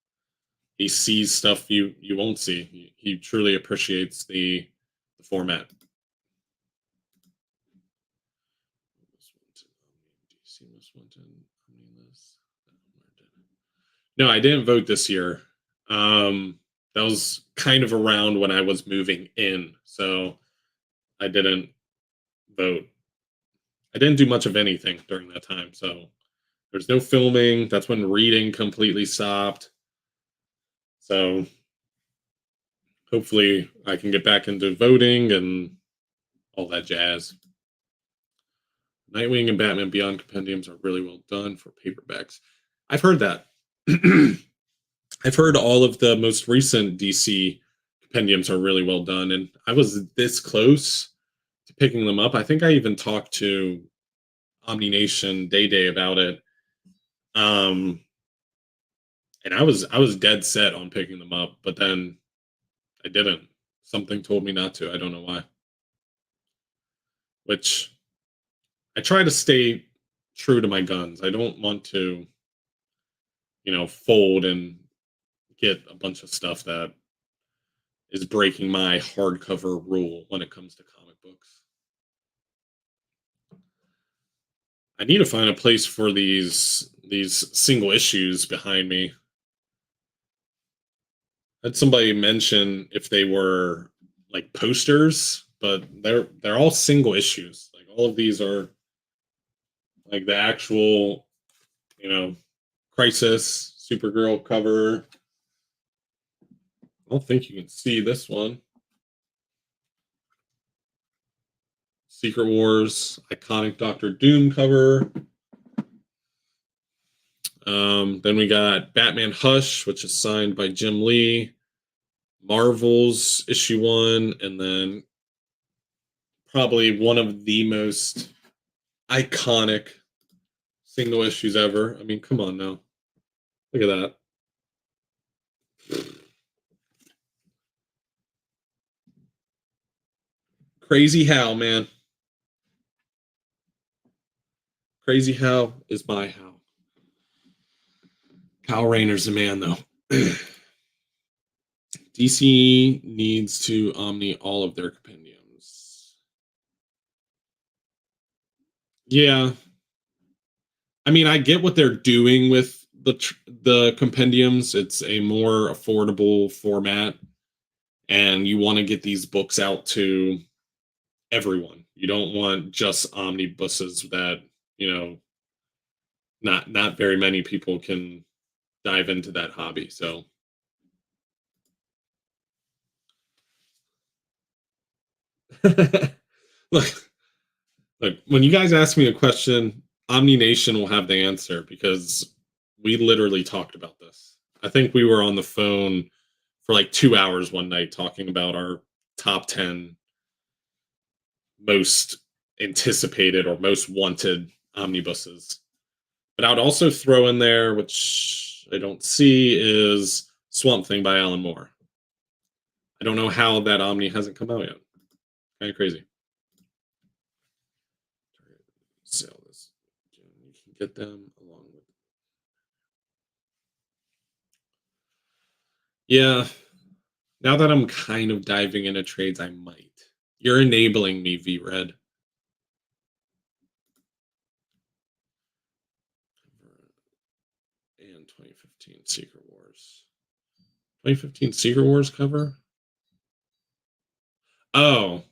he sees stuff you won't see. He truly appreciates the format. No, I didn't vote this year. That was kind of around when I was moving in, so I didn't vote. I didn't do much of anything during that time, so there's no filming. That's when reading completely stopped. So hopefully I can get back into voting and all that jazz. Nightwing and Batman Beyond compendiums are really well done for paperbacks. I've heard that. I've heard all of the most recent DC compendiums are really well done, and I was this close to picking them up. I think I even talked to Omni Nation Day about it. And I was dead set on picking them up, but then I didn't. Something told me not to. I don't know why. Which I try to stay true to my guns. I don't want to, fold and get a bunch of stuff that is breaking my hardcover rule when it comes to comic books. I need to find a place for these single issues behind me. I had somebody mention if they were like posters, but they're all single issues. Like all of these are like the actual, you know, Crisis Supergirl cover. I don't think you can see this one. Secret Wars iconic Doctor Doom cover. Then we got Batman Hush, which is signed by Jim Lee. Marvel's issue 1, and then probably one of the most iconic single issues ever. I mean, come on now. Look at that. Crazy Hal, man. Crazy Hal is my Hal. Kyle Rayner's the man, though. DC needs to omni all of their compendiums. Yeah. I mean, I get what they're doing with the compendiums. It's a more affordable format, and you want to get these books out to everyone. You don't want just omnibuses that, you know, not very many people can dive into that hobby. So, look, look, when you guys ask me a question, Omni Nation will have the answer because we literally talked about this. I think we were on the phone for like 2 hours one night talking about our top 10 most anticipated or most wanted omnibuses. But I would also throw in there, which I don't see, is Swamp Thing by Alan Moore. I don't know how that Omni hasn't come out yet. Kind of crazy. Sell this. You can get them along with. Yeah. Now that I'm kind of diving into trades, I might. You're enabling me, V Red. And 2015 Secret Wars. 2015 Secret Wars cover? Oh,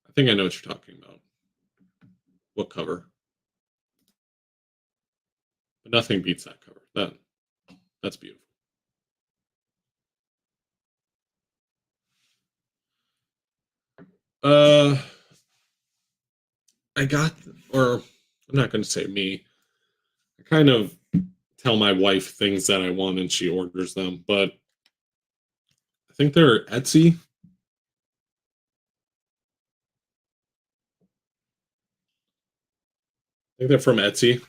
I think I know what you're talking about. What cover? But nothing beats that cover. That's beautiful. Uh, I got, or I'm not going to say me. I kind of tell my wife things that I want and she orders them, but I think they're Etsy. I think they're from Etsy.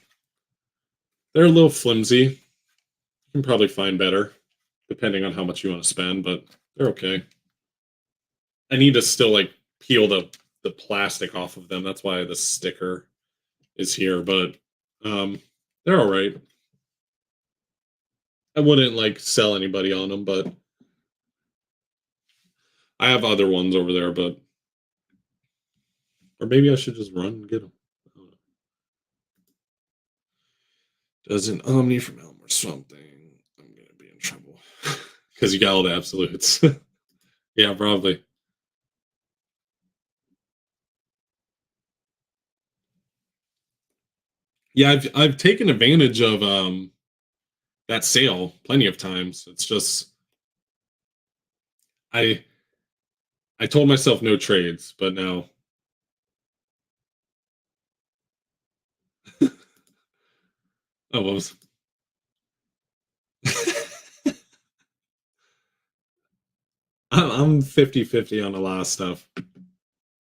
They're a little flimsy. You can probably find better depending on how much you want to spend, but they're okay. I need to still like peel the plastic off of them. That's why the sticker is here, but um they're all right. I wouldn't like sell anybody on them, but I have other ones over there, but or maybe I should just run and get them. Does an Omni from Elm or something? I'm gonna be in trouble because you got all the absolutes. Yeah, probably. Yeah, I've taken advantage of that sale plenty of times. It's just I I told myself no trades, but now oh what was I'm 50-50 on a lot of stuff.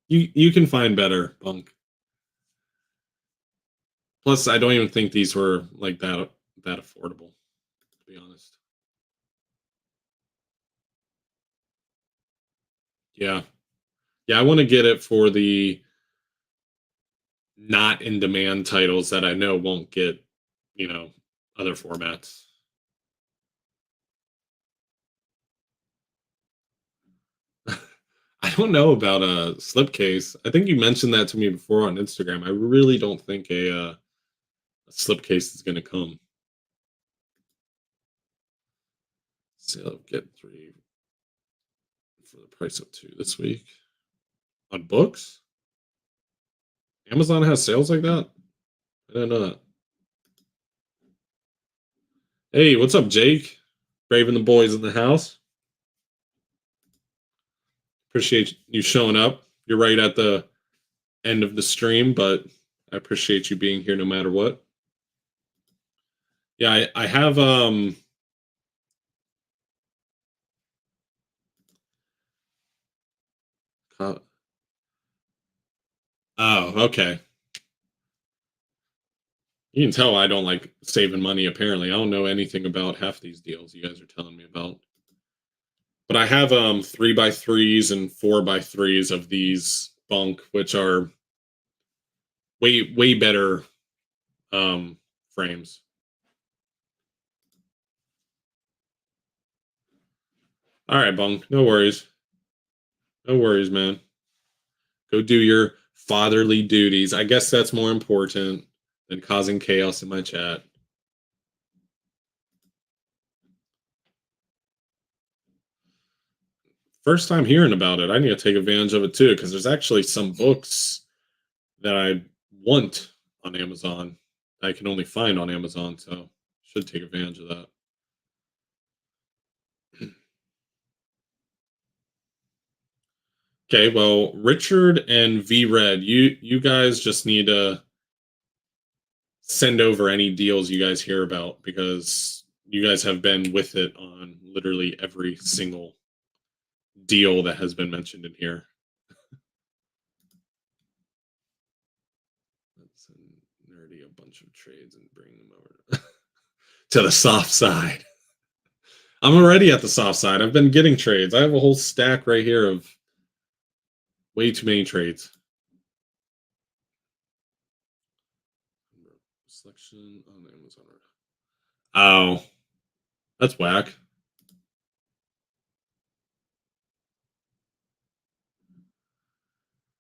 You can find better, Bunk. Plus, I don't even think these were like that affordable, to be honest. Yeah. Yeah, I want to get it for the not in demand titles that I know won't get, you know, other formats. I don't know about a slipcase. I think you mentioned that to me before on Instagram. I really don't think a slipcase is going to come. So get 3 for the price of 2 this week on books. Amazon has sales like that. I didn't know that. Hey, what's up, Jake? Braving the boys in the house. Appreciate you showing up. You're right at the end of the stream, but I appreciate you being here no matter what. Yeah, I have oh, okay. You can tell I don't like saving money apparently. I don't know anything about half these deals you guys are telling me about. But I have 3x3s and 4x3s of these bunk, which are way better um frames. All right, bunk, no worries. No worries, man. Go do your fatherly duties. I guess that's more important than causing chaos in my chat. First time hearing about it. I need to take advantage of it too, because there's actually some books that I want on Amazon that I can only find on Amazon, so should take advantage of that. Okay, well, Richard and V Red, you guys just need to send over any deals you guys hear about because you guys have been with it on literally every single deal that has been mentioned in here. Let's nerdy a bunch of trades and bring them over to the soft side. I'm already at the soft side. I've been getting trades. I have a whole stack right here of way too many trades. Selection on Amazon. Oh, that's whack.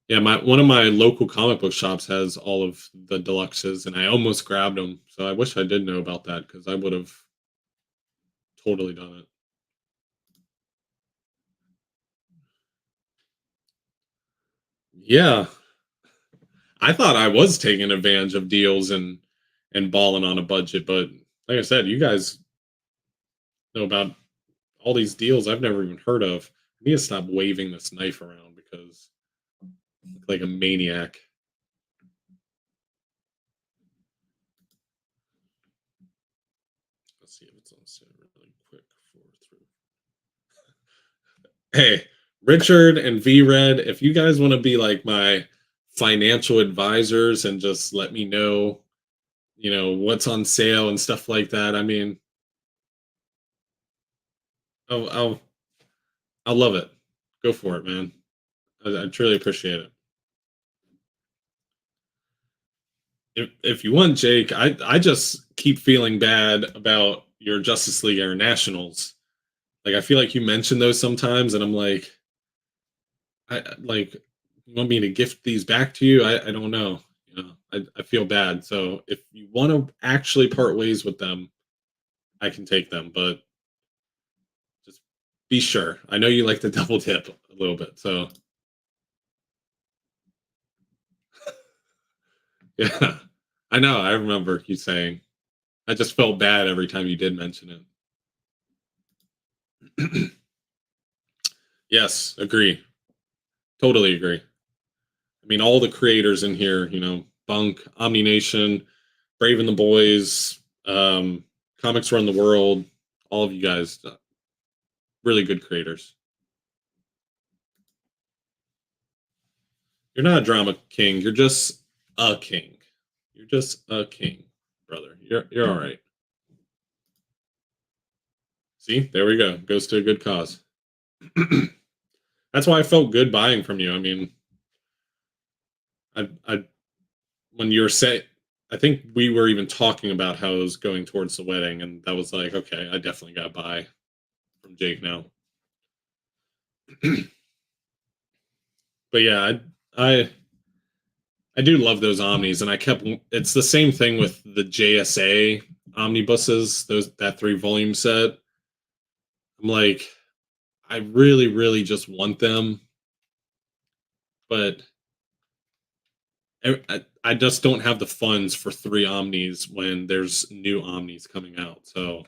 Yeah, one of my local comic book shops has all of the deluxes, and I almost grabbed them. So I wish I did know about that because I would have totally done it. Yeah, I thought I was taking advantage of deals and balling on a budget, but like I said, you guys know about all these deals I've never even heard of. I need to stop waving this knife around because I look like a maniac. Let's see if it's on sale really quick for through. Hey, Richard and V Red, if you guys want to be like my financial advisors and just let me know, what's on sale and stuff like that. I mean, I'll I'll, I'll love it. Go for it, man. I truly appreciate it. If you want, Jake, I just keep feeling bad about your Justice League Internationals. Like I feel like you mention those sometimes, and I'm like, like you want me to gift these back to you? I don't know. I feel bad. So if you want to actually part ways with them, I can take them, but just be sure. I know you like to double dip a little bit, so yeah. I know. I remember you saying. I just felt bad every time you did mention it. Yes, agree. Totally agree. I mean, all the creators in here, Bunk, Omni Nation, Brave and the Boys, Comics Run the World, all of you guys, really good creators. You're not a drama king. You're just a king. You're just a king, brother. You're all right. See, there we go. Goes to a good cause. That's why I felt good buying from you. I mean, I when you were saying, I think we were even talking about how it was going towards the wedding, and that was like, okay, I definitely got to buy from Jake now. But yeah, I I do love those omnis, and I kept. It's the same thing with the JSA omnibuses. That 3 volume set. I'm like, I really, really just want them, but I just don't have the funds for 3 omnis when there's new omnis coming out. So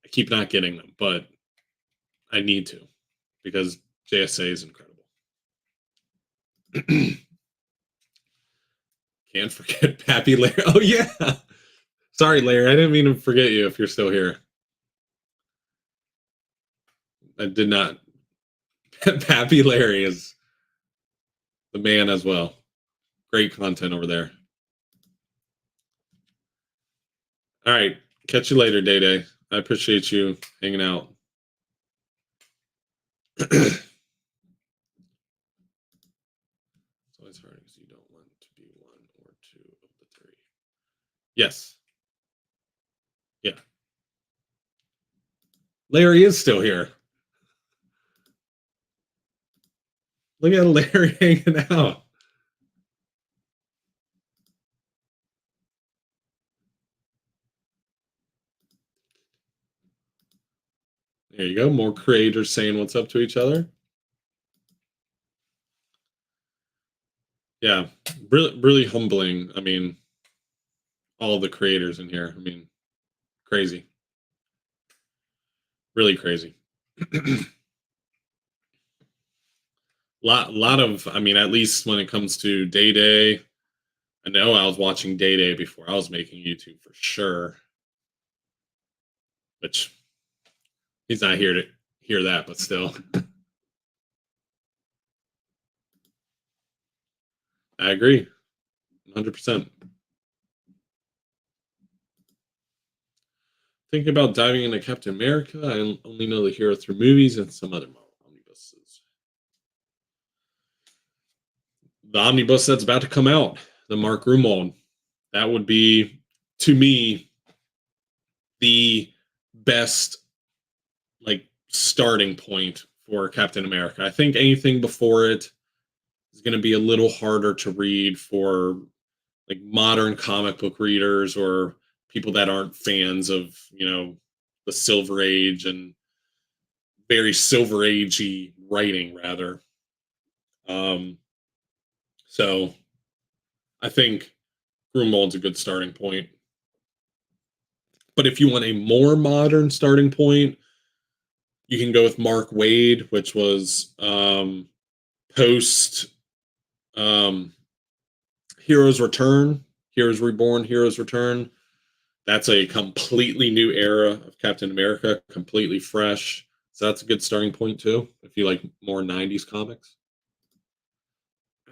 I keep not getting them, but I need to because JSA is incredible. Can't forget Pappy Larry. Oh yeah. Sorry, Larry. I didn't mean to forget you if you're still here. I did not. Pappy Larry is the man as well. Great content over there. All right. Catch you later, Day Day. I appreciate you hanging out. It's always hard because you don't want to be 1 or 2 of the 3. Yes. Yeah. Larry is still here. Look at Larry hanging out. There you go. More creators saying what's up to each other. Yeah, really humbling. I mean, all the creators in here. I mean, crazy, really crazy. lot of. I mean, at least when it comes to Day Day, I know I was watching Day Day before I was making YouTube for sure. Which he's not here to hear that, but still, I agree, 100%. Thinking about diving into Captain America. I only know the hero through movies and some other Marvel omnibuses. The omnibus that's about to come out, the Mark Rumold, that would be, to me, the best like starting point for Captain America. I think anything before it is going to be a little harder to read for like modern comic book readers or people that aren't fans of, the Silver Age and very Silver Agey writing rather. Um, so I think Grunwald's a good starting point. But if you want a more modern starting point, you can go with Mark Wade, which was post um, Heroes Return, Heroes Reborn, Heroes Return. That's a completely new era of Captain America, completely fresh. So that's a good starting point too, if you like more '90s comics.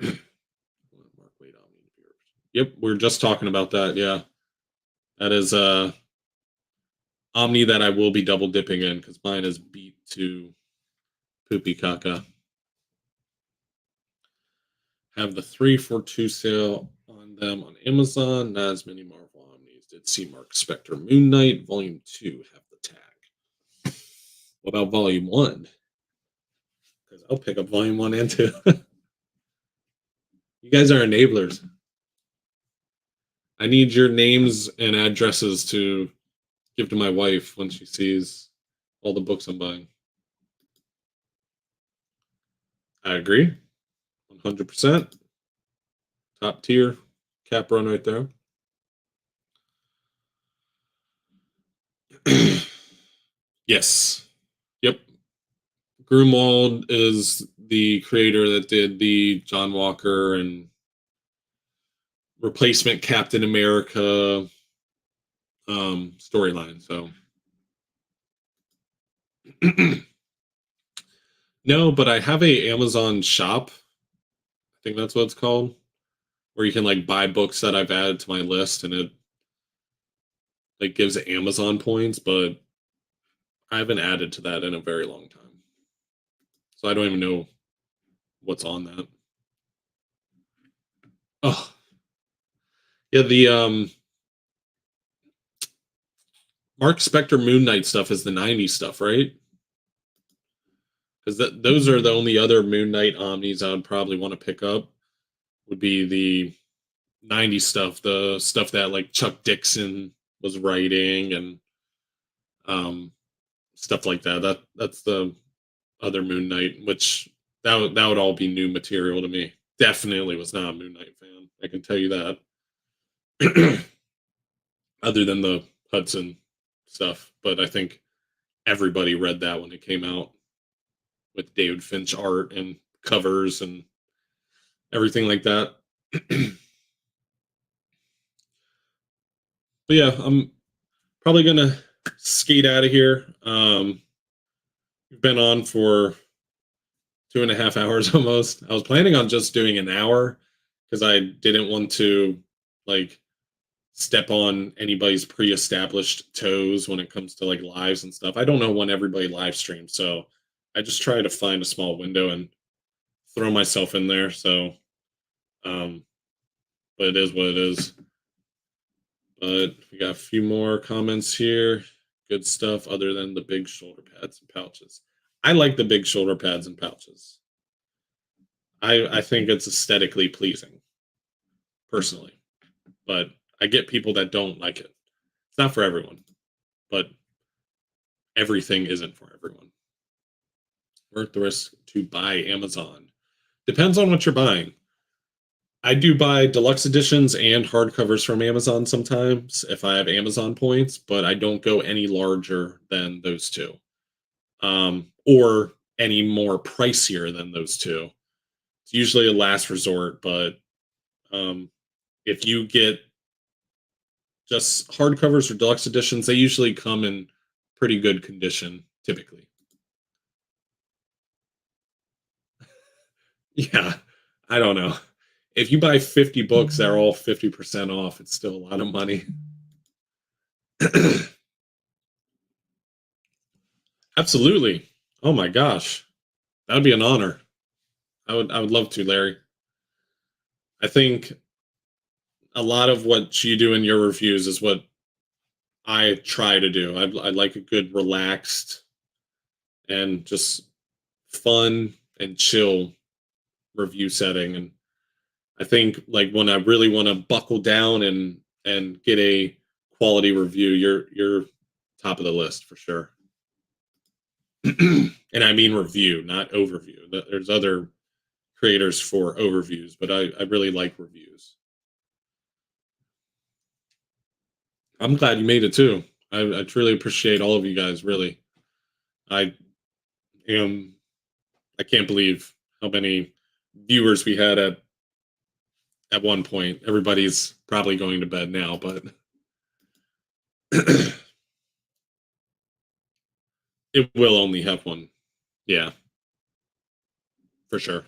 Mark Wade Omni. Yep, we are just talking about that. Yeah, that is Omni that I will be double dipping in because mine is beat to Poopy Caca. Have the 3 for 2 sale on them on Amazon. Not as many Marvel Omnis. Did see Mark Spector Moon Knight Volume 2 have the tag. What about Volume 1? Because I'll pick up Volume 1 and 2. You guys are enablers. I need your names and addresses to give to my wife when she sees all the books I'm buying. I agree. 100%. Top tier. Cap run right there. Yes. Yep. Grunwald is the creator that did the John Walker and replacement Captain America storyline. So no, but I have a Amazon shop. I think that's what it's called, where you can like buy books that I've added to my list, and it like gives Amazon points. But I haven't added to that in a very long time, so I don't even know what's on that. Oh, yeah, the Mark Spector Moon Knight stuff is the '90s stuff, right? Because those are the only other Moon Knight omnis I would probably want to pick up. Would be the '90s stuff, the stuff that like Chuck Dixon was writing and um, stuff like that. That's the other Moon Knight, which that would all be new material to me. Definitely was not a Moon Knight fan. I can tell you that. Other than the Hudson stuff, but I think everybody read that when it came out with David Finch art and covers and everything like that. But yeah, I'm probably gonna skate out of here. We've been on for 2.5 hours almost. I was planning on just doing an hour because I didn't want to like step on anybody's pre-established toes when it comes to like lives and stuff. I don't know when everybody live streams, so I just try to find a small window and throw myself in there. So, but it is what it is. But we got a few more comments here. Good stuff other than the big shoulder pads and pouches. I like the big shoulder pads and pouches. I think it's aesthetically pleasing, personally. But I get people that don't like it. It's not for everyone, but everything isn't for everyone. Worth the risk to buy Amazon. Depends on what you're buying. I do buy deluxe editions and hardcovers from Amazon sometimes if I have Amazon points, but I don't go any larger than those two, or any more pricier than those two. It's usually a last resort, but um, if you get just hardcovers or deluxe editions, they usually come in pretty good condition, typically. Yeah, I don't know. If you buy 50 books that are all 50% off, it's still a lot of money. Absolutely. Oh my gosh. That would be an honor. I would love to, Larry. I think a lot of what you do in your reviews is what I try to do. I like a good relaxed and just fun and chill review setting. And I think like when I really want to buckle down and get a quality review, you're top of the list for sure. And I mean review, not overview. There's other creators for overviews, but I really like reviews. I'm glad you made it too. I truly appreciate all of you guys. Really, I am. I can't believe how many viewers we had at one point. Everybody's probably going to bed now, but it will only have one. Yeah, for sure.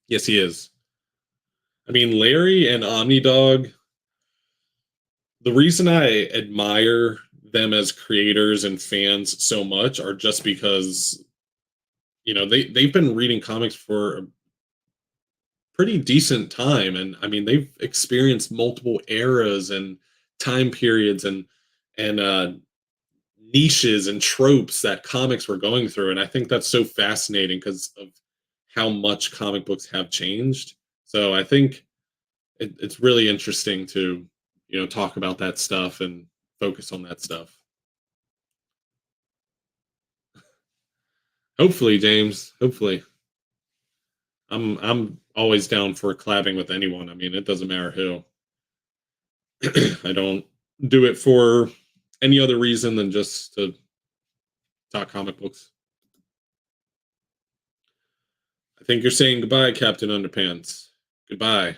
Yes, he is. I mean, Larry and Omnidog. The reason I admire them as creators and fans so much are just because they've been reading comics for a pretty decent time, and I mean they've experienced multiple eras and time periods and niches and tropes that comics were going through, and I think that's so fascinating because of how much comic books have changed. So I think it's really interesting to talk about that stuff and focus on that stuff. Hopefully, James. Hopefully, I'm always down for collabing with anyone. I mean, it doesn't matter who. I don't do it for any other reason than just to talk comic books. I think you're saying goodbye, Captain Underpants. Goodbye.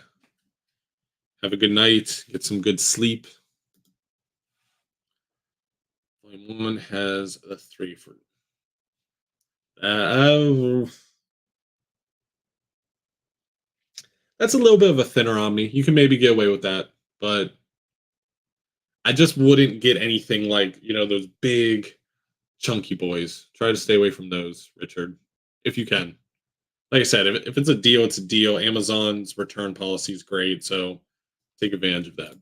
Have a good night. Get some good sleep. Volume 1 has a 3 for. Uh, that's a little bit of a thinner on me. You can maybe get away with that, but I just wouldn't get anything like, those big, chunky boys. Try to stay away from those, Richard, if you can. Like I said, if it's a deal, it's a deal. Amazon's return policy is great, so take advantage of that.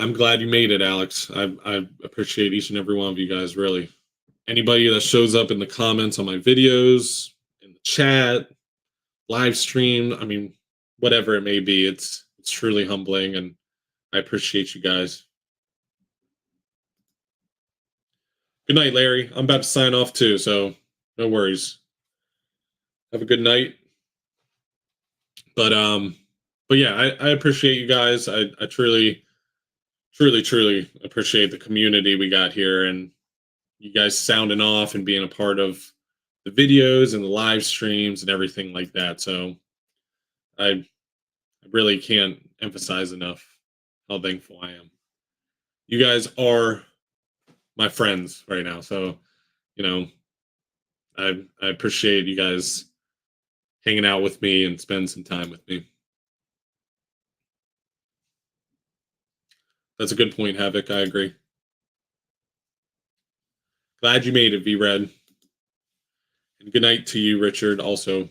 I'm glad you made it, Alex. I appreciate each and every one of you guys, really. Anybody that shows up in the comments on my videos, in the chat, live stream, I mean, whatever it may be, it's truly humbling, and I appreciate you guys. Good night, Larry. I'm about to sign off too, so no worries. Have a good night. But yeah, I appreciate you guys. I truly, truly, truly appreciate the community we got here and you guys sounding off and being a part of the videos and the live streams and everything like that. So I really can't emphasize enough how thankful I am. You guys are my friends right now. So, you know, I appreciate you guys hanging out with me and spend some time with me. That's a good point, Havoc. I agree. Glad you made it, V Red. And good night to you, Richard, also.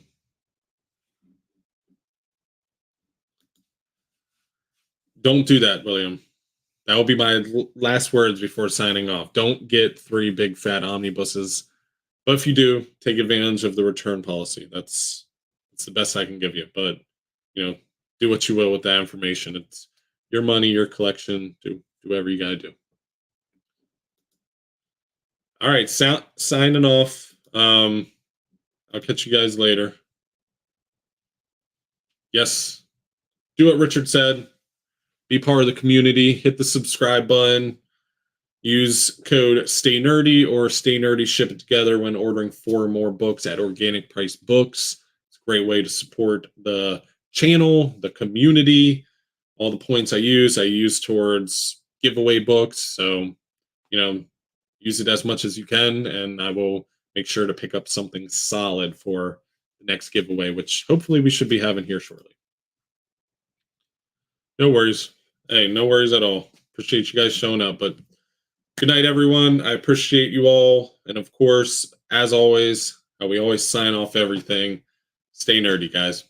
Don't do that, William. That will be my last words before signing off. Don't get 3 big fat omnibuses. But if you do, take advantage of the return policy. That's the best I can give you. But, do what you will with that information. It's your money, your collection. Do whatever you got to do. All right, signing off. I'll catch you guys later. Yes, do what Richard said. Be part of the community. Hit the subscribe button. Use code Stay Nerdy or Stay Nerdy Ship It Together when ordering 4 or more books at Organic Price Books. It's a great way to support the channel, the community. All the points I use towards giveaway books. So, use it as much as you can, and I will make sure to pick up something solid for the next giveaway, which hopefully we should be having here shortly. No worries. Hey, no worries at all. Appreciate you guys showing up, but good night, everyone. I appreciate you all. And of course, as always, how we always sign off everything, stay nerdy, guys.